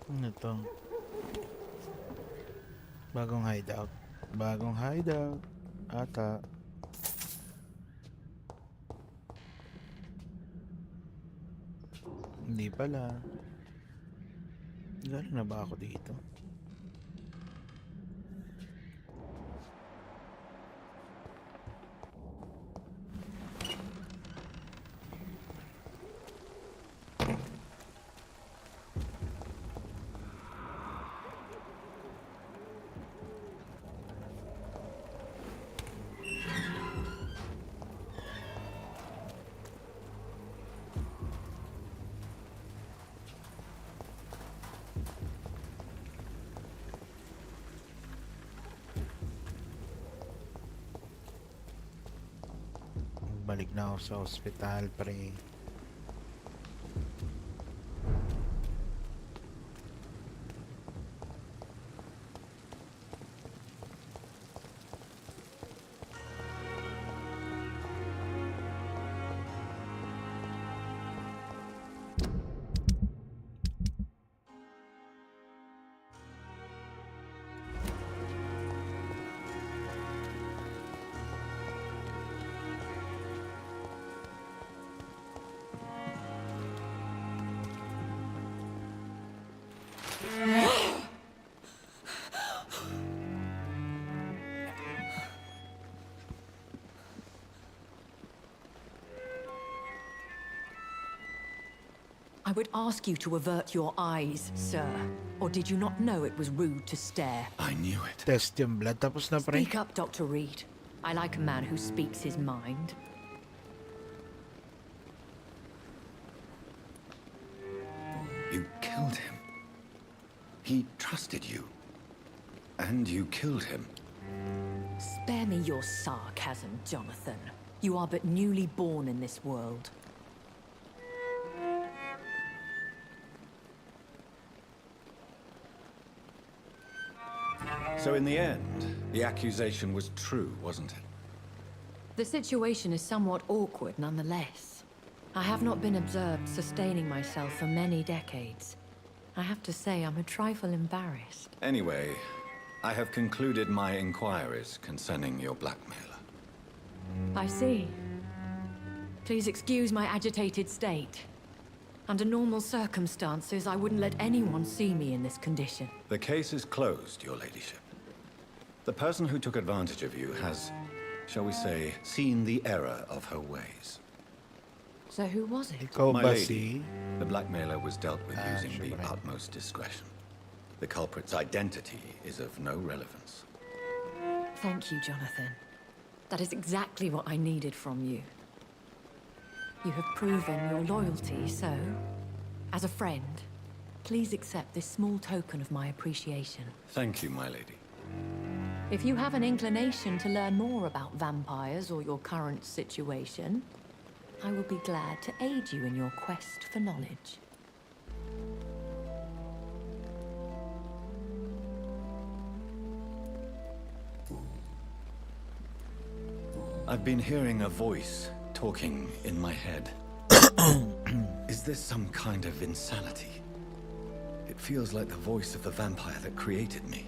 Ano to? Bagong hideout. Bagong hideout. Ata. Hindi pala. Galing na ba ako dito? Balik na ako sa ospital, pre. I would ask you to avert your eyes, sir. Or did you not know it was rude to stare? I knew it. Test yung blood tapos na, pre. Speak up, Dr. Reed. I like a man who speaks his mind. You killed him. He trusted you. And you killed him. Spare me your sarcasm, Jonathan. You are but newly born in this world. So in the end, the accusation was true, wasn't it? The situation is somewhat awkward nonetheless. I have not been observed sustaining myself for many decades. I have to say I'm a trifle embarrassed. Anyway, I have concluded my inquiries concerning your blackmailer. I see. Please excuse my agitated state. Under normal circumstances, I wouldn't let anyone see me in this condition. The case is closed, your ladyship. The person who took advantage of you has, shall we say, seen the error of her ways. So who was it? My lady, the blackmailer was dealt with using the utmost discretion. The culprit's identity is of no relevance. Thank you, Jonathan. That is exactly what I needed from you. You have proven your loyalty, so, as a friend, please accept this small token of my appreciation. Thank you, my lady. If you have an inclination to learn more about vampires or your current situation, I will be glad to aid you in your quest for knowledge. I've been hearing a voice talking in my head. Is this some kind of insanity? It feels like the voice of the vampire that created me.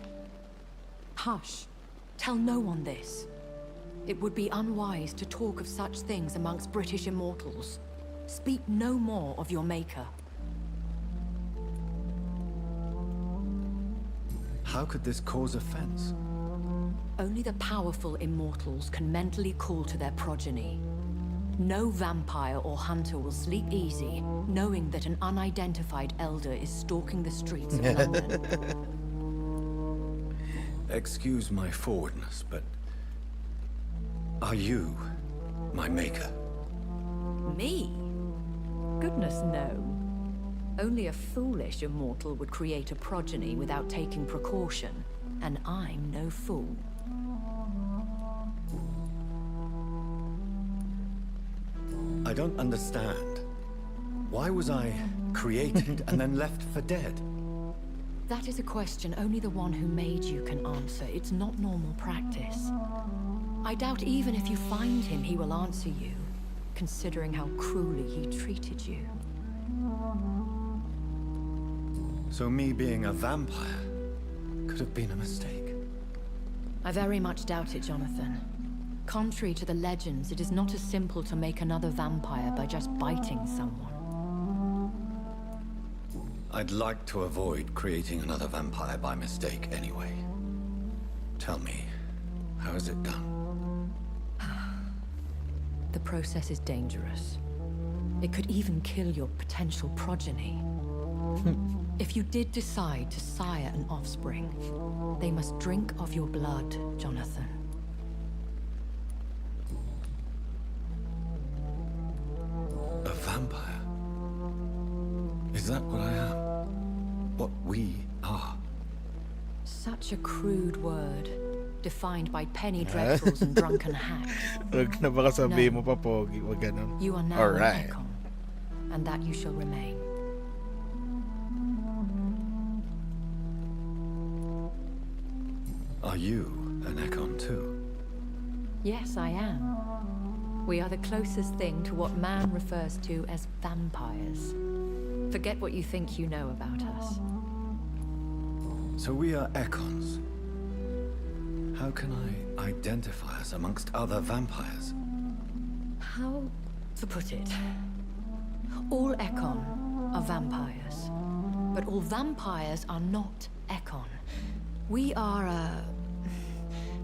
Hush. Tell no one this. It would be unwise to talk of such things amongst British immortals. Speak no more of your maker. How could this cause offense? Only the powerful immortals can mentally call to their progeny. No vampire or hunter will sleep easy, knowing that an unidentified elder is stalking the streets of London. Excuse my forwardness, but are you my maker? Me? goodness, no. Only a foolish immortal would create a progeny without taking precaution, and I'm no fool. I don't understand. Why was I created and then left for dead? That is a question only the one who made you can answer. It's not normal practice. I doubt even if you find him, he will answer you, considering how cruelly he treated you. So me being a vampire could have been a mistake. I very much doubt it, Jonathan. Contrary to the legends, it is not as simple to make another vampire by just biting someone. I'd like to avoid creating another vampire by mistake anyway. Tell me, how is it done? The process is dangerous. It could even kill your potential progeny. If you did decide to sire an offspring, they must drink of your blood, Jonathan. A vampire? Is that what I am? What we are? Such a crude word, defined by penny dreadfuls and drunken hacks. Wag na baka sabihin mo pa, Pogi. Wag ganun. You are now Alright. an Ekon, and that you shall remain. Are you an Ekon too? Yes, I am. We are the closest thing to what man refers to as vampires. Forget what you think you know about us. So we are Ekons. How can I identify us amongst other vampires? How to put it? All Ekon are vampires, but all vampires are not Ekon. We are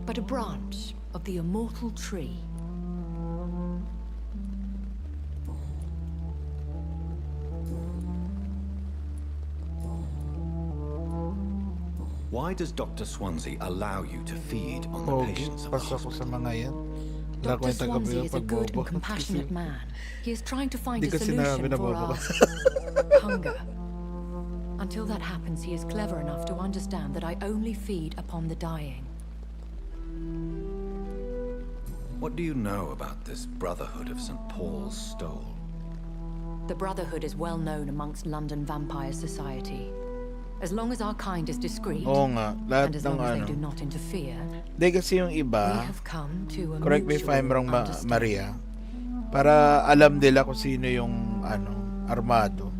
but a branch of the immortal tree. Why does Dr. Swansea allow you to feed on the Pogi, patients of the pasok ko sa hospital? mga yan. Wala Dr. kwenta gabi Swansea yung is a good and pagbobo. compassionate man. He is trying to find Di a ko sinabi solution na for bobo our ka. hunger. Until that happens, he is clever enough to understand that I only feed upon the dying. What do you know about this Brotherhood of St. Paul's Stole? The Brotherhood is well known amongst London Vampire Society. As long as our kind is discreet, Oo nga, and lahat as ng long as ano. they do not interfere, Hindi kasi yung we iba, have come to a correct me if I'm mutual wrong, understanding. Maria, para alam nila kung sino yung armado.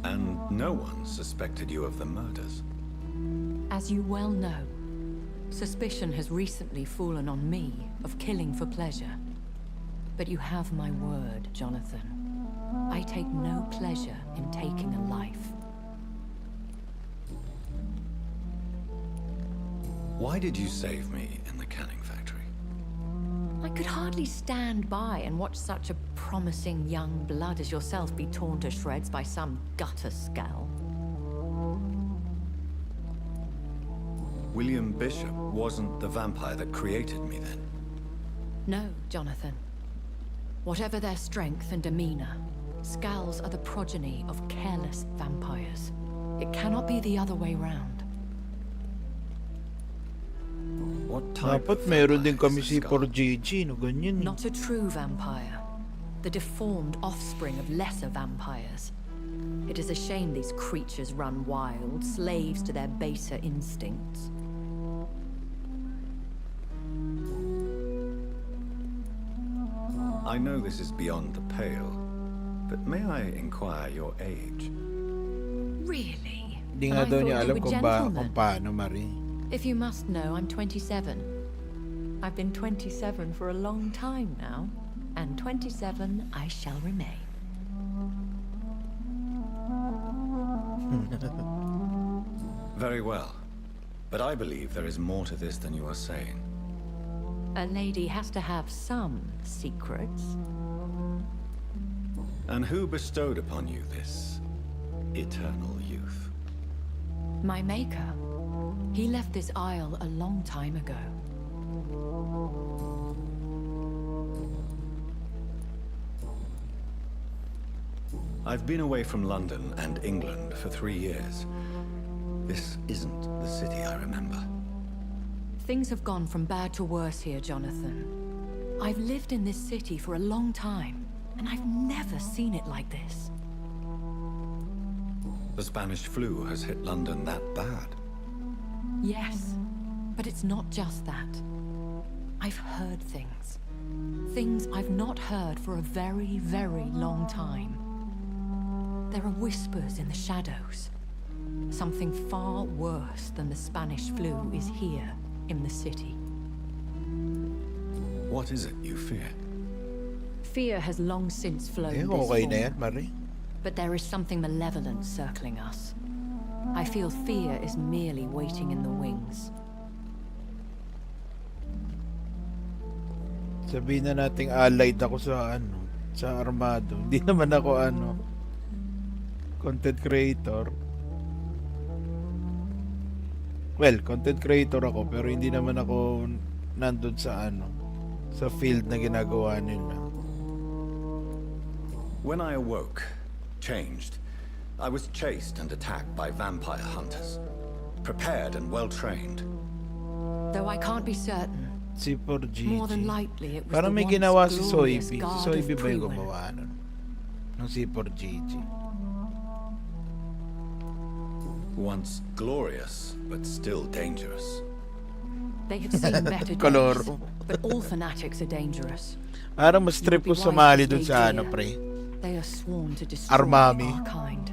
And no one suspected you of the murders. As you well know, suspicion has recently fallen on me of killing for pleasure. But you have my word, Jonathan. I take no pleasure in taking a life. Why did you save me in the canning factory? I could hardly stand by and watch such a promising young blood as yourself be torn to shreds by some gutter scowl. William Bishop wasn't the vampire that created me then. No, Jonathan. Whatever their strength and demeanor, Scowls are the progeny of careless vampires. It cannot be the other way round. What type Dapat meron din kami si 4GG, no ganyan. Not a true vampire. The deformed offspring of lesser vampires. It is a shame these creatures run wild, slaves to their baser instincts. I know this is beyond the pale, but may I inquire your age? Really? Hindi nga And I daw thought niya you alam were kung gentlemen. paano, Marie. If you must know, I'm 27. I've been 27 for a long time now, and 27 I shall remain. Very well, but I believe there is more to this than you are saying. A lady has to have some secrets. And who bestowed upon you this eternal youth? My maker. He left this isle a long time ago. I've been away from London and England for 3 years. This isn't the city I remember. Things have gone from bad to worse here, Jonathan. I've lived in this city for a long time, and I've never seen it like this. The Spanish flu has hit London that bad. Yes, but it's not just that. I've heard things. Things I've not heard for a very, very long time. There are whispers in the shadows. Something far worse than the Spanish flu is here in the city. What is it you fear? Fear has long since flown this okay na yan, form. Marie. But there is something malevolent circling us. I feel fear is merely waiting in the wings. Sabihin na nating allied ako sa sa armado. Hindi naman ako content creator. Well, content creator ako pero hindi naman ako nandun sa sa field na ginagawa nila. When I awoke, changed, I was chased and attacked by vampire hunters. Prepared and well-trained. Though I can't be certain. Si Gigi. More than likely it was Parang the may once ginawa si glorious Soybe. Si guard Soybe of ba yung Priwen. gumawa nun? Nung si Gigi. Once glorious, but still dangerous. They have seen better Color. days, but all fanatics are dangerous. Parang mas trip ko sumali dun sa pre. They are sworn to destroy Armami. our kind.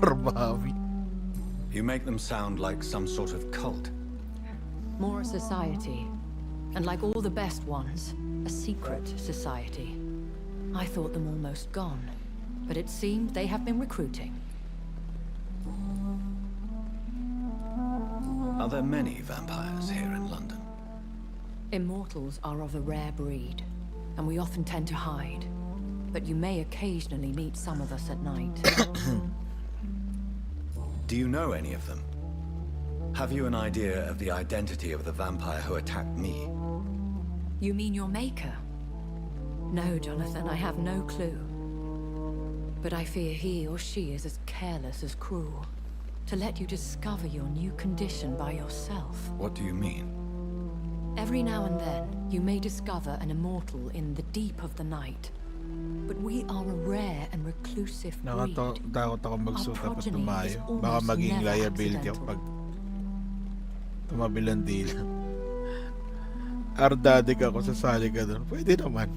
Armami. You make them sound like some sort of cult. More a society, and like all the best ones, a secret society. I thought them almost gone, but it seemed they have been recruiting. Are there many vampires here in London? Immortals are of a rare breed, and we often tend to hide. But you may occasionally meet some of us at night. Do you know any of them? Have you an idea of the identity of the vampire who attacked me? You mean your maker? No, Jonathan, I have no clue. But I fear he or she is as careless as cruel. To let you discover your new condition by yourself. What do you mean? Every now and then, you may discover an immortal in the deep of the night. But we are a rare and reclusive breed. Takot ako magsuot Our tapos progeny tumayo. is Baka almost maging never liability ako accidental. pag tumabilang dila. Ardadig ako, sasali ka doon. Pwede naman.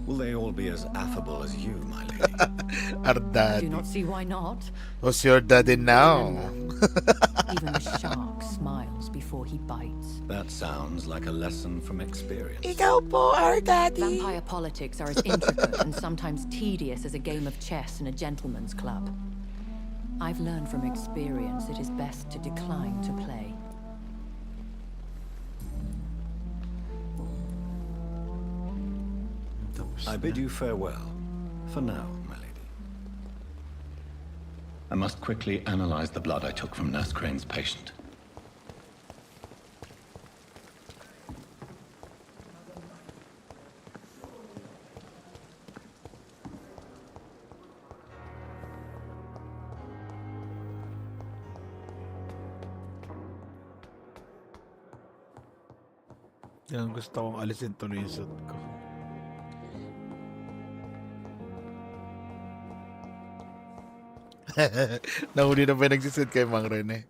Will they all be as affable as you, my lady? I do Ardadig. not see why not. Who's your daddy now? Even the shark smiles before he bites. That sounds like a lesson from experience. Ikaw po, our daddy. Vampire politics are as intricate and sometimes tedious as a game of chess in a gentleman's club. I've learned from experience it is best to decline to play. I bid you farewell. For now, my lady. I must quickly analyze the blood I took from Nurse Crane's patient. Yan gusto kong alisin tuloy yung suit ko. Nahuli na ba yung nagsisit kay Mang Rene?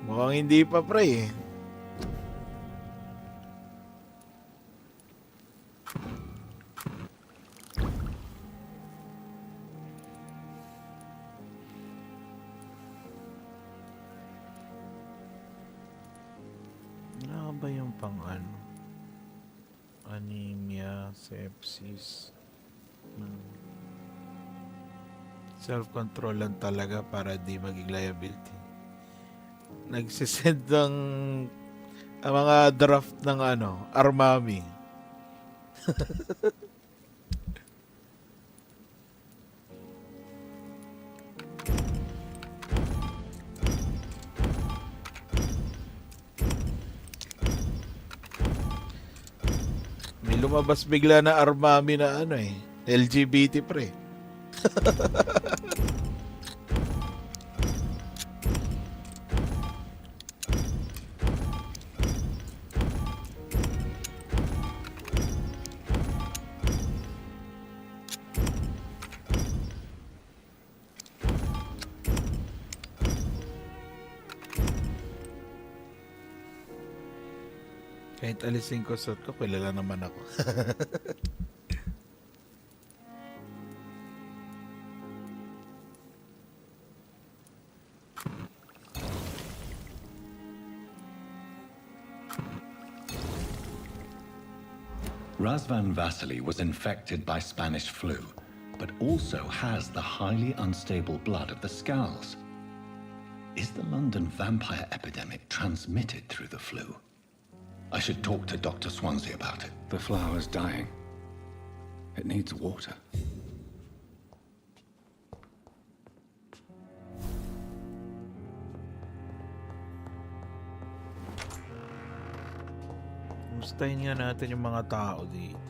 Mukhang hindi pa, pre. Ano ba yung pang ano? Anemia, sepsis. Self-control lang talaga para di maging liability. Nagsisend ng ang mga draft ng Armami. Lumabas bigla na armami na ano eh. LGBT pre. Kahit alisin ko suot ko, kilala naman ako. Razvan Vasily was infected by Spanish flu, but also has the highly unstable blood of the Skulls. Is the London vampire epidemic transmitted through the flu? I should talk to Dr. Swansea about it. The flower's dying. It needs water. Mustahin nga natin yung mga tao dito.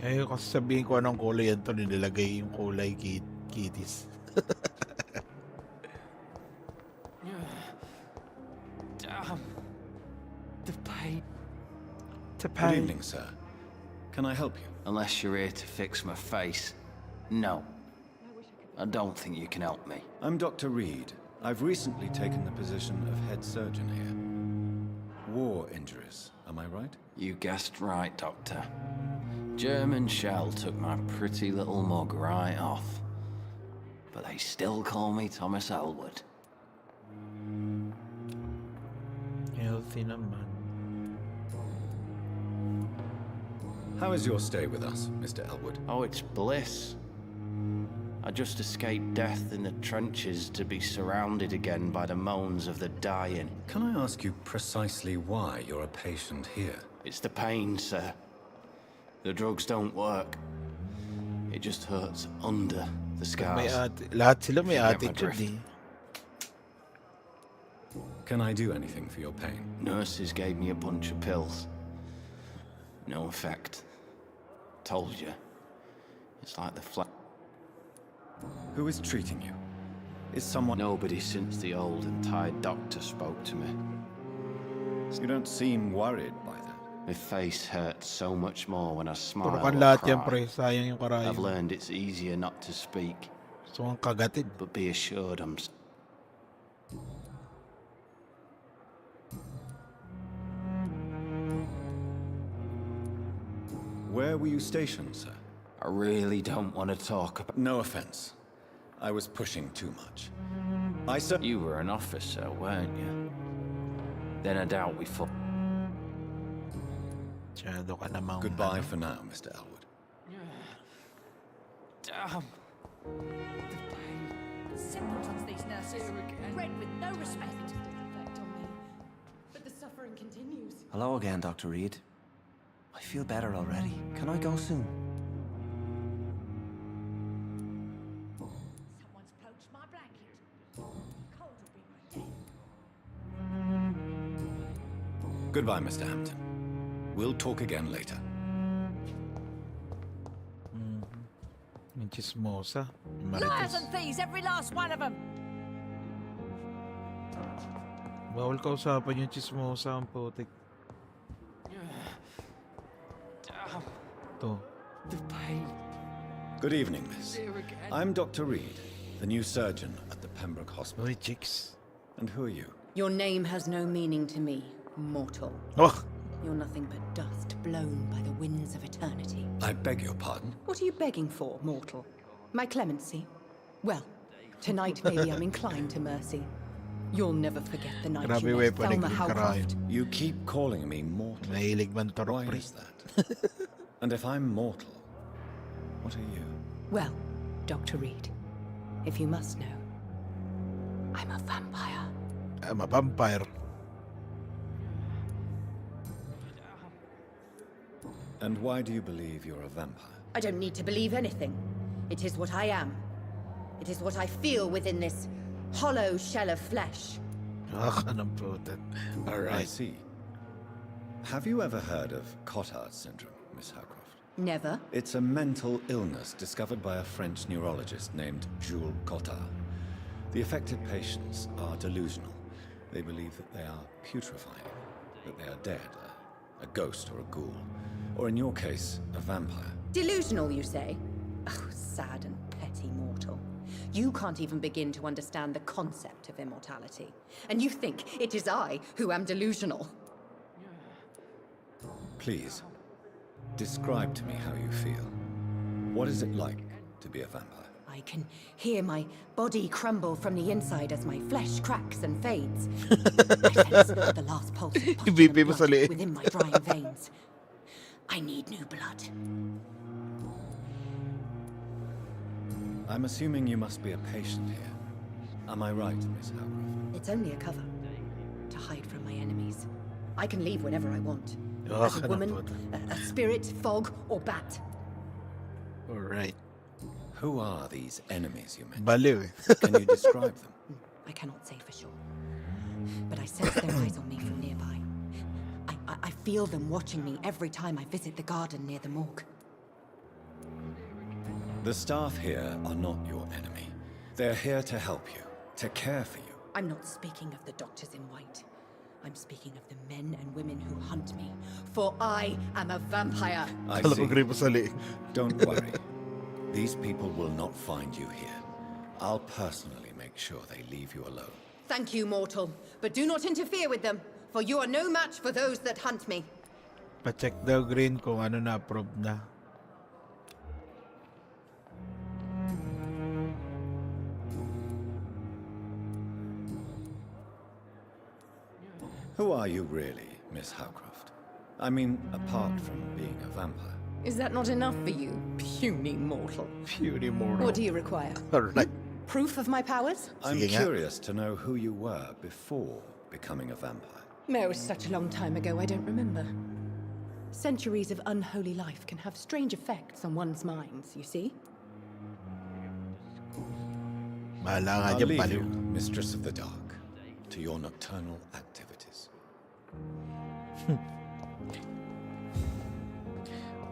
Ayaw kasi sabihin ko anong kulay yan to, nilagay yung kulay kitties. Damn. The pain. Good evening, sir. Can I help you? Unless you're here to fix my face. No. I don't think you can help me. I'm Dr. Reed. I've recently taken the position of head surgeon here. War injuries, am I right? You guessed right, Doctor. German shell took my pretty little mug right off. But they still call me Thomas Elwood. Healthy naman. How is your stay with us, Mr. Elwood? Oh, it's bliss. I just escaped death in the trenches to be surrounded again by the moans of the dying. Can I ask you precisely why you're a patient here? It's the pain, sir. The drugs don't work. It just hurts under the scars. Lahat sila may attitude eh. Can I do anything for your pain? Nurses gave me a bunch of pills. No effect. Told you. It's like the flat. Who is treating you? Is someone... Nobody since the old and tired doctor spoke to me. You don't seem worried by that. My face hurts so much more when I smile Turukan or lahat yan cry. pre, sayang yung karayo. I've learned it's easier not to speak. So ang kagatin. But be assured I'm... Where were you stationed, sir? I really don't want to talk about... No offense. I was pushing too much. You were an officer, weren't you? Then I doubt we fought. Goodbye for now, Mr. Elwood. Damn. Simpletons, these nurses. Bred with no respect. Effect on me. But the suffering continues. Hello again, Dr. Reed. I feel better already. Can I go soon? Someone's poached my blanket. Cold will be my death. Goodbye, Mr. Hampton. We'll talk again later. Yung chismosa. Liars and thieves, every last one of them. Bawal kausapan yung chismosa ang putik. To. The pain. Good evening, miss. I'm Dr. Reed, the new surgeon at the Pembroke Hospital. Oi, chicks. And who are you? Your name has no meaning to me, mortal. Oh. You're nothing but dust blown by the winds of eternity. I beg your pardon? What are you begging for, mortal? My clemency? Well, tonight maybe I'm inclined to mercy. You'll never forget the night you met Thelma Howcroft. You keep calling me mortal. Why is that? And if I'm mortal, what are you? Well, Dr. Reed, if you must know, I'm a vampire. I'm a vampire. And why do you believe you're a vampire? I don't need to believe anything. It is what I am. It is what I feel within this hollow shell of flesh. I Alright. see. Have you ever heard of Cotard syndrome, Miss Howcroft? Never. It's a mental illness discovered by a French neurologist named Jules Cotard. The affected patients are delusional. They believe that they are putrefying, that they are dead, a ghost or a ghoul, or in your case, a vampire. Delusional, you say? Oh, sad and petty mortal. You can't even begin to understand the concept of immortality. And you think it is I who am delusional. Please, describe to me how you feel. What is it like to be a vampire? I can hear my body crumble from the inside as my flesh cracks and fades. I sense the last pulse of postulant blood within my drying veins. I need new blood. I'm assuming you must be a patient here. Am I right, Miss Howcroft? It's only a cover to hide from my enemies. I can leave whenever I want. Oh, As a woman, a spirit, fog, or bat. Alright. Who are these enemies you mentioned? Baliw eh. Can you describe them? I cannot say for sure. But I sense their eyes on me from nearby. I feel them watching me every time I visit the garden near the morgue. The staff here are not your enemy. They're here to help you, to care for you. I'm not speaking of the doctors in white. I'm speaking of the men and women who hunt me. For I am a vampire. I see. Don't worry. These people will not find you here. I'll personally make sure they leave you alone. Thank you, mortal. But do not interfere with them, for you are no match for those that hunt me. Pa-check daw green kung ano na-approve na. Who are you really, Miss Howcroft? I mean, apart from being a vampire. Is that not enough for you, puny mortal? Puny mortal. What do you require? Alright. Proof of my powers? I'm curious to know who you were before becoming a vampire. It was such a long time ago, I don't remember. Centuries of unholy life can have strange effects on one's minds, you see? I'll leave you, Mistress of the Dark, to your nocturnal activities.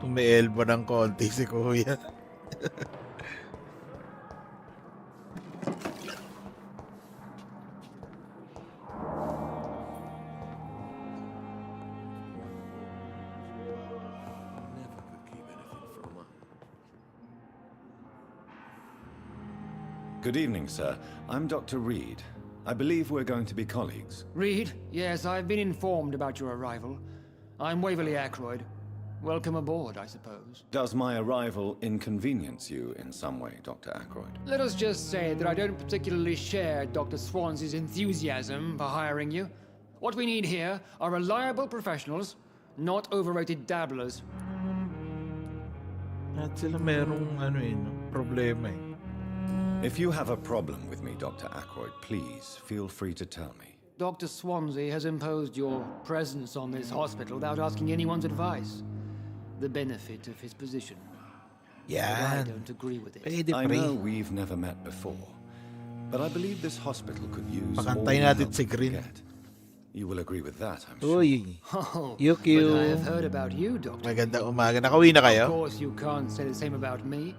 Tumielbo ng konti si Kuya. Good evening, sir. I'm Dr. Reed. I believe we're going to be colleagues. Reed? Yes, I've been informed about your arrival. I'm Waverly Ackroyd. Welcome aboard, I suppose. Does my arrival inconvenience you in some way, Dr. Ackroyd? Let us just say that I don't particularly share Dr. Swansea's enthusiasm for hiring you. What we need here are reliable professionals, not overrated dabblers. At sila merong ano eh, no, problema eh. If you have a problem with me, Dr. Ackroyd, please feel free to tell me. Dr. Swansea has imposed your presence on this hospital without asking anyone's advice. The benefit of his position. I don't agree with it. I know we've never met before, but I believe this hospital could use more Pakantayin help natin si we Green. get. You will agree with that, I'm sure. Uy. Oh, Yuki. but I have heard about you, Doctor. Magandang umaga. Nakauwi na kayo? Of course, you can't say the same about me,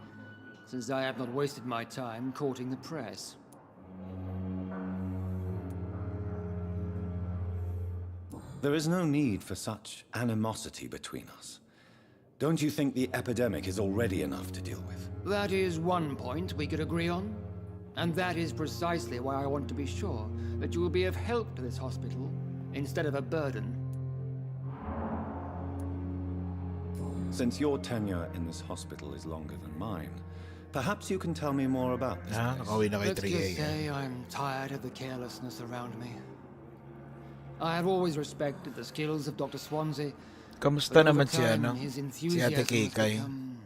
since I have not wasted my time courting the press. There is no need for such animosity between us. Don't you think the epidemic is already enough to deal with? That is one point we could agree on. And that is precisely why I want to be sure that you will be of help to this hospital instead of a burden. Since your tenure in this hospital is longer than mine, perhaps you can tell me more about this place. Let's just say I'm tired of the carelessness around me. I have always respected the skills of Dr. Swansea. Kamusta but over naman si time, ano? his Si Ate enthusiasm has Kikay. become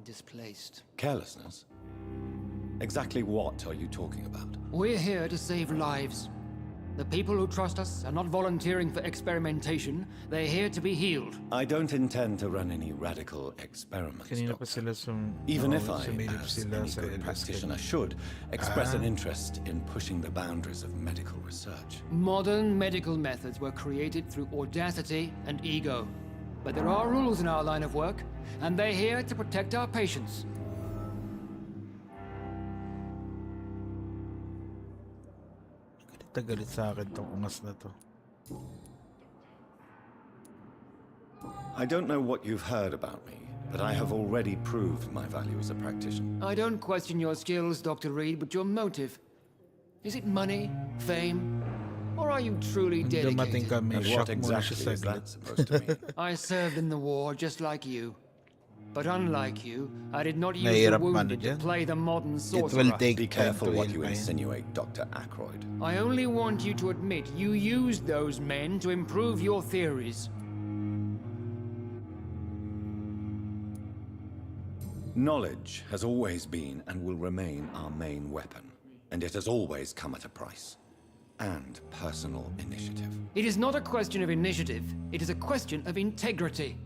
displaced. Carelessness? Exactly what are you talking about? We're here to save lives. The people who trust us are not volunteering for experimentation. They're here to be healed. I don't intend to run any radical experiments, Kanina pa Doctor. sila Even if I, sumilip as sila any sa good LS practitioner, kanina. should express an interest in pushing the boundaries of medical research. Modern medical methods were created through audacity and ego. But there are rules in our line of work, and they're here to protect our patients. Galit sa akin tong ungas na to. I don't know what you've heard about me, but I have already proved my value as a practitioner. I don't question your skills, Dr. Reed, but your motive. Is it money, fame, or are you truly Dumating dedicated? kami, And shock what muna exactly siya is saglit. that supposed to mean? I served in the war just like you. But unlike you, I did not use the Nahirap man wounded to dyan. play the modern It sorcerer. will take Be time careful to what heal you pa yan. insinuate, Dr. Ackroyd. I only want you to admit you used those men to improve your theories. Knowledge has always been and will remain our main weapon, and it has always come at a price. And personal initiative. It is not a question of initiative, it is a question of integrity.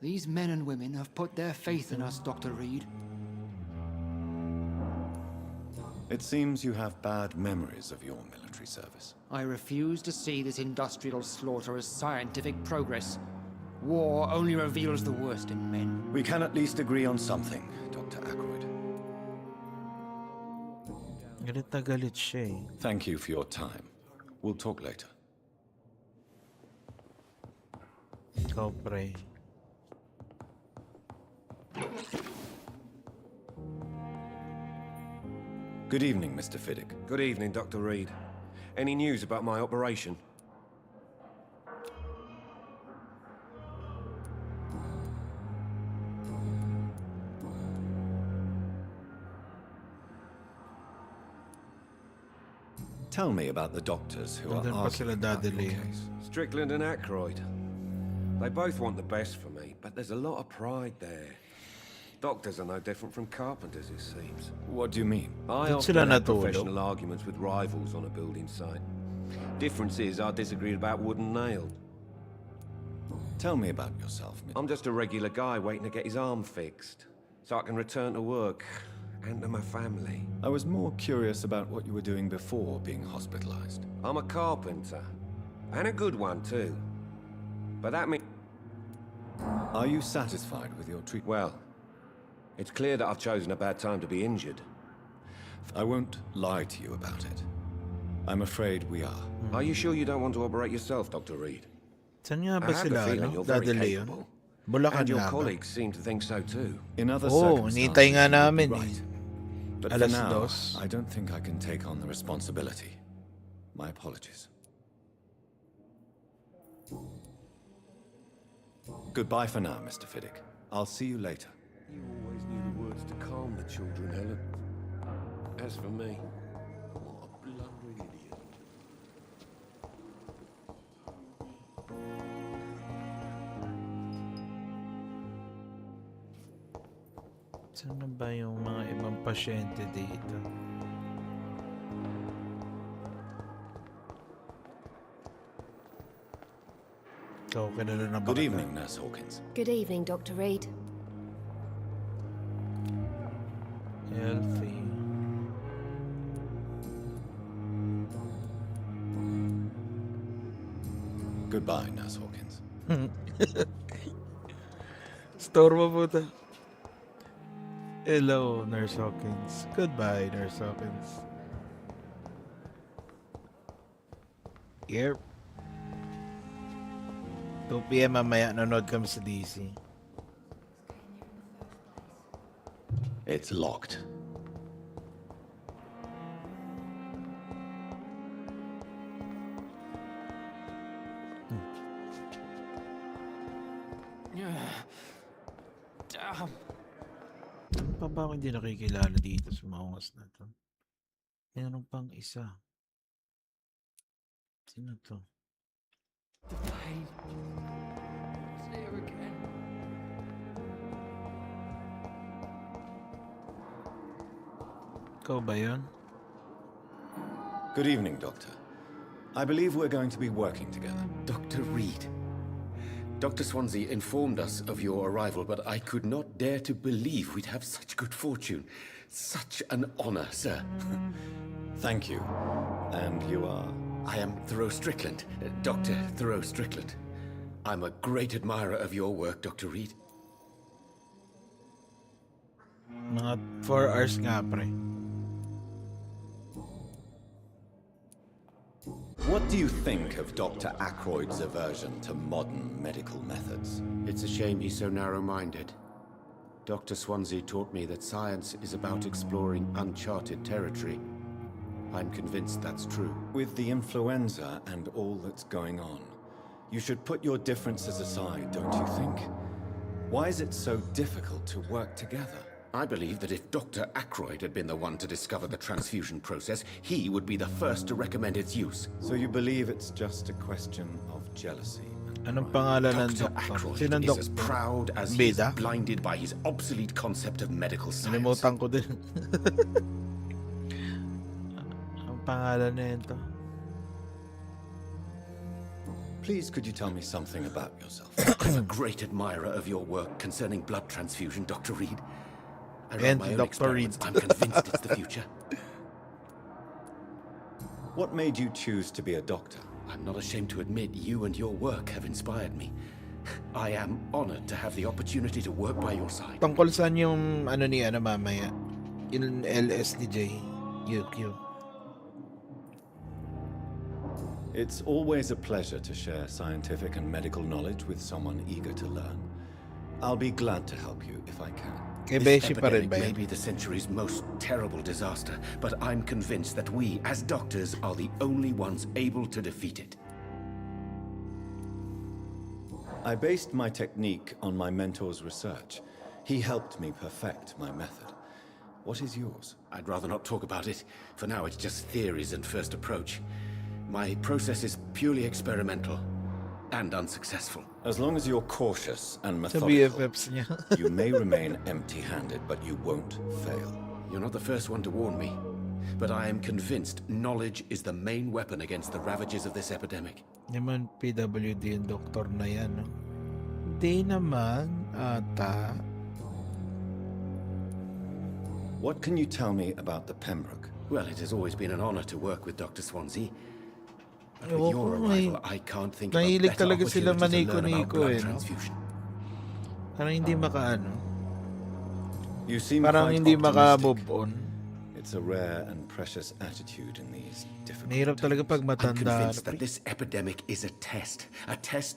These men and women have put their faith in us, Dr. Reed. It seems you have bad memories of your military service. I refuse to see this industrial slaughter as scientific progress. War only reveals the worst in men. We can at least agree on something, Dr. Ackroyd. Galit na galit siya eh. Thank you for your time. We'll talk later. Ikaw, pre. Good evening, Mr. Fiddick. Good evening, Dr. Reed. Any news about my operation? Tell me about the doctors who are Nandun pa sila arguing about your dadali. case. Strickland and Ackroyd. They both want the best for me, but there's a lot of pride there. Doctors are no different from carpenters, it seems. What do you mean? I Doon often sila have natulog. professional arguments with rivals on a building site. Difference is I disagreed about wood and nail. Tell me about yourself. I'm just a regular guy waiting to get his arm fixed, so I can return to work and to my family. I was more curious about what you were doing before being hospitalized. I'm a carpenter, and a good one too. But that means... Are you satisfied with your treatment? Well, it's clear that I've chosen a bad time to be injured. I won't lie to you about it. I'm afraid we are. Are you sure you don't want to operate yourself, Dr. Reed? Saan nga I ba have the sila, feeling no? you're very Dadali yun? capable. Bulacan And your nga ba? colleagues seem to think so too. In other Oh, circumstances, hinihintay nga you would be namin eh. right. But Alas for now, dos. I don't think I can take on the responsibility. My apologies. Goodbye for now, Mr. Fiddick. I'll see you later. You always knew the words to calm the children, Helen. As for me, what a blundering idiot. Saan na ba yung mga ibang pasyente dito? Ikaw, kilala na ba Good kita? evening, Nurse Hawkins. Good evening, Dr. Reed. Healthy. Goodbye, Nurse Hawkins. Store mo puta. Hello, Nurse Hawkins. Goodbye, Nurse Hawkins. Yep. 2 PM mamaya, nanood kami sa DC. It's locked. Damn. Ano pa ba ako hindi nakikilala dito sa maungas na to? Meron pang isa. Sino to? The pain. It's here again. Ikaw ba yun? Good evening, Doctor. I believe we're going to be working together. Dr. Reed. Dr. Swansea informed us of your arrival, but I could not dare to believe we'd have such good fortune. Such an honor, sir. Thank you. And you are? I am Thoreau Strickland, Dr. Thoreau Strickland. I'm a great admirer of your work, Dr. Reed. Mga 4 hours nga, pre. What do you think of Dr. Ackroyd's aversion to modern medical methods? It's a shame he's so narrow-minded. Dr. Swansea taught me that science is about exploring uncharted territory. I'm convinced that's true. With the influenza and all that's going on, you should put your differences aside, don't you think? Why is it so difficult to work together? I believe that if Dr. Ackroyd had been the one to discover the transfusion process, he would be the first to recommend its use. So you believe it's just a question of jealousy? Anong pangalan ng Dr. doktor? Ackroyd Sinong is as doktor? proud as he is Beda? blinded by his obsolete concept of medical science. Nalimutan ko din. Ang pangalan na yun to. Please, could you tell me something about yourself? I'm a great admirer of your work concerning blood transfusion, Dr. Reed. I And run my own Dr. Reed. experiments. I'm convinced it's the future. What made you choose to be a doctor? I'm not ashamed to admit you and your work have inspired me. I am honored to have the opportunity to work by your side. Tungkol saan yung ano ni ano mamaya? Yung LS ni Jay. UQ. It's always a pleasure to share scientific and medical knowledge with someone eager to learn. I'll be glad to help you if I can. Kay This Beshi pa rin epidemic ba may yan? be the century's most terrible disaster, but I'm convinced that we, as doctors, are the only ones able to defeat it. I based my technique on my mentor's research. He helped me perfect my method. What is yours? I'd rather not talk about it. For now, it's just theories and first approach. My process is purely experimental and unsuccessful. As long as you're cautious and Sa methodical, BFFs niya. you may remain empty-handed, but you won't fail. You're not the first one to warn me, but I am convinced knowledge is the main weapon against the ravages of this epidemic. Naman PWD yung doktor na yan, no? Hindi naman, ata. What can you tell me about the Pembroke? Well, it has always been an honor to work with Dr. Swansea. But Ewan with your ko, may- arrival, I can't think of a Mahilig better talaga sila opportunity to learn about maniko-niko blood eh, no? transfusion. Parang hindi makaano. You seem Parang quite hindi optimistic. maka-move on. It's a rare and precious attitude in these difficult Mahirap talaga pag I'm matanda. convinced that this epidemic is a test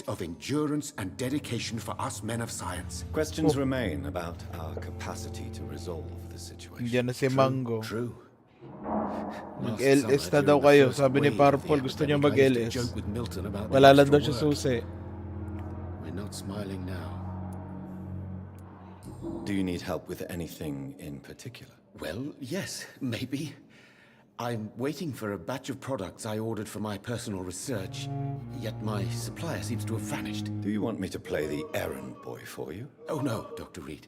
of endurance and dedication for us men of science. Questions remain about our capacity to resolve the situation. Diyan na si Mango. True. Mag-LS na daw kayo. Sabi ni Purple, gusto niya mag-LS. Wala lang daw siya susi. We're not smiling now. Do you need help with anything in particular? Well, yes, maybe. I'm waiting for a batch of products I ordered for my personal research, yet my supplier seems to have vanished. Do you want me to play the errand boy for you? Oh no, Dr. Reed.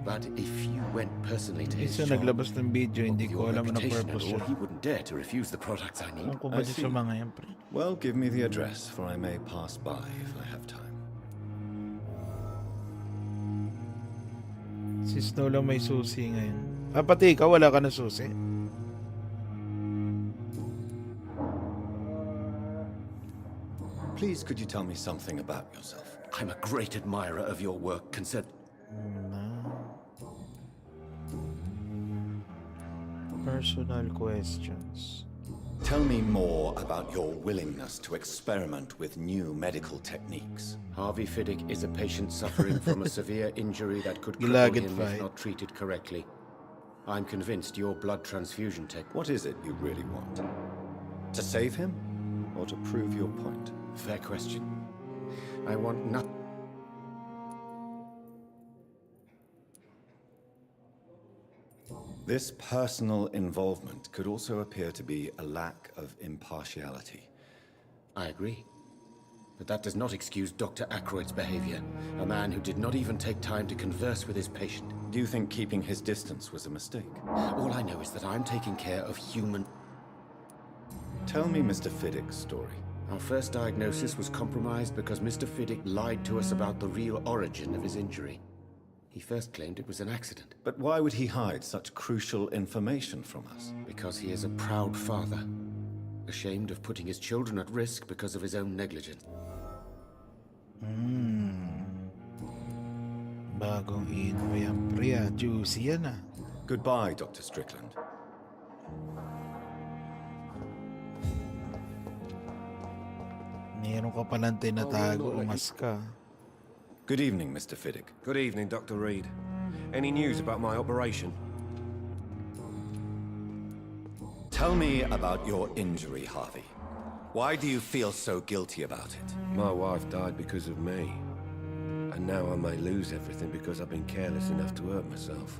But if you went personally to his Isa shop, naglabas ng video, hindi with ko your alam ang reputation and purpose all, yun. he wouldn't dare to refuse the products I need. Kung ba I di see. sa mga yan, pre? Well, give me the address, for I may pass by if I have time. Si Snow lang may susi ngayon. Pati ikaw, wala ka na susi. Please, could you tell me something about yourself? I'm a great admirer of your work Personal questions. Tell me more about your willingness to experiment with new medical techniques. Harvey Fiddick is a patient suffering from a severe injury that could cripple Gilagid him fight. if not treated correctly. I'm convinced your blood transfusion tech... What is it you really want? To save him? Or to prove your point? Fair question. I want not... This personal involvement could also appear to be a lack of impartiality. I agree. But that does not excuse Dr. Ackroyd's behavior. A man who did not even take time to converse with his patient. Do you think keeping his distance was a mistake? All I know is that I'm taking care of human... Tell me Mr. Fiddick's story. Our first diagnosis was compromised because Mr. Fiddick lied to us about the real origin of his injury. He first claimed it was an accident. But why would he hide such crucial information from us? Because he is a proud father, ashamed of putting his children at risk because of his own negligence. Bagong ino yan, pre. Juicy yan ah. Goodbye, Dr. Strickland. Meron ka palang tinatago, umas ka. Good evening, Mr. Fiddick. Good evening, Dr. Reed. Any news about my operation? Tell me about your injury, Harvey. Why do you feel so guilty about it? My wife died because of me. And now I may lose everything because I've been careless enough to hurt myself.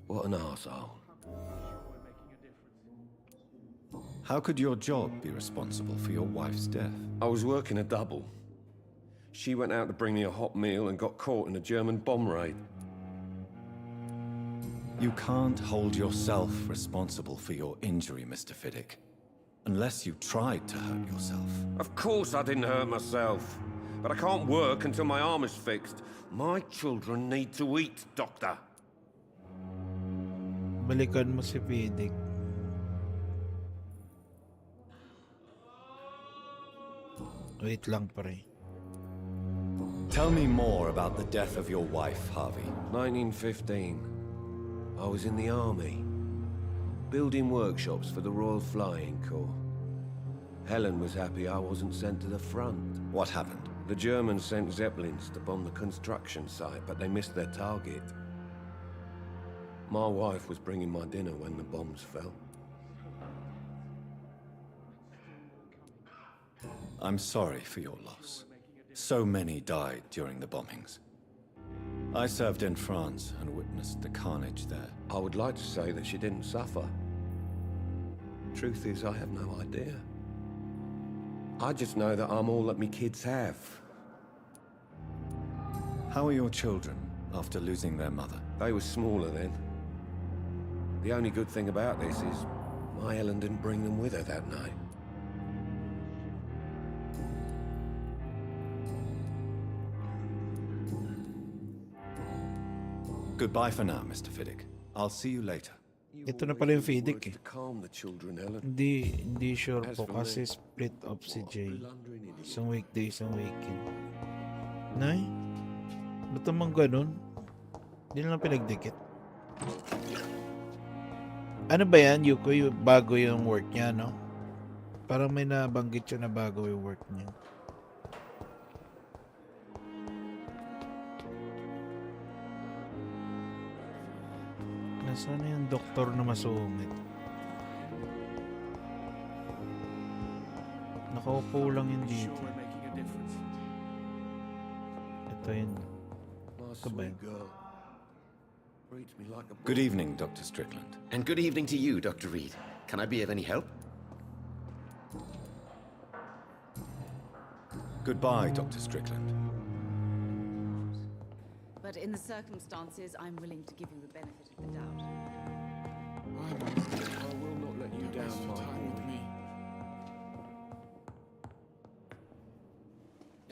What an arsehole. How could your job be responsible for your wife's death? I was working a double. She went out to bring me a hot meal and got caught in a German bomb raid. You can't hold yourself responsible for your injury, Mr. Fiddick. Unless you tried to hurt yourself. Of course I didn't hurt myself. But I can't work until my arm is fixed. My children need to eat, Doctor. Balikan mo si Fiddick. Wait lang, pre. Tell me more about the death of your wife, Harvey. 1915. I was in the army, building workshops for the Royal Flying Corps. Helen was happy I wasn't sent to the front. What happened? The Germans sent Zeppelins to bomb the construction site, but they missed their target. My wife was bringing my dinner when the bombs fell. I'm sorry for your loss. So many died during the bombings. I served in France and witnessed the carnage there. I would like to say that she didn't suffer. Truth is, I have no idea. I just know that I'm all that me kids have. How are your children after losing their mother? They were smaller then. The only good thing about this is my Helen didn't bring them with her that night. Goodbye for now, Mr. Fiddick. I'll see you later. Ito na pala yung Fiddick eh. Calm the children, Helen. Hindi sure po kasi split up si Jay. Isang weekday, isang weekend. Nay? Ba't naman ganun? Hindi na lang pinagdikit. Ano ba yan, Yuko? Bago yung work niya, no? Parang may nabanggit siya na bago yung work niya. Nasaan na yung doktor na masungit? Nakaupo lang yun dito. Ito yun. Ito ba yun? Good evening, Dr. Strickland. And good evening to you, Dr. Reed. Can I be of any help? Goodbye, Dr. Strickland. But in the circumstances, I'm willing to give you the benefit of the doubt. I will not let you down, my boy.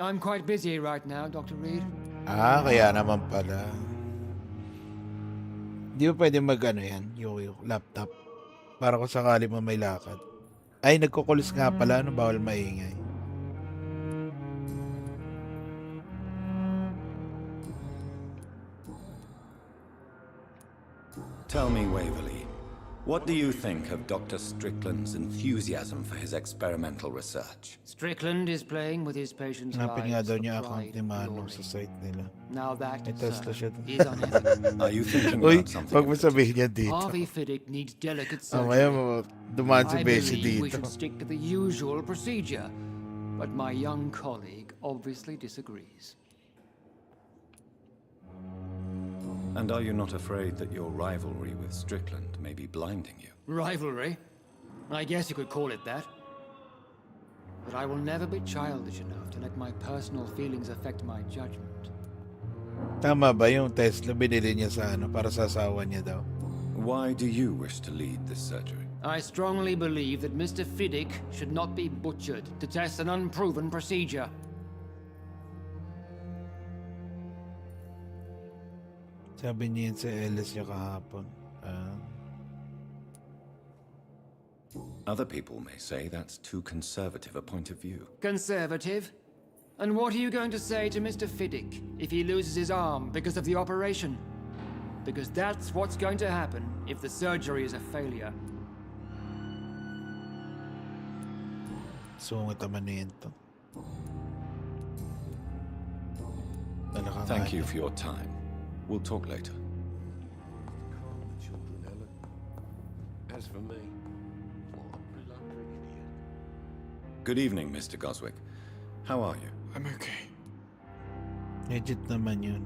I'm quite busy right now, Dr. Reed. Kaya naman pala. Di ba pwede mag-ano yan? Yung laptop. Para kung sakali mo may lakad. Ay, nagkukulis nga pala. Ano, bawal maingay. Tell me, Waverley, what do you think of Dr. Strickland's enthusiasm for his experimental research? Strickland is playing with his patients' Hanapin nga lives daw for niya account pride ni and Manong glory. sa site nila. Now that, May Tesla siya sir, doon. is unethical. Are you thinking Uy, about something? wag mo sabihin niya dito. Harvey Fiddick needs delicate Mamaya surgery. mo dumaan si I Bessie believe we dito. should stick to the usual procedure, but my young colleague obviously disagrees. And are you not afraid that your rivalry with Strickland may be blinding you? Rivalry? I guess you could call it that. But I will never be childish enough to let my personal feelings affect my judgment. Tama ba yung Tesla binili niya sa para sa asawa niya daw? Why do you wish to lead this surgery? I strongly believe that Mr. Fiddick should not be butchered to test an unproven procedure. Sabi niya yun sa Ellis niya kahapon. Other people may say that's too conservative a point of view. Conservative? And what are you going to say to Mr. Fiddick if he loses his arm because of the operation? Because that's what's going to happen if the surgery is a failure. Sungit naman niya ito. Thank you for your time. We'll talk later. Children, Ellen. As for me, what a blundering idiot. Good evening, Mr. Goswick. How are you? I'm okay. Legit naman yun.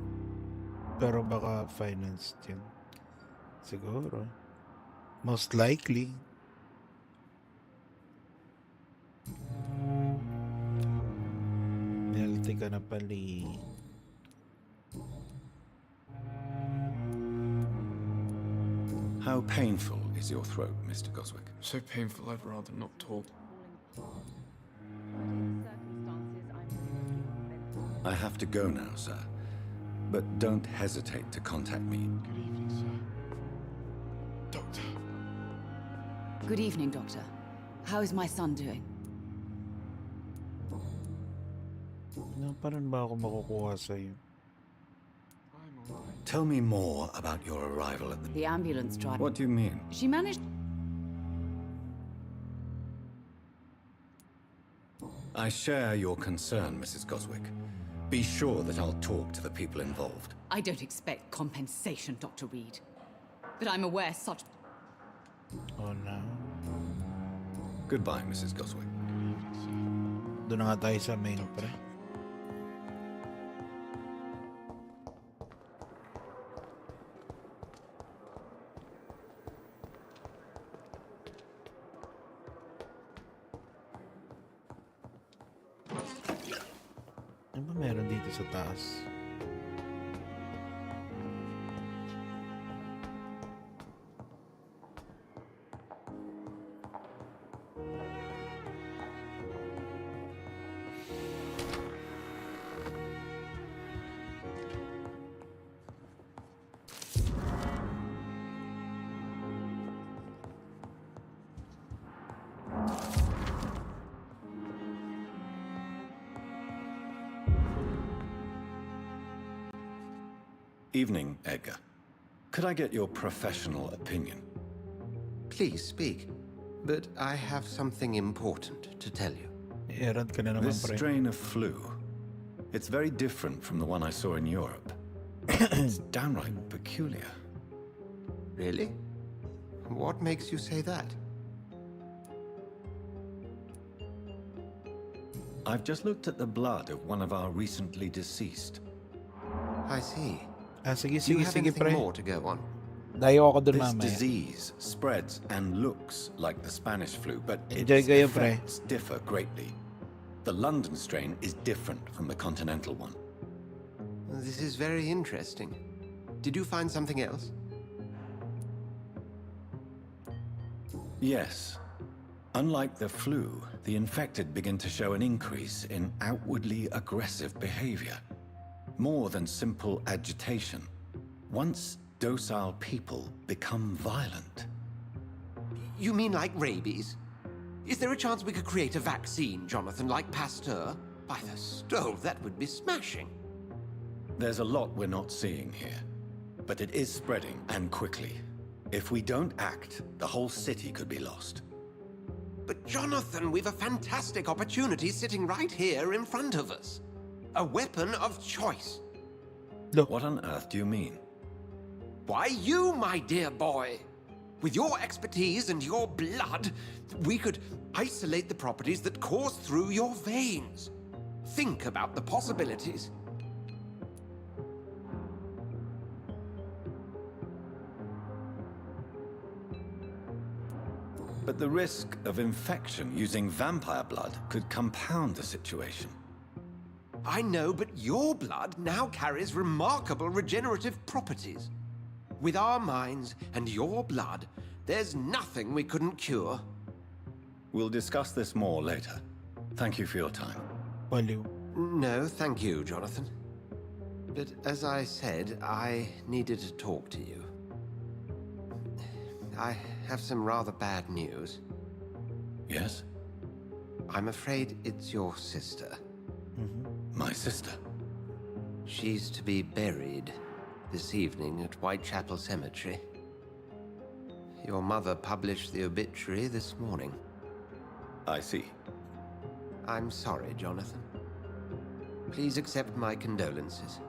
Pero baka financed yun. Siguro. Most likely. Nilti ka na pali. How painful is your throat, Mr. Goswick? So painful I'd rather not talk. I have to go now, sir. But don't hesitate to contact me. Good evening, sir. Doctor. Good evening, Doctor. How is my son doing? Paano ba ako makukuha sa'yo? Tell me more about your arrival at The ambulance driver. What do you mean? She managed. I share your concern, Mrs. Goswick. Be sure that I'll talk to the people involved. I don't expect compensation, Dr. Reed. But I'm aware such. Oh no. Goodbye, Mrs. Goswick. Doon na nga tayo sa main, pre. Ano ba meron dito sa taas? Evening, Edgar. Could I get your professional opinion? Please speak. But I have something important to tell you. This strain of flu, it's very different from the one I saw in Europe. It's downright peculiar. Really? What makes you say that? I've just looked at the blood of one of our recently deceased. I see. Sige, Do you sige, have sige, anything pre. more to go on? Dayo ako dun This mamaya. disease spreads and looks like the Spanish flu, but Enjoy its kayo, pre. effects differ greatly. The London strain is different from the continental one. This is very interesting. Did you find something else? Yes. Unlike the flu, the infected begin to show an increase in outwardly aggressive behavior. More than simple agitation. Once docile people become violent. You mean like rabies? Is there a chance we could create a vaccine, Jonathan, like Pasteur? By the stove, that would be smashing. There's a lot we're not seeing here. But it is spreading, and quickly. If we don't act, the whole city could be lost. But Jonathan, we've a fantastic opportunity sitting right here in front of us. A weapon of choice. What on earth do you mean? Why, you, my dear boy. With your expertise and your blood, we could isolate the properties that course through your veins. Think about the possibilities. But the risk of infection using vampire blood could compound the situation. I know, but your blood now carries remarkable regenerative properties. With our minds and your blood, There's nothing we couldn't cure. We'll discuss this more later. Thank you for your time. Baliw. No, thank you, Jonathan. But as I said, I needed to talk to you. I have some rather bad news. Yes? I'm afraid it's your sister. My sister? She's to be buried this evening at Whitechapel Cemetery. Your mother published the obituary this morning. I see. I'm sorry, Jonathan. Please accept my condolences.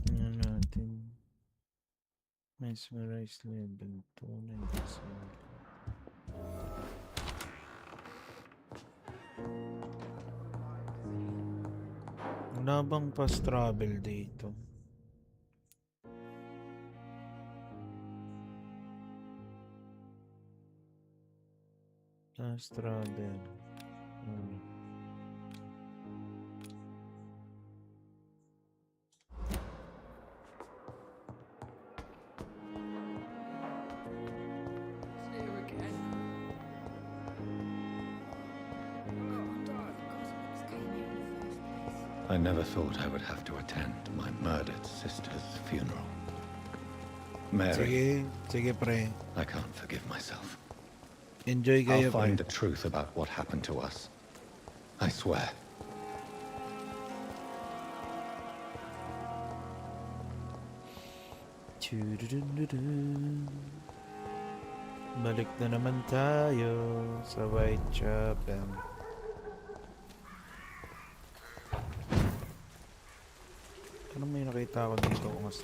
Ano natin? Mesmerize level 297. Wala bang fast travel dito? Fast travel. I never thought I would have to attend my murdered sister's funeral. Mary, Sige pre. I can't forgive myself. Enjoy kayo I'll find pre. the truth about what happened to us. I swear. Balik na naman tayo sa Whitechapel. Ano may nakita ko dito kung mas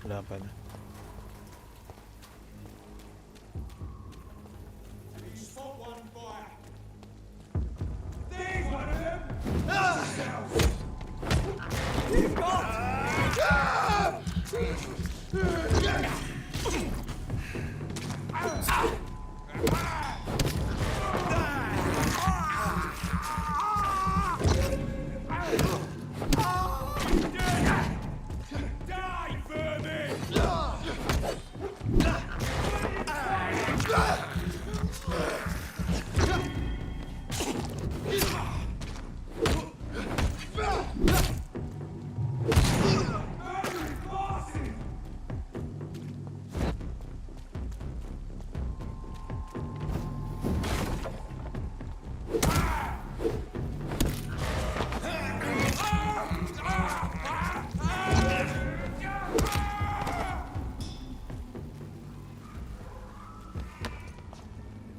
wala pala.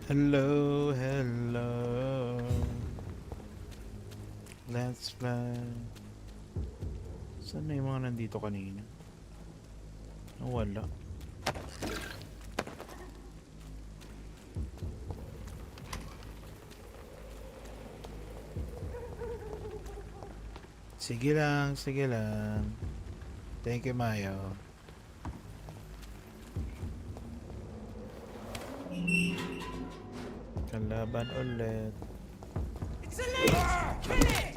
Hello, hello. Let's fly. Saan na yung mga nandito kanina? Wala. Sige lang, sige lang. Thank you, Mayo. Kalaban ulit. It's a leech! Kill it!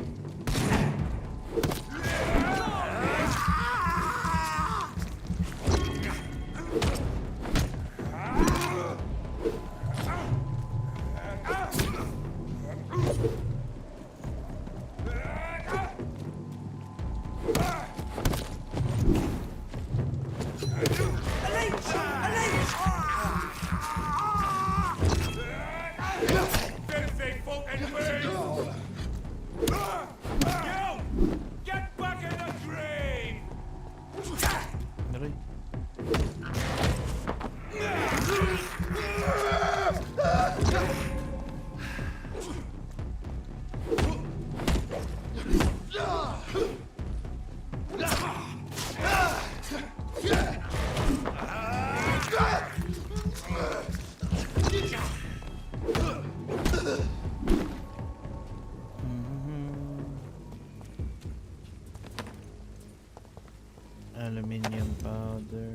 Aluminium powder.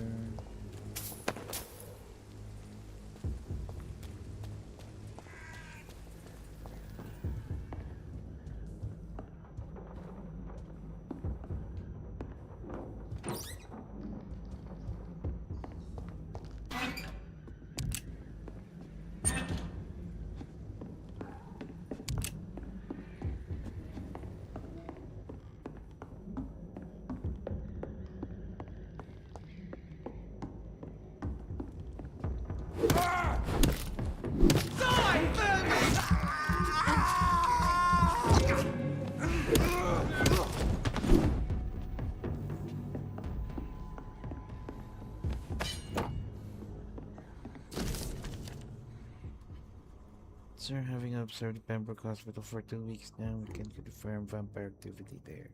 Sir, having observed Pembroke Hospital for 2 weeks now, we can confirm vampire activity there.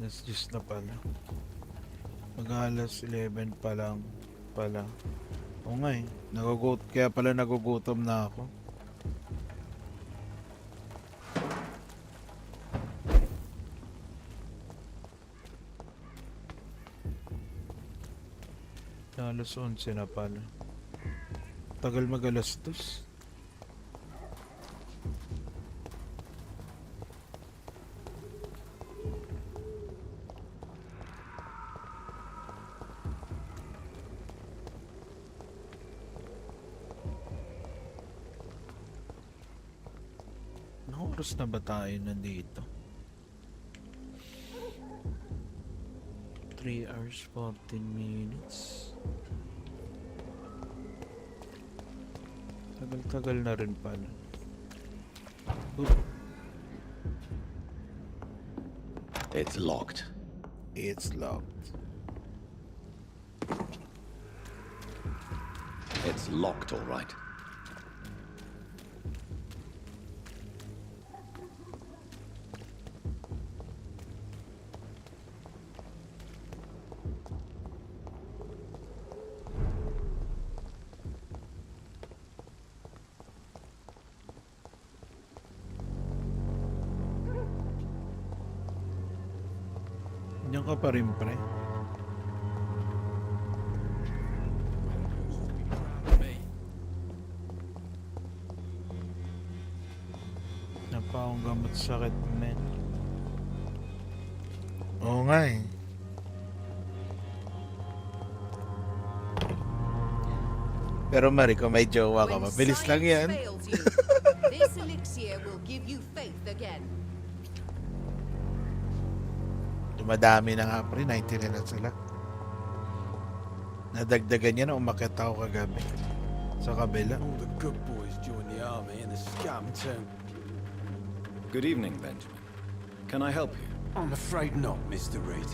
Alas 10 na pala. Mag-alas 11 pa lang pala. Oo nga eh. Kaya pala nagugutom na ako. Alas 11 na pala. Tagal mag-alas 2. Oras na ba tayo nandito? 3 hours 14 minutes. Tagal-tagal na rin pala. It's locked. It's locked. It's locked, all right. Diyan ka pa rin, pre. Napakong gamot sakit, men. Oo nga eh. Pero Mari, kung may jowa ka, mabilis lang yan. This elixir will give you faith again. Dumadami na nga, pre. 90 na sila. Nadagdagan niya na umakyat ako kagabi. Sa kabila. All the good boys join the army and the scum turn. Good evening, Benjamin. Can I help you? I'm afraid not, Mr. Reed.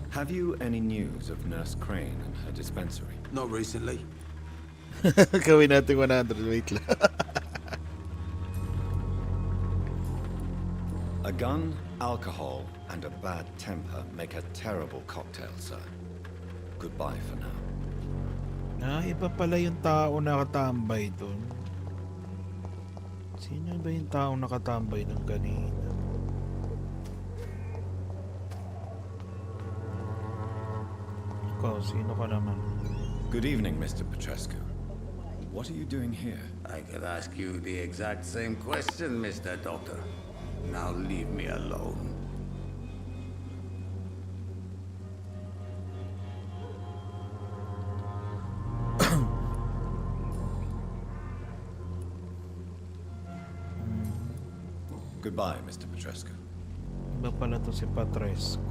Have you any news of Nurse Crane and her dispensary? Not recently. Gawin natin 100. Wait lang. A gun, alcohol, and a bad temper make a terrible cocktail, sir. Goodbye for now. Iba pala yung tao nakatambay doon. Sino ba yung tao nakatambay doon kanina? Ikaw, sino ka naman? Good evening, Mr. Petrescu. What are you doing here? I could ask you the exact same question, Mr. Doctor. Now leave me alone. Goodbye, Mr. Petrescu. Iba pala to si Patrescu.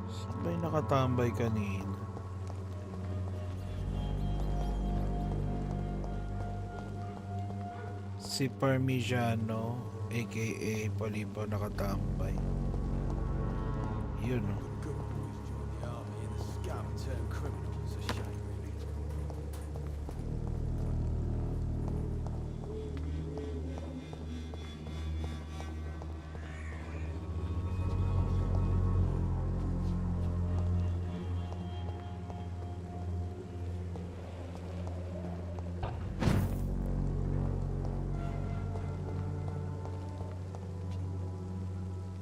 Saan ba yung nakatambay kanina? Si Parmigiano, aka Polipo, nakatambay. Yun, no? Good boys join the army and the scum turn criminals. A shame, really.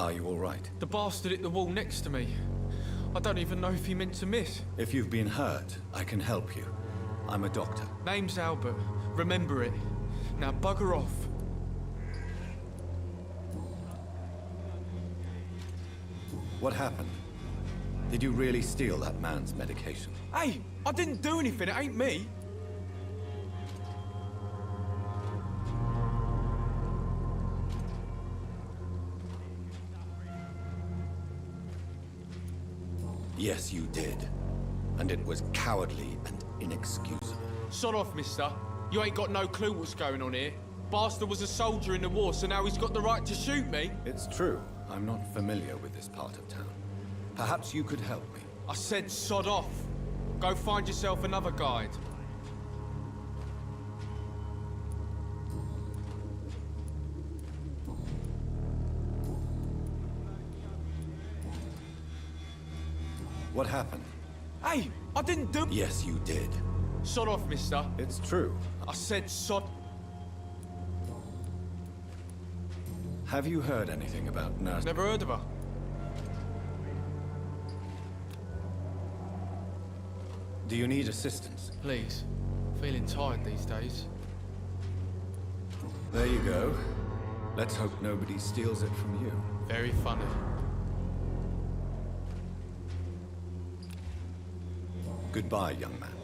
Are you all right? The bastard hit the wall next to me. I don't even know if he meant to miss. If you've been hurt, I can help you. I'm a doctor. Name's Albert. Remember it. Now bugger off. What happened? Did you really steal that man's medication? Hey, I didn't do anything. It ain't me. Yes, you did. And it was cowardly and inexcusable. Sod off, mister. You ain't got no clue what's going on here. Bastard was a soldier in the war, so now he's got the right to shoot me. It's true. I'm not familiar with this part of town. Perhaps you could help me. I said sod off. Go find yourself another guide. What happened? Hey, I didn't do... Yes, you did. Sod off, mister. It's true. I said sod... Have you heard anything about Nurse... Never heard of her. Do you need assistance? Please. Feeling tired these days. There you go. Let's hope nobody steals it from you. Very funny. Goodbye, young man.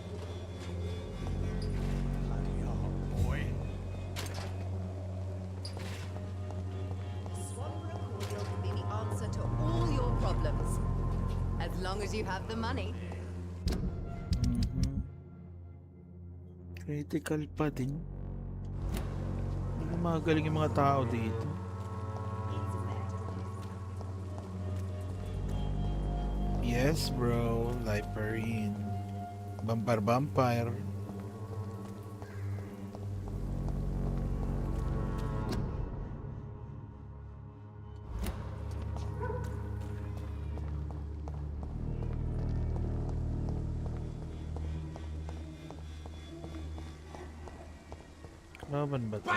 Cordial can be the answer to all your problems. As long as you have the money. Critical pa din. Hindi magaling yung mga tao dito. Yes, bro. Liperine. Vampire. Laban ba ito?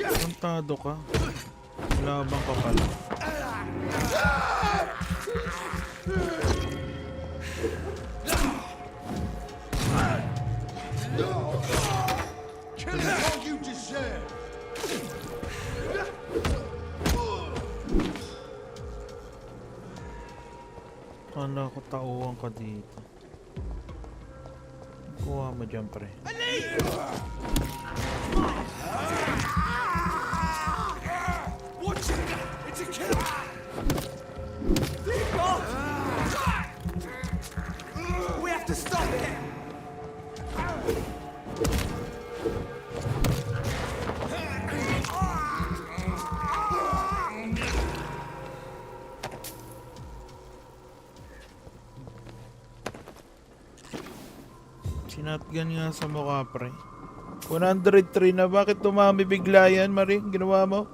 Kontado ka. Laban ka pala. Kill all you deserve. Kala ko tauhan ka dito. Kuha mo dyan, pre. Watch it! It's a killer! We have to stop it! Sinatgan nga sa mukha, pre. 103 na. Bakit tumami bigla yan, Marie? Ginawa mo?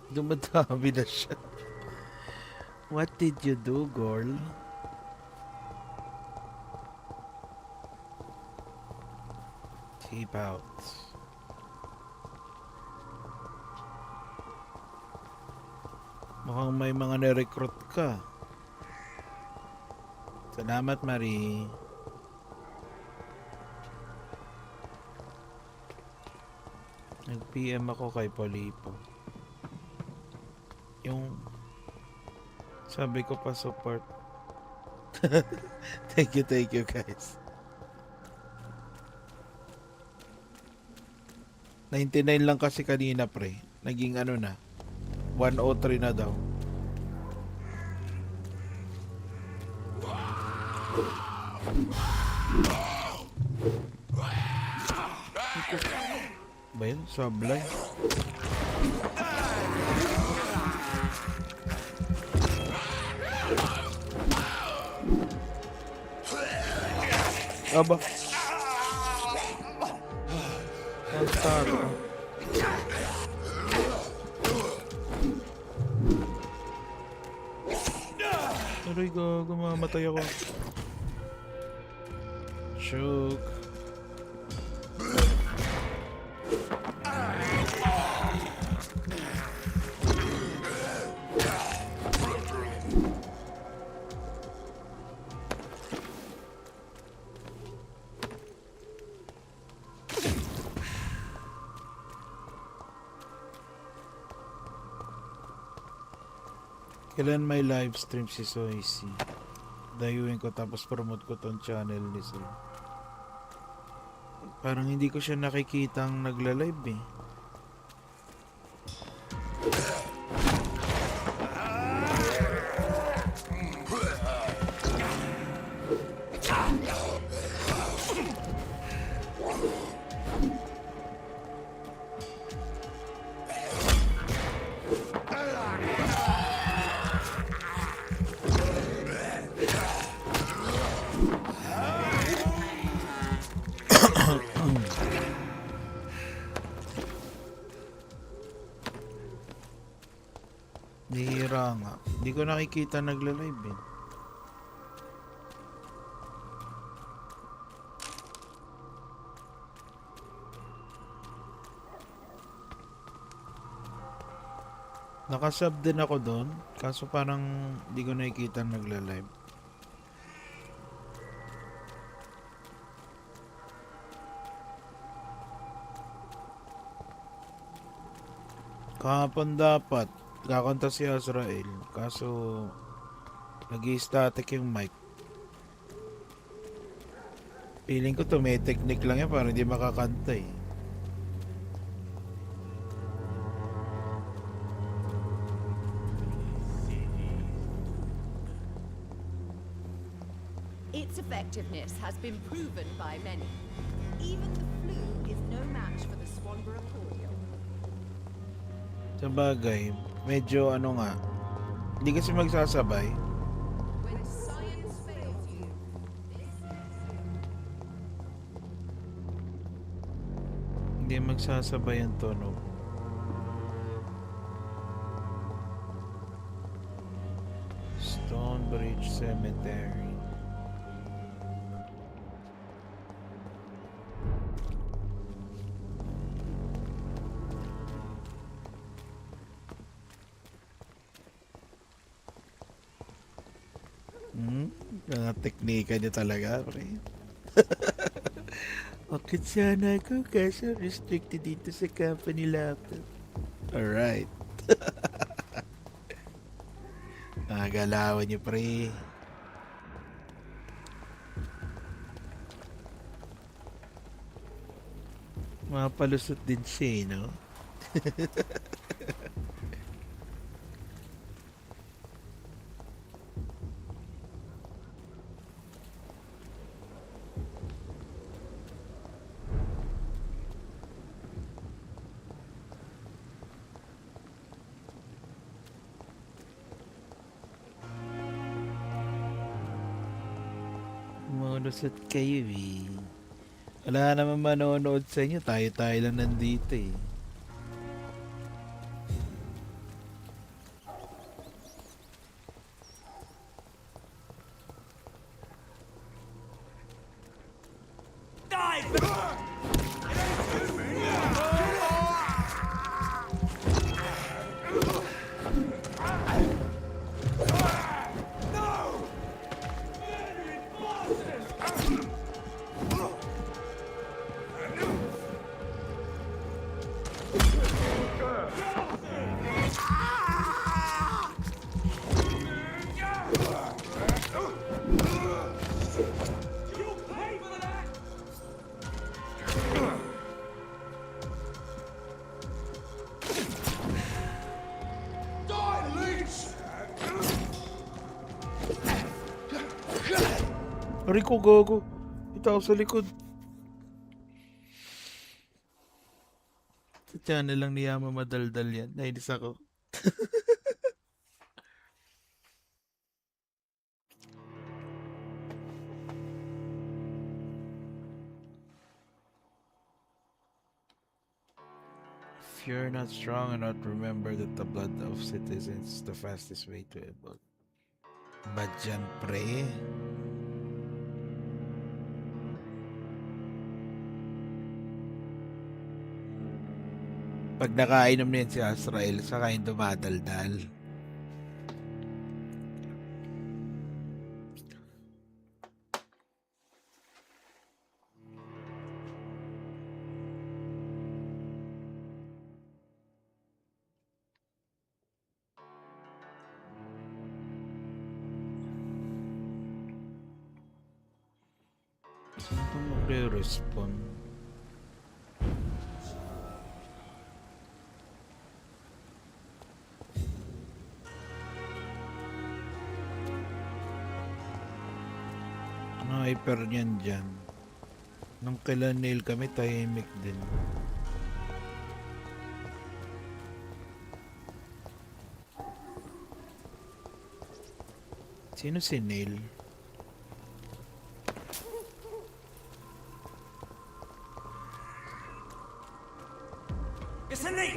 Dumadami na siya. What did you do, girl? Keep out. Mukhang may mga na-recruit ka. Salamat, Marie. Nag-PM ako kay Polipo. Yung sabi ko pa support. Thank you guys. 99 lang kasi kanina, pre. Naging ano na, 103 na daw. Ba yun? Sablay? Aba. Kantado. Aray, gago, mamatay ako. Shook. Kailan may live stream si Soisy? Dayuin ko tapos promote ko tong channel ni Soy. Parang hindi ko siya nakikitang nagla-live eh. Nihira nga. Hindi ko nakikita nagla-live eh. Nakasub din ako doon. Kaso parang hindi ko nakikita nagla-live. Kahapon dapat kakanta si Azrael. Kaso nag-i-static yung mic. Feeling ko to may technique lang yan para hindi makakanta eh. Its effectiveness has been proven by many. Even the flu is no match for the Swanborough polio. Sa bagay, medyo ano nga, hindi kasi magsasabay. When science fails you, Hindi magsasabay ang tunog. Stonebridge Cemetery. Mga teknika niya talaga, pre. Bakit sana ako kaso restricted dito sa company laptop. Alright. Galawan niyo, pre. Mapalusot din siya, no? Malusot kayo eh. Wala naman manonood sa inyo. Tayo-tayo lang nandito eh. Aray ko, gago. Ito ako sa likod. Sa channel lang ni Yama madaldal yan. Nainis ako. If you're not strong enough, remember that the blood of citizens is the fastest way to evolve. Ba't yan, pre? Pag nakainom na yan si Azrael, saka yung dumadaldal. Saan ito magre-respond? Ang hyper niyan dyan. Nung kailan nail kami, tahimik din. Sino si Neil? It's a knee!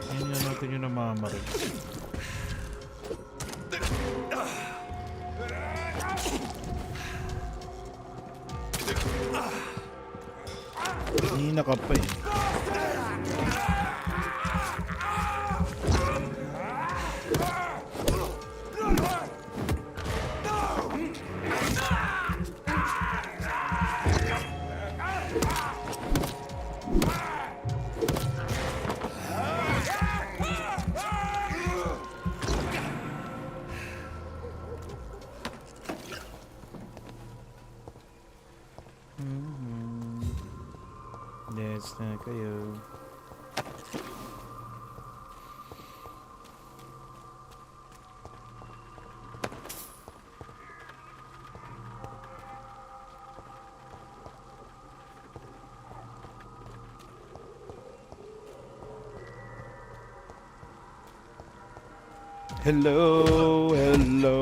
Yan nga natin yung namamarin. Hihina ka pa eh. Yes na kayo. Hello, hello.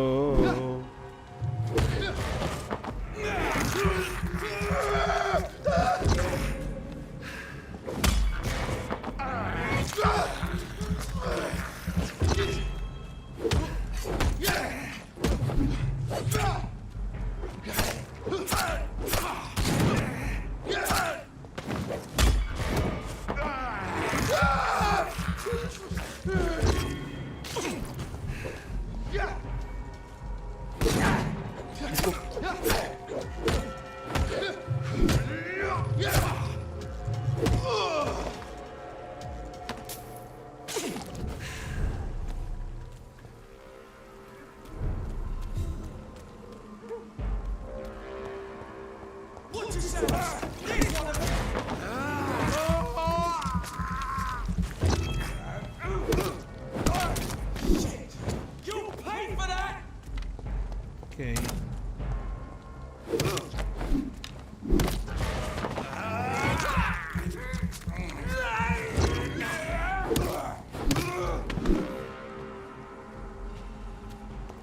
Okay.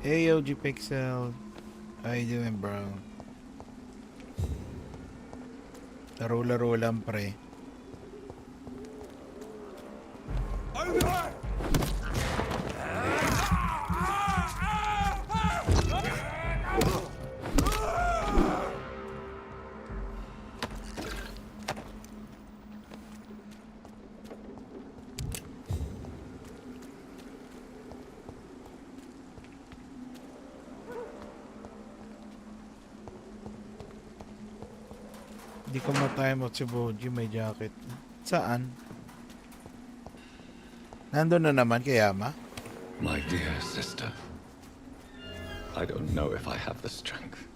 Hey OG Pixel, how you doing bro? Laro-laro lang pre. Hindi ko matay mo si Boji, may jacket. Saan? Nandun na naman kay Yama? My dear sister, I don't know if I have the strength.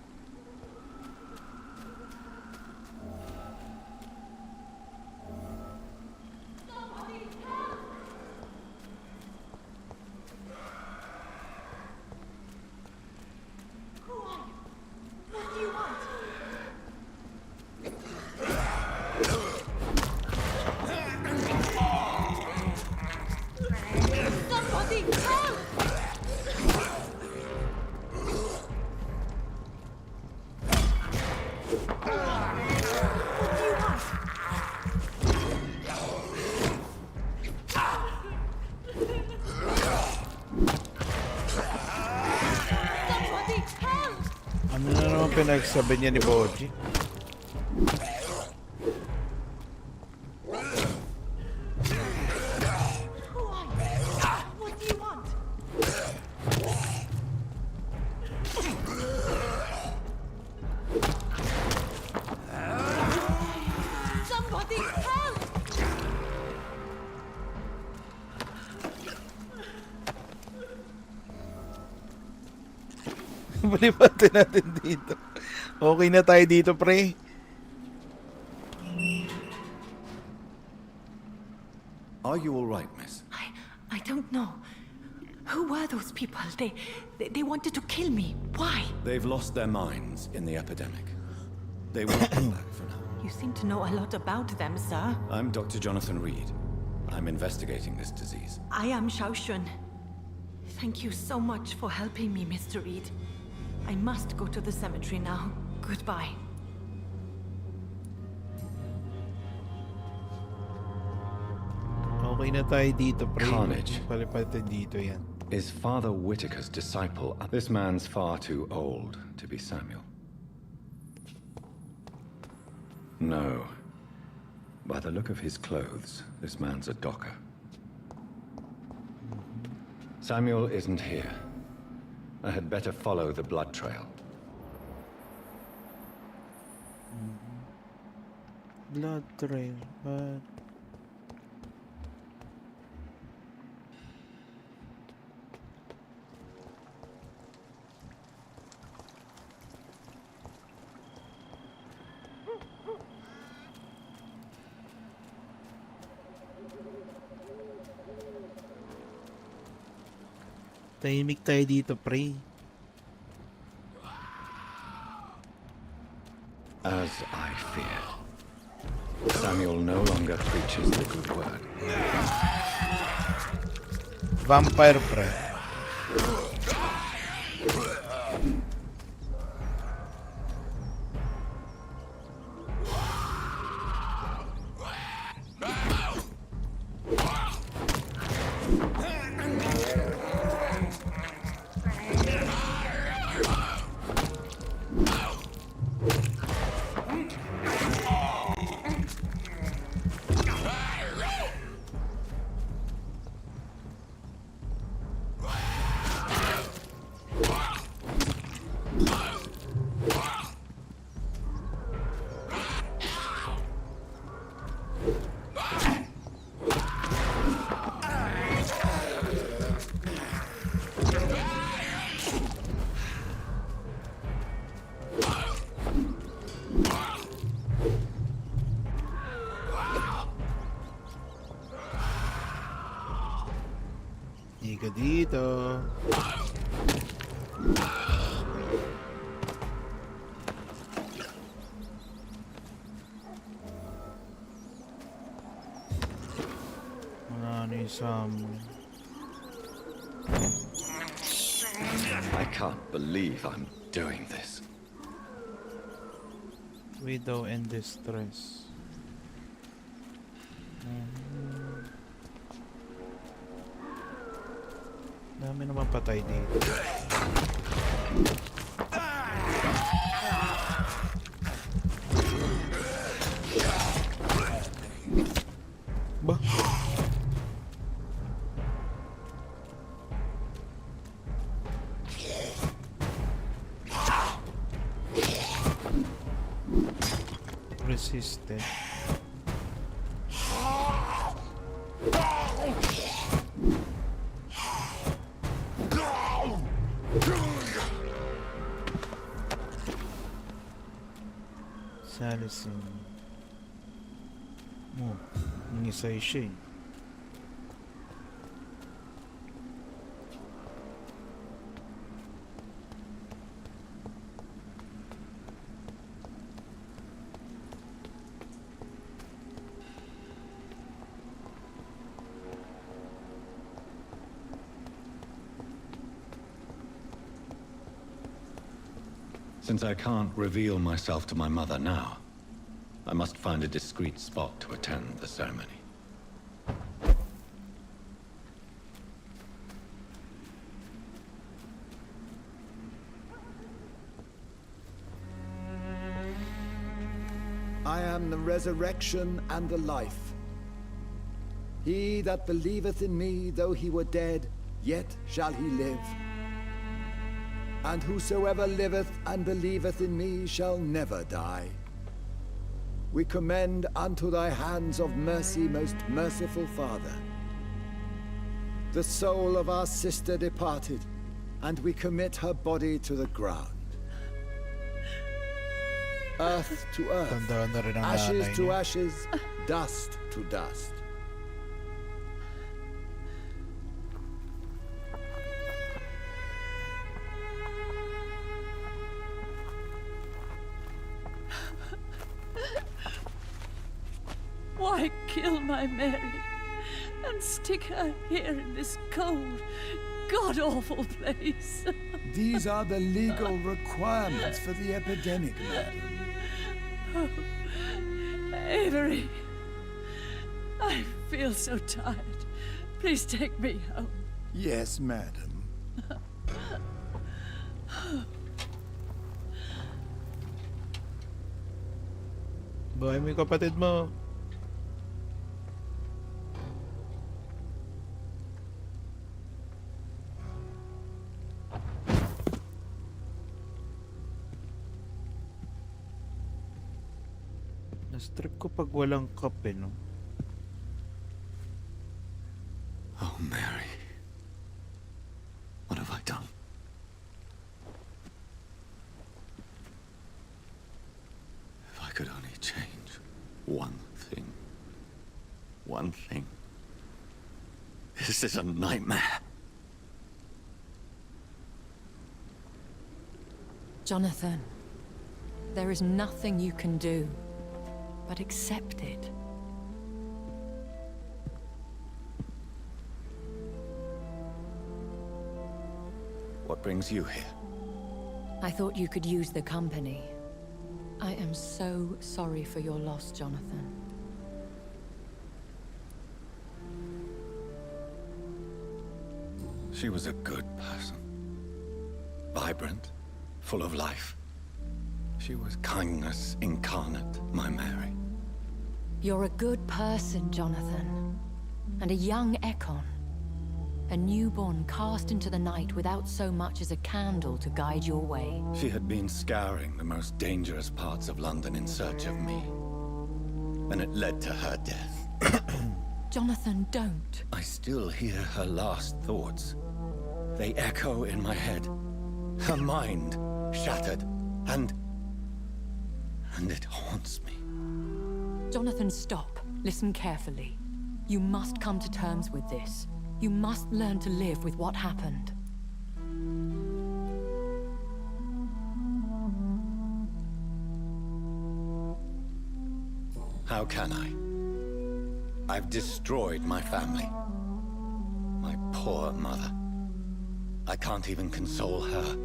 pinagsabi niya ni Boji? What do you want? Somebody help! Balibatin natin dito. Okay na tayo dito, pre. Are you all right, miss? I don't know. Who were those people? They wanted to kill me. Why? They've lost their minds in the epidemic. They won't come back for now. You seem to know a lot about them, sir. I'm Dr. Jonathan Reed. I'm investigating this disease. I am Xiaoxun. Thank you so much for helping me, Mr. Reed. I must go to the cemetery now. Goodbye. Okay na tayo dito, pre. Carnage. Palipatin dito yan. Is Father Whitaker's disciple? This man's far too old to be Samuel. No. By the look of his clothes, this man's a docker. Samuel isn't here. I had better follow the blood trail. Blood trail, but... Tahimik tayo dito, pre. As I feared. Samuel no longer preaches the good word. Vampire, pre. Higa dito. Wala na yung Samuel. I can't believe I'm doing this. Widow and distress. Dami naman patay dito. Ba? Resisted. Salicin. Oh, nangisay siya eh. Since I can't reveal myself to my mother now, I must find a discreet spot to attend the ceremony. am the resurrection and the life. He that believeth in me, though he were dead, yet shall he live. And whosoever liveth and believeth in me shall never die. We commend unto thy hands of mercy, most merciful Father, the soul of our sister departed, and we commit her body to the ground. Earth to earth, Tandaan na rin ang ashes nanay to niya. ashes, dust to dust. Why kill my Mary and stick her here in this cold, god-awful place? These are the legal requirements for the epidemic, madam. Oh, Avery, I feel so tired. Please take me home. Yes, madam. Buhay mo yung kapatid mo. Na-strip ko pag walang kape, no? Oh, Mary. What have I done? If I could only change one thing. One thing. This is a nightmare. Jonathan, there is nothing you can do but accept it. What brings you here? I thought you could use the company. I am so sorry for your loss, Jonathan. She was a good person. Vibrant, full of life. She was kindness incarnate, my Mary. You're a good person, Jonathan. And a young Ekon. A newborn cast into the night without so much as a candle to guide your way. She had been scouring the most dangerous parts of London in search of me. And it led to her death. Jonathan, don't. I still hear her last thoughts. They echo in my head. Her mind shattered, and it haunts me. Jonathan, stop. Listen carefully. You must come to terms with this. You must learn to live with what happened. How can I? I've destroyed my family. My poor mother. I can't even console her.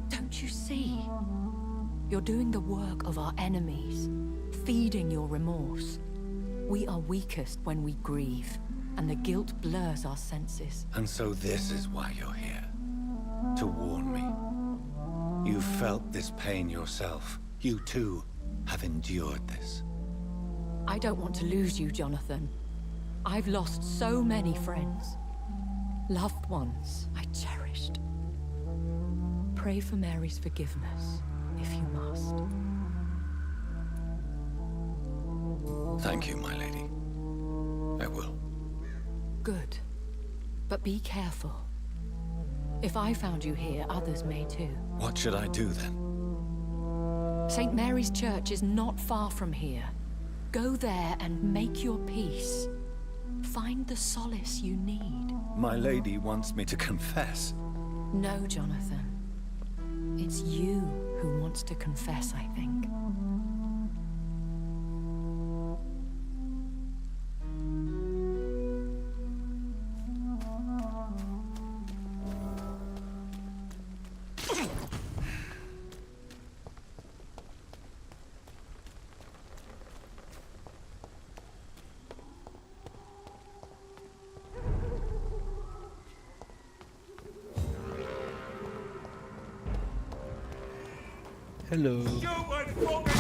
Don't you see? You're doing the work of our enemies, feeding your remorse. We are weakest when we grieve, and the guilt blurs our senses. And so this is why you're here. To warn me. You've felt this pain yourself. You too have endured this. I don't want to lose you, Jonathan. I've lost so many friends. Loved ones I cherished. Pray for Mary's forgiveness, if you must. Thank you, my lady. I will. Good. But be careful. If I found you here, others may too. What should I do then? St. Mary's Church is not far from here. Go there and make your peace. Find the solace you need. My lady wants me to confess. No, Jonathan. It's you who wants to confess, I think. Hello. You would fucking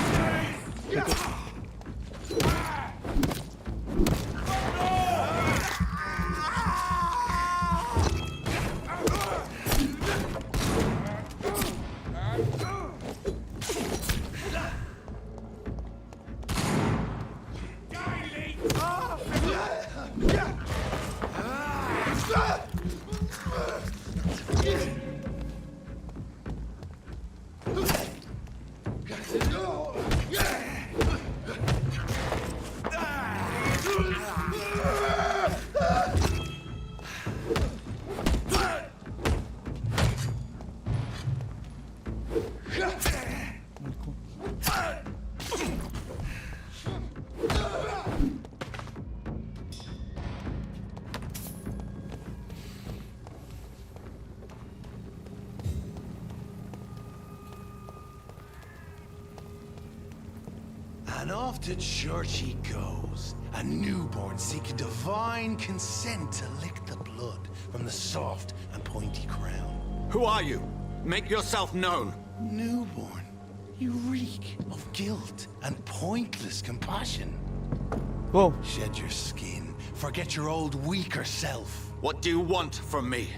off to church he goes, a newborn seeking divine consent to lick the blood from the soft and pointy crown. Who are you? Make yourself known. Newborn, you reek of guilt and pointless compassion. Whoa. Shed your skin, forget your old weaker self. What do you want from me?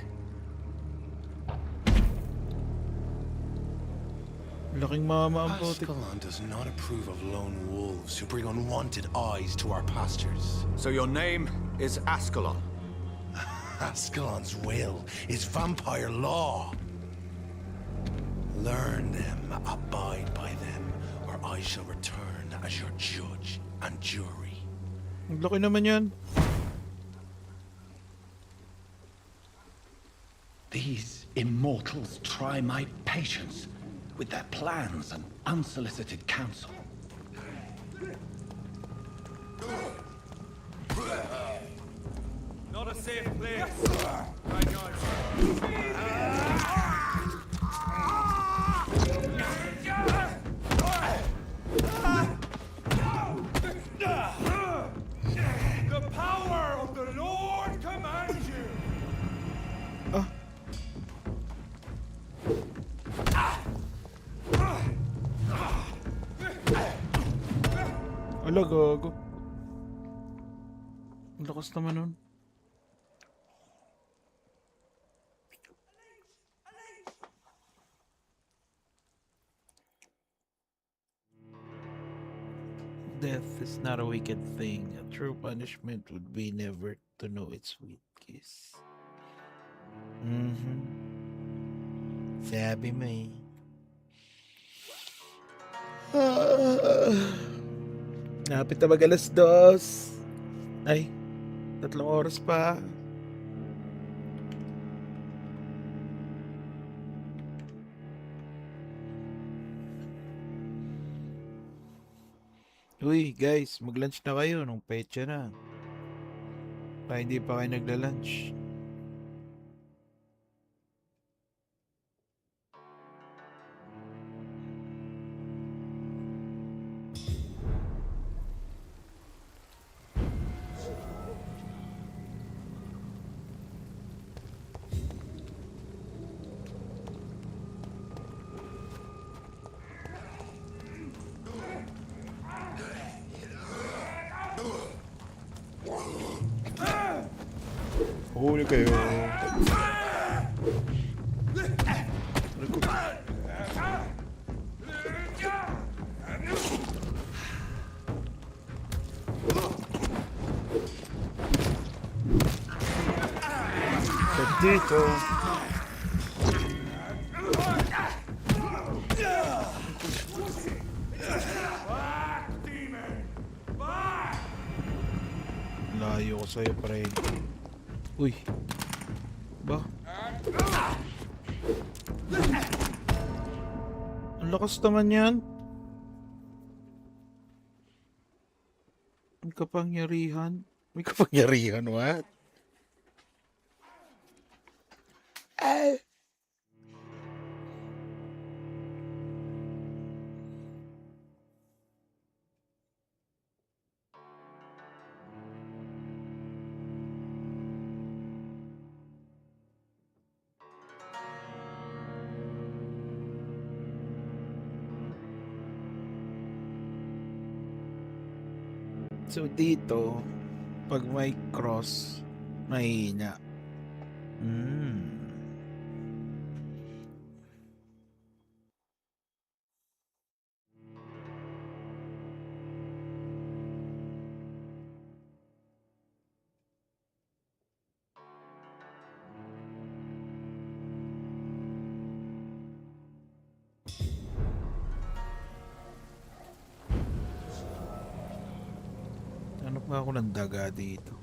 Laking mama ang putik. Ascalon does not approve of lone wolves who bring unwanted eyes to our pastures. So your name is Ascalon? Ascalon's will is vampire law. Learn them, abide by them, or I shall return as your judge and jury. Ang laki naman yan. These immortals try my patience with their plans and unsolicited counsel. Not a safe place. Right, the power of the Lord commands you. Ala, gago. Ang lakas naman nun. Death is not a wicked thing. A true punishment would be never to know its sweet kiss. Sabi mo eh. Napit na mag-alas 2. Ay, 3 oras pa. Uy, guys, mag-lunch na kayo nung petsa na. Pa hindi pa kayo nagla-lunch. Huli kayo. Dito. Layo ko sa'yo, pre. Uy. Ba? Ang lakas naman yan. May kapangyarihan. May kapangyarihan, what? So dito, pag may cross, mahina. Ano pa ako ng daga dito?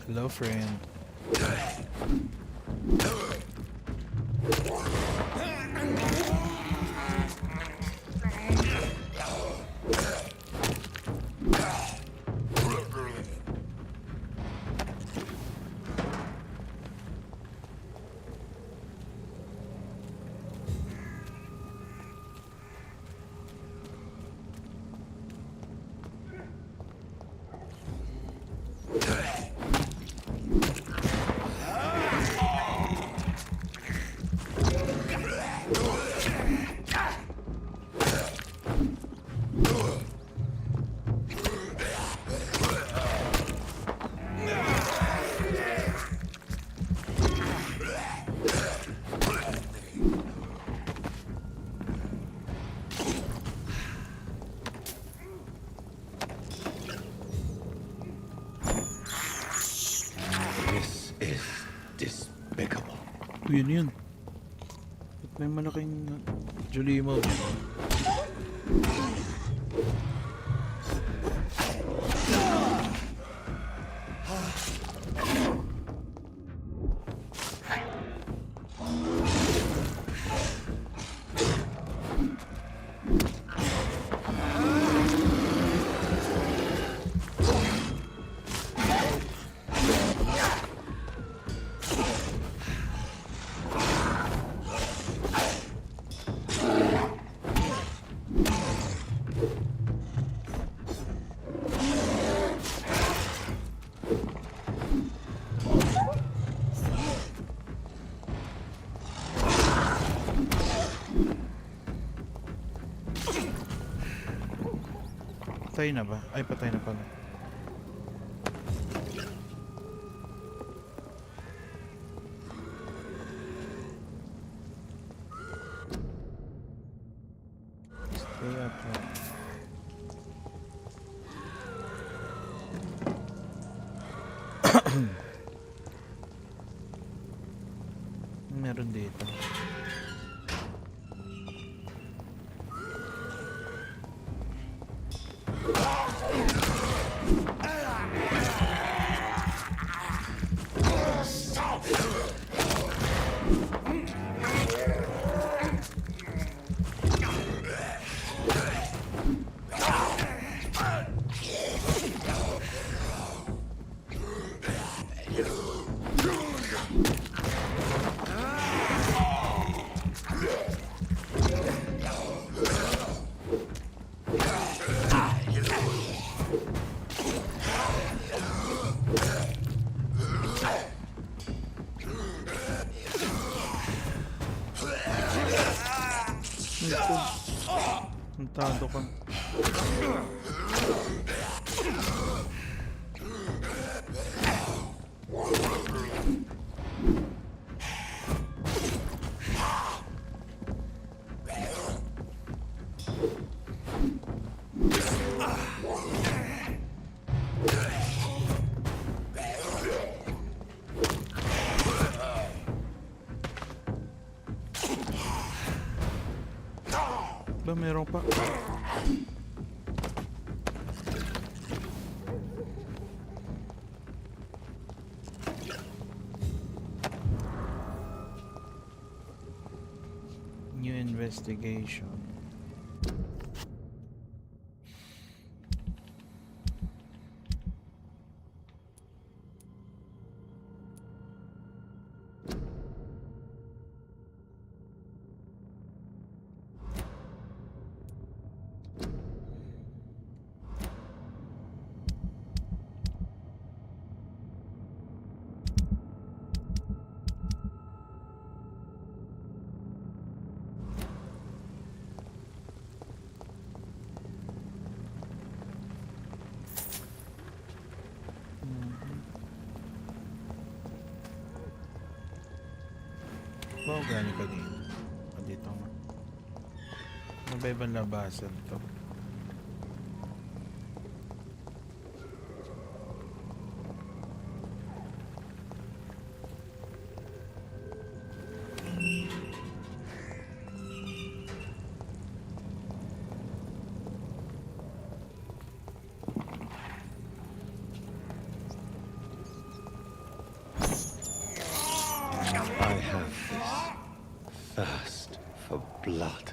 Hello, friend. is despicable. Yun. Ba't may malaking Julimo? Patay na ba? Ay, patay na pala. Stay up. Meron dito. Tado ka. Ba, meron pa. New investigation. Wow, gani ka dito. Dito nga. Ano ba ibang labasan to? I have this thirst for blood.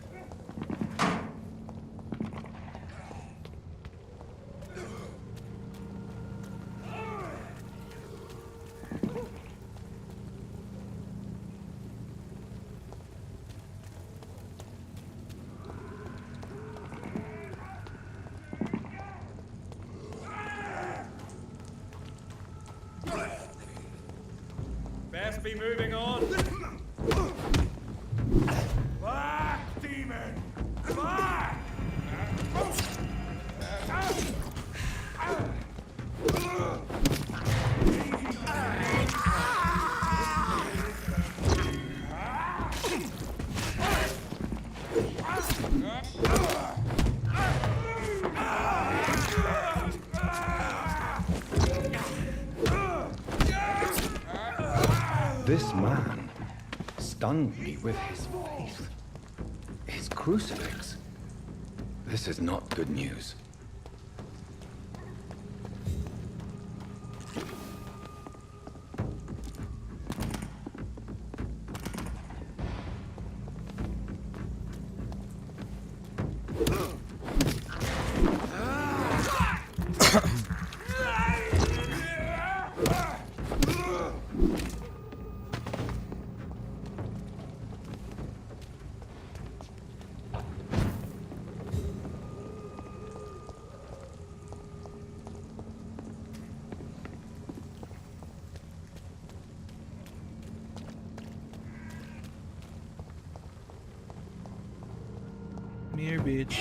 Best be moving on. Back, demon! Back! This man stunned me with his faith. His crucifix. This is not good news. Here, bitch.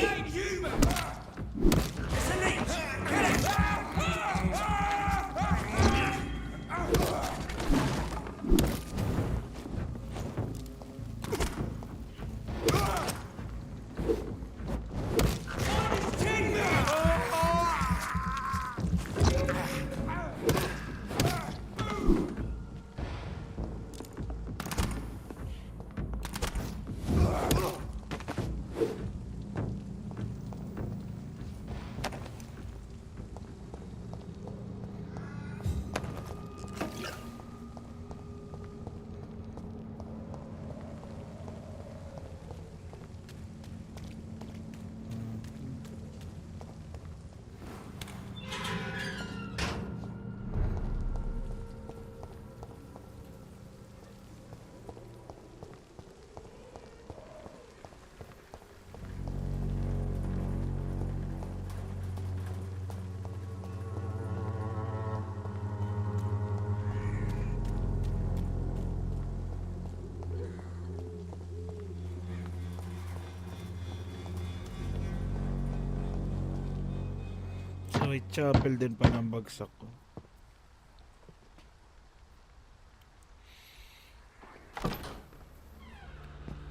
So, may chapel din pa ng bagsak ko.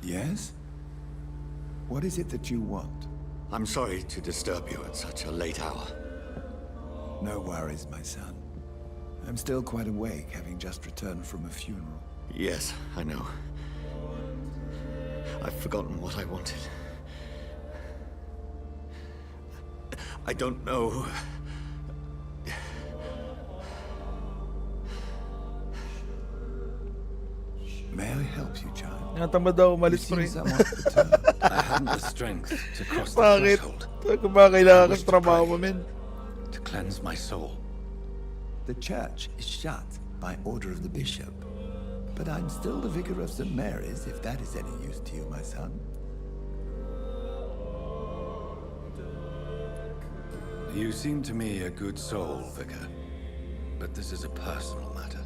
Yes? What is it that you want? I'm sorry to disturb you at such a late hour. No worries, my son. I'm still quite awake, having just returned from a funeral. Yes, I know. I've forgotten what I wanted. I don't know. May I help you, child? Natamad daw umalis, pre. I hadn't the strength to cross the Bakit? threshold. Ba kailangan ka trabaho mo, men? To cleanse my soul. The church is shut by order of the bishop. But I'm still the vicar of St. Mary's, if that is any use to you, my son. You seem to me a good soul, Vicar. But this is a personal matter.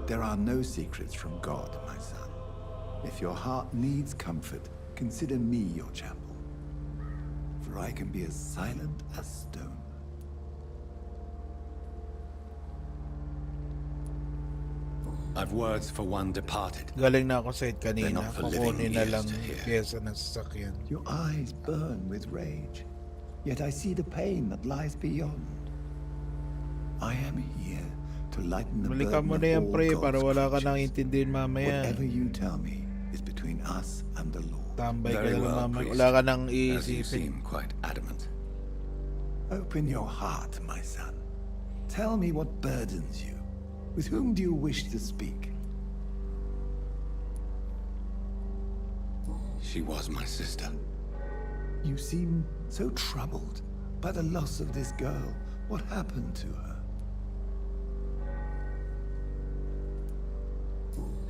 There are no secrets from God, my son. If your heart needs comfort, consider me your chapel. For I can be as silent as stone. I've words for one departed. Galing na ako sa it They're kanina. not for living Kukunin na ears lang to hear. pyesa ng sasakyan. Your eyes burn with rage, yet I see the pain that lies beyond. I am here to lighten the Balikan mo burden na of yan, all pre, God's para wala ka creatures. nang intindihin mamaya. Whatever you tell me is between us and the Lord. Tambay ka Very na lang well, mamaya. priest. Wala ka nang As you iisipin. seem quite adamant. Open your heart, my son. Tell me what burdens you. With whom do you wish to speak? She was my sister. You seem so troubled by the loss of this girl. What happened to her?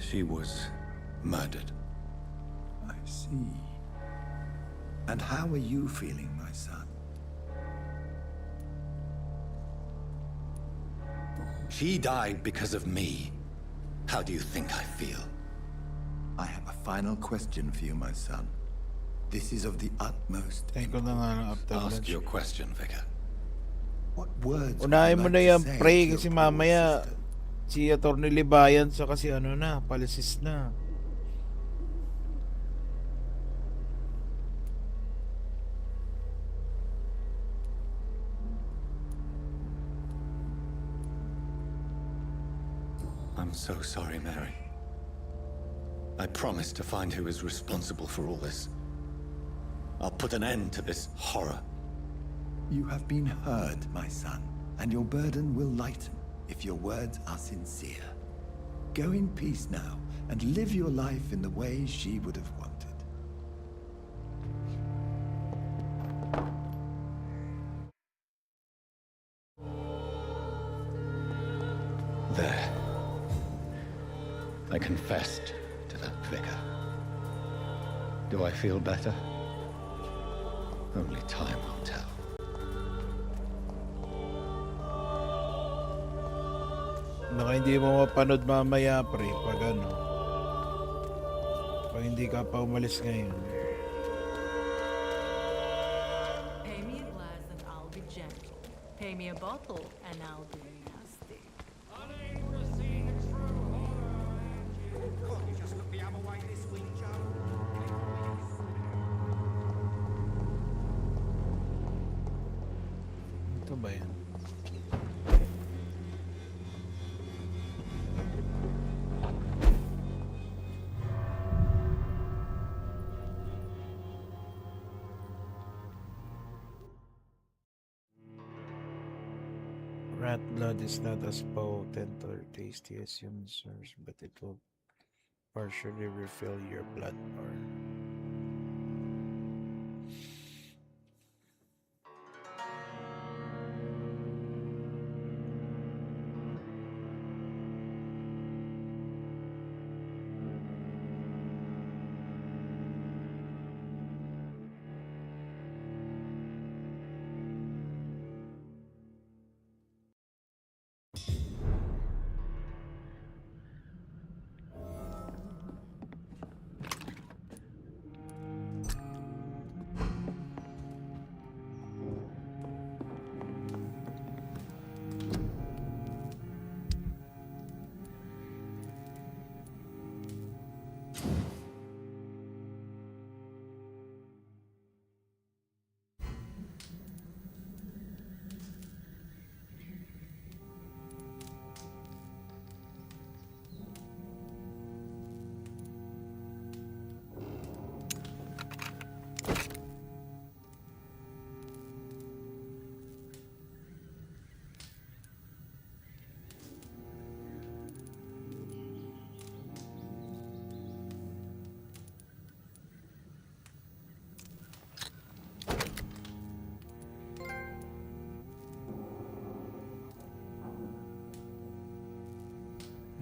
She was murdered. I see. And how are you feeling, my son? She died because of me. How do you think I feel? I have a final question for you, my son. This is of the utmost Thank ko na nga ng after Ask lunch. your question, Vicar. What words would Unahin you mo like na to yan, say pre, to your kasi poor mamaya sister? si Atty. Libayan sa kasi ano na, palisis na. I'm so sorry, Mary. I promise to find who is responsible for all this. I'll put an end to this horror. You have been heard, my son, and your burden will lighten if your words are sincere. Go in peace now, and live your life in the way she would have wanted. There. I confessed to that vicar. Do I feel better? Only time will tell. Baka hindi mo mapanood mamaya, pre, pag ano. Pag hindi ka pa umalis ngayon. Pay me a glass and I'll be gentle. Pay me a bottle and I'll be nasty. Unable to see the true horror. Can't you just look the other way this week, Joe? Ito ba yan? Rat blood is not as potent or tasty as human source, but it will partially refill your blood bar.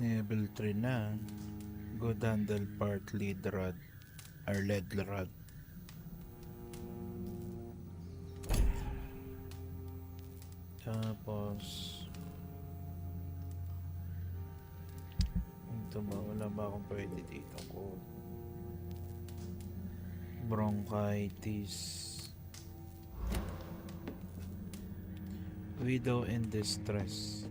Level 3 na. Good handle part lead rod or lead rod. Tapos ito ba? Wala ba akong pwede dito ko? Bronchitis. Widow in distress.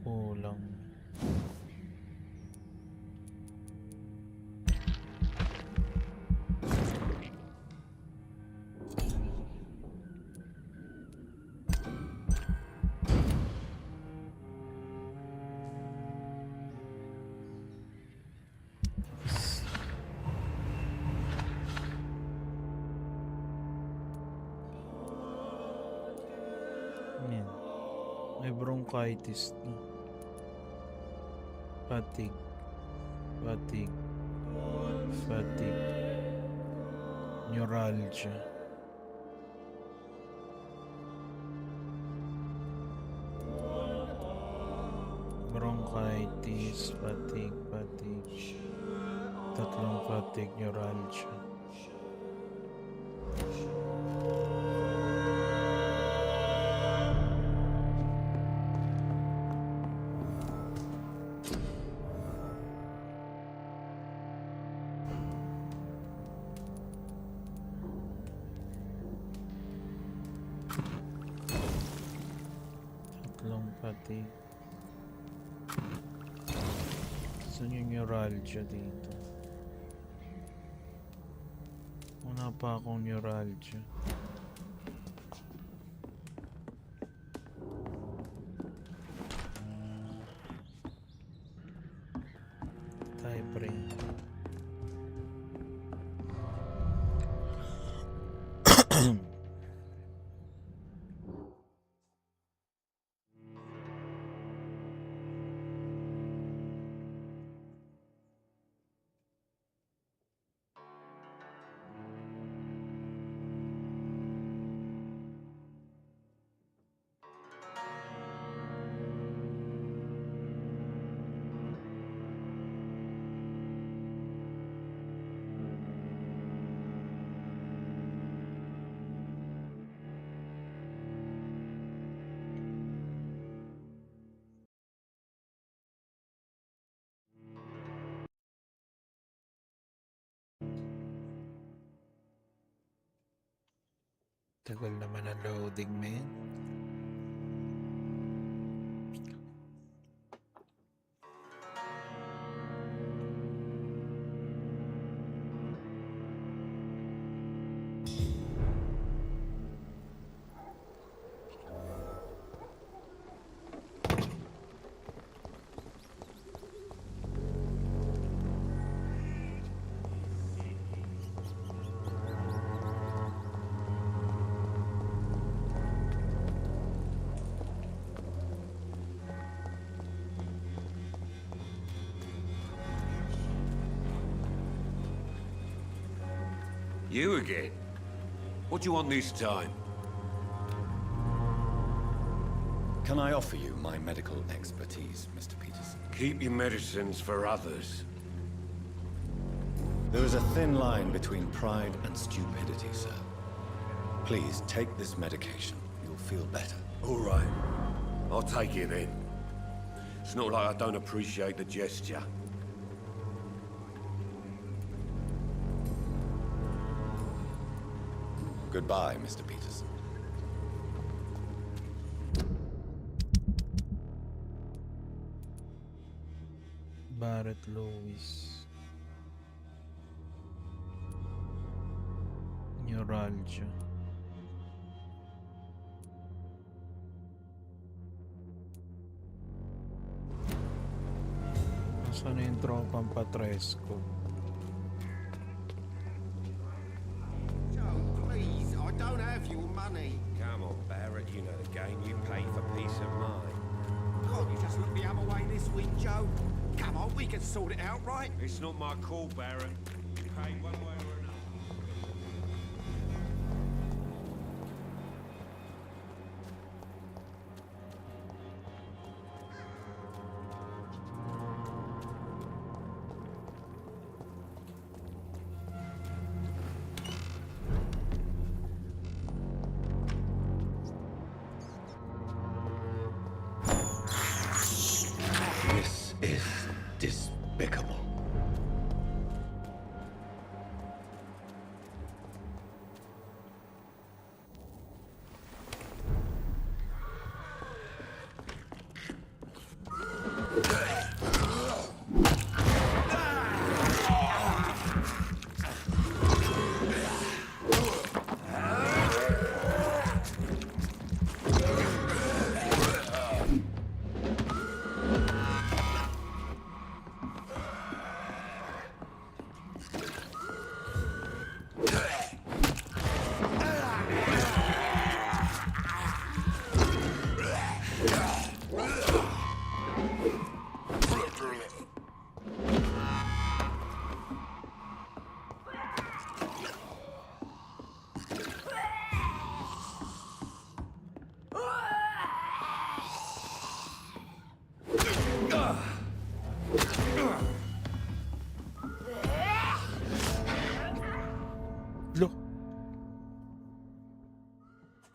Kulang. Yan. May bronchitis na. Fatigue. neuralgia. Bronchitis, fatigue. Tatlong fatigue, neuralgia. Tatlong fatigue. Saan yung neuralgia dito? Wala pa akong neuralgia. Tayo pre. Tagal naman ang loading, man. You again? What do you want this time? Can I offer you my medical expertise, Mr. Peterson? Keep your medicines for others. There is a thin line between pride and stupidity, sir. Please take this medication. You'll feel better. All right. I'll take it then. It's not like I don't appreciate the gesture. Goodbye, Mr. Peterson. Barrett Lewis. Neuralgia. Nasaan na yung tropang Patresco? Please, I don't have your money. Come on, Barrett. You know the game. You pay for peace of mind. Can't you just look the other way this week, Joe? Come on, we can sort it out, right? It's not my call, Barrett. You pay one way or another. This is despicable.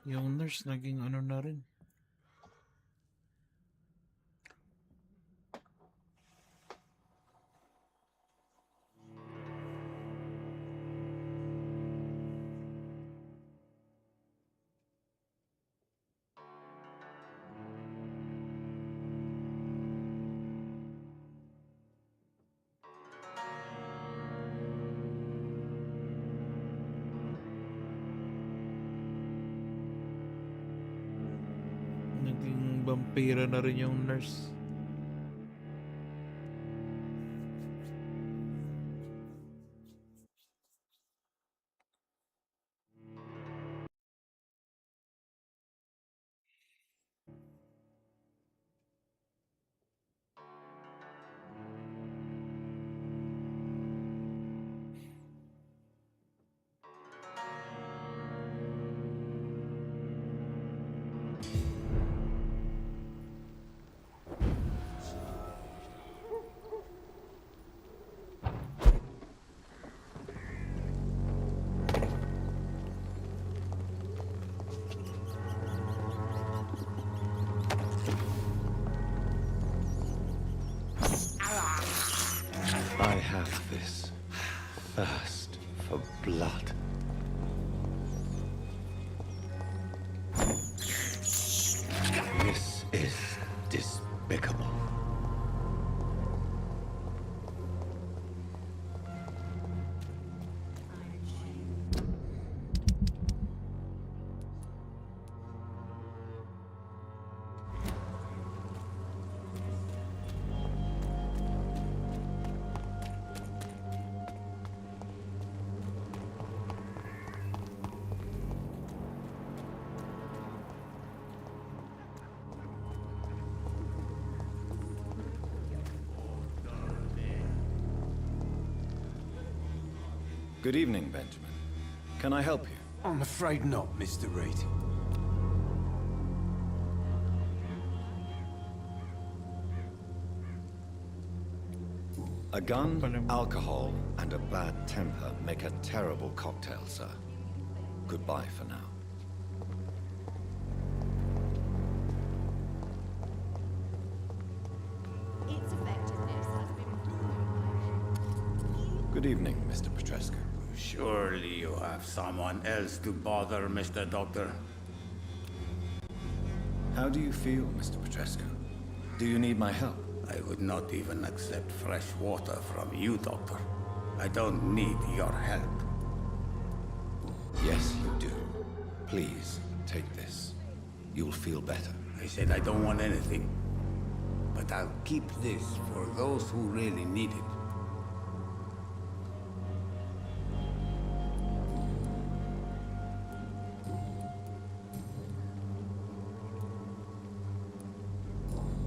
Yung nurse naging ano na rin. Naging vampira na rin yung nurse. I have this thirst for blood. This is despicable. Good evening, Benjamin. Can I help you? I'm afraid not, Mr. Reed. A gun, alcohol, and a bad temper make a terrible cocktail, sir. Goodbye for now. Its effectiveness has been Good evening, Mr. Petrescu. Surely you have someone else to bother, Mr. Doctor. How do you feel, Mr. Petrescu? Do you need my help? I would not even accept fresh water from you, Doctor. I don't need your help. Yes, you do. Please, take this. You'll feel better. I said I don't want anything. But I'll keep this for those who really need it.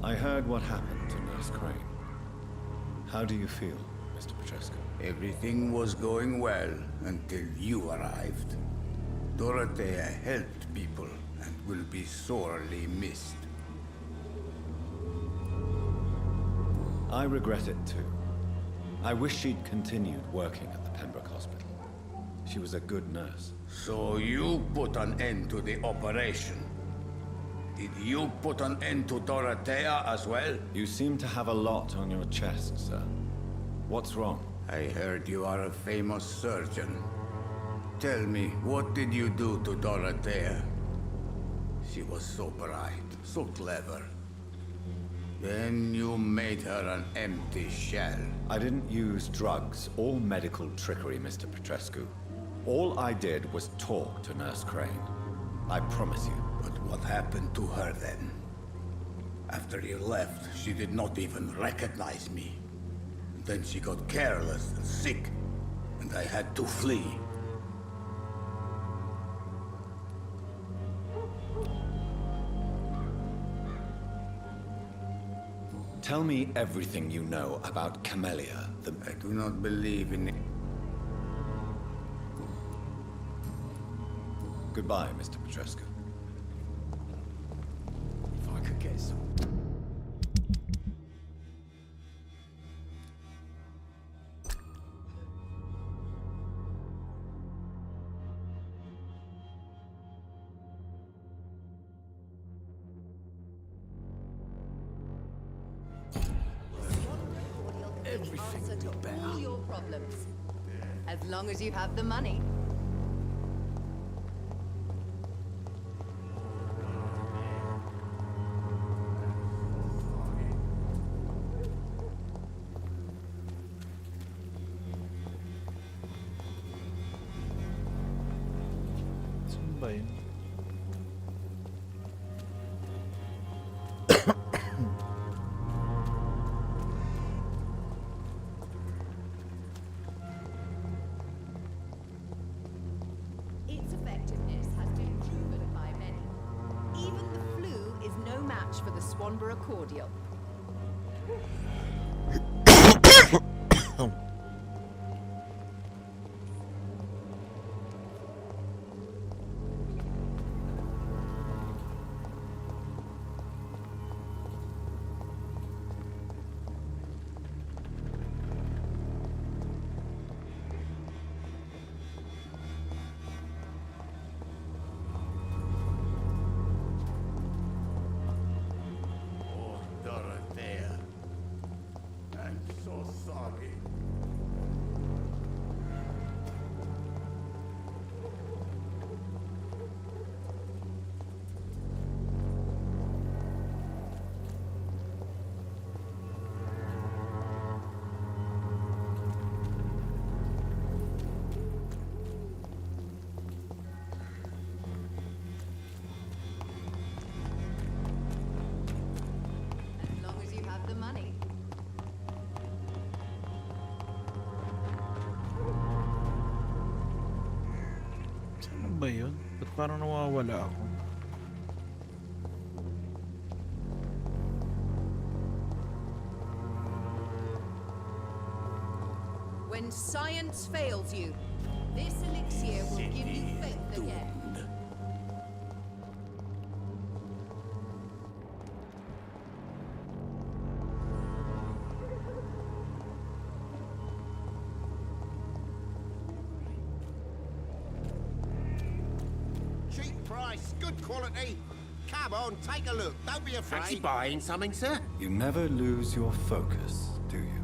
I heard what happened to Nurse Crane. How do you feel, Mr. Petrescu? Everything was going well until you arrived. Dorothea helped people and will be sorely missed. I regret it too. I wish she'd continued working at the Pembroke Hospital. She was a good nurse. So you put an end to the operation? Did you put an end to Dorothea as well? You seem to have a lot on your chest, sir. What's wrong? I heard you are a famous surgeon. Tell me, what did you do to Dorothea? She was so bright, so clever. Then you made her an empty shell. I didn't use drugs or medical trickery, Mr. Petrescu. All I did was talk to Nurse Crane. I promise you. But what happened to her then? After you left, she did not even recognize me. Then she got careless and sick, and I had to flee. Tell me everything you know about Camellia, the... I do not believe in it. Goodbye, Mr. Petrescu. If I could get some... to all your problems. As long as you have the money. Saan ba yun? Its effectiveness has been proven by many. Even the flu is no match for the Swanborough cordial. Oh, Dorothea. I'm so sorry. As long as you have the money. Saan ba yun? Ba't parang nawawala ako? When science fails you, this elixir will give you faith again. Cheap price, good quality. Come on, take a look. Don't be afraid. Fancy buying something, sir? You never lose your focus, do you?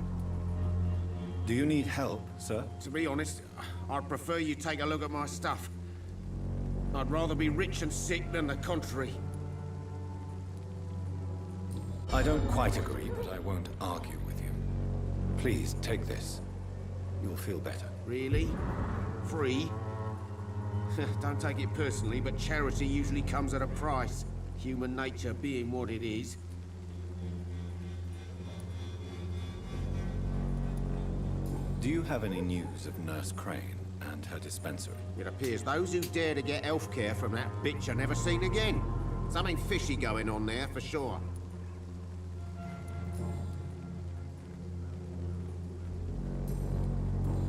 Do you need help, sir? To be honest, I'd prefer you take a look at my stuff. I'd rather be rich and sick than the contrary. I don't quite agree, but I won't argue with you. Please, take this. You'll feel better. Really? Free? Don't take it personally, but charity usually comes at a price. Human nature being what it is. Do you have any news of Nurse Crane and her dispensary? It appears those who dare to get elf care from that bitch are never seen again. Something fishy going on there, for sure.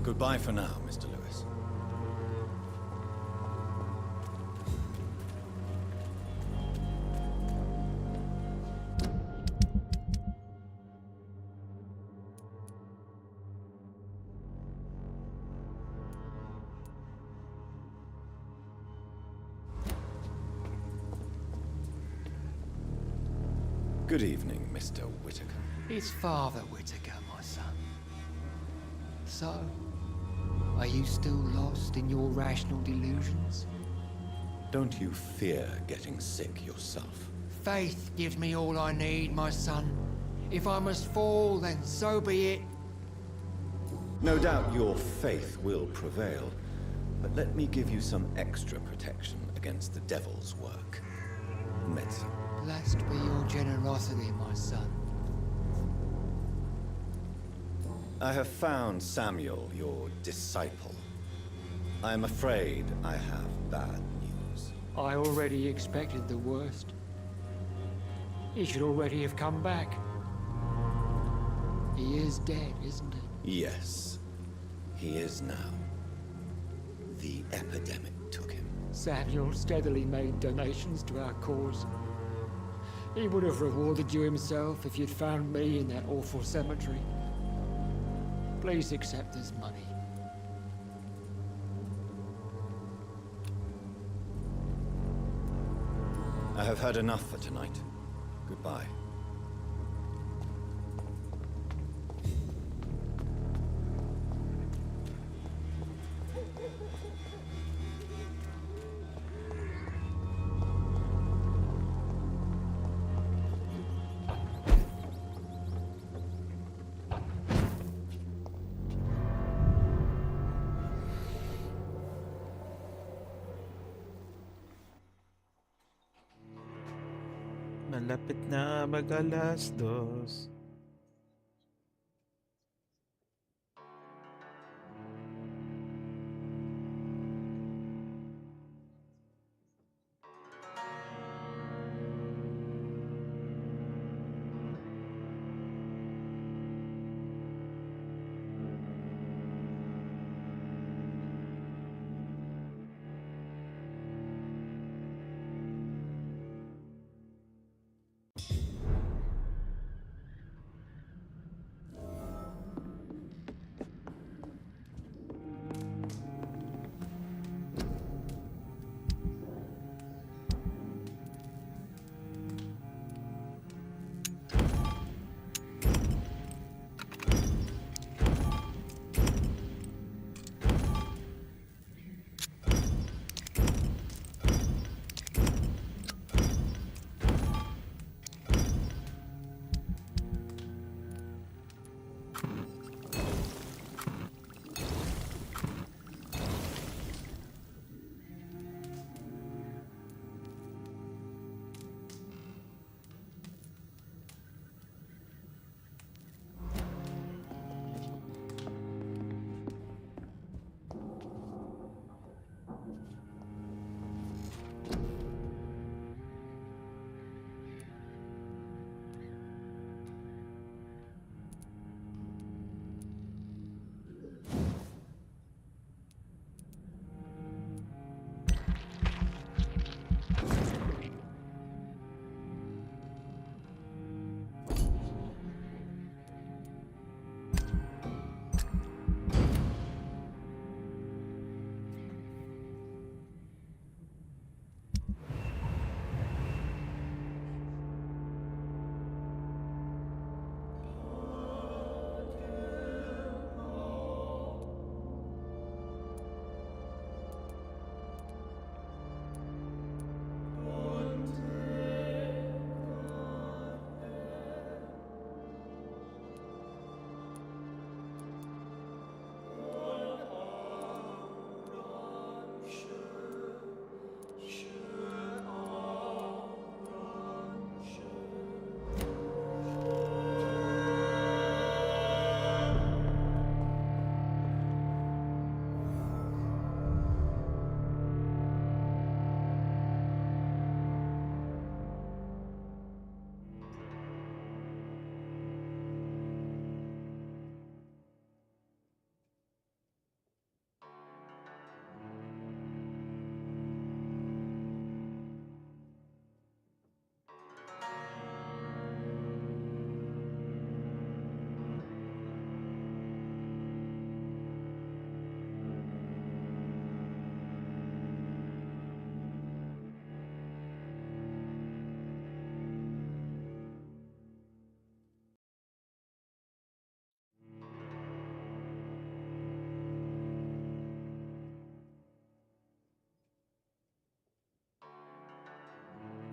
Goodbye for now, Mr. Lewis. Good evening, Mr. Whitaker. It's Father Whitaker, my son. So, are you still lost in your rational delusions? Don't you fear getting sick yourself? Faith gives me all I need, my son. If I must fall, then so be it. No doubt your faith will prevail, but let me give you some extra protection against the devil's work. Medicine. Blessed be your generosity, my son. I have found Samuel, your disciple. I am afraid I have bad news. I already expected the worst. He should already have come back. He is dead, isn't he? Yes, he is now. The epidemic took him. Samuel steadily made donations to our cause. He would have rewarded you himself if you'd found me in that awful cemetery. Please accept this money. I have heard enough for tonight. Goodbye. Malapit na mag-alas 2.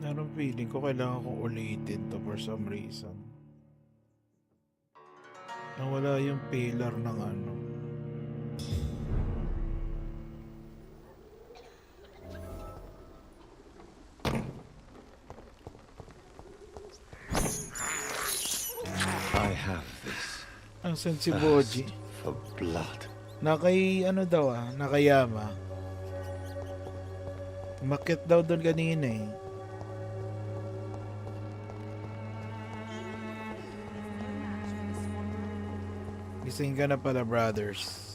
Anong feeling ko kailangan kong ulitin to for some reason. Nawala yung pillar ng ano. I have this. Asan si Boji? For blood. Nakay ano daw nakayama. Umakyat daw doon kanina eh. Gising ka na pala, brothers.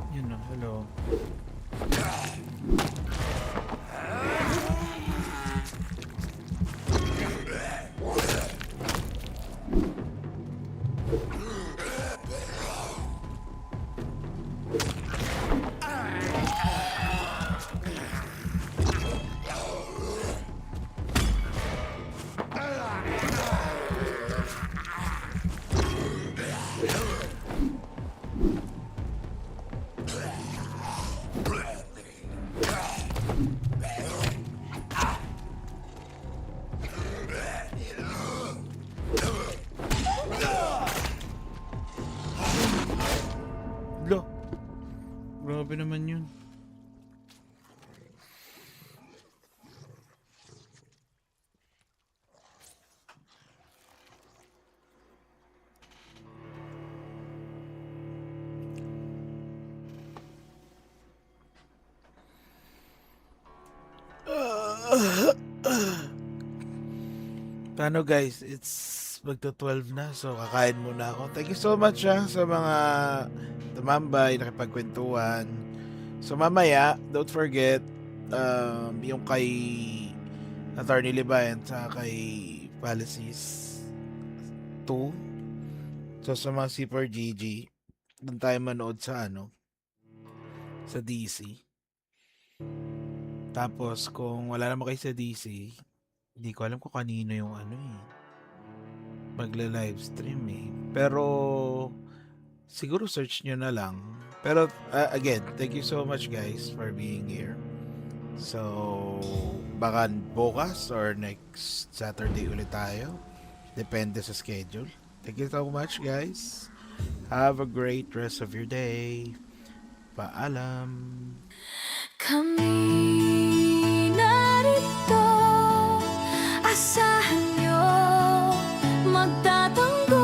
Yun o, hello. Lo. Grabe naman yun. Paano guys, it's magto-12 na, so kakain muna ako. Thank you so much sa mga tumambay, nakipagkwentuhan. So mamaya, don't forget, yung kay Attorney Libayan sa kay Policies 2. So sa mga Super GG, doon tayo manood sa sa DC. Tapos kung wala naman kayo sa DC, hindi ko alam kung kanino yung magla-livestream Pero siguro search nyo na lang. Pero again, thank you so much guys for being here. So baka bukas or next Saturday ulit tayo. Depende sa schedule. Thank you so much guys. Have a great rest of your day. Paalam. Kami narito, asahan nyo magtatanggol,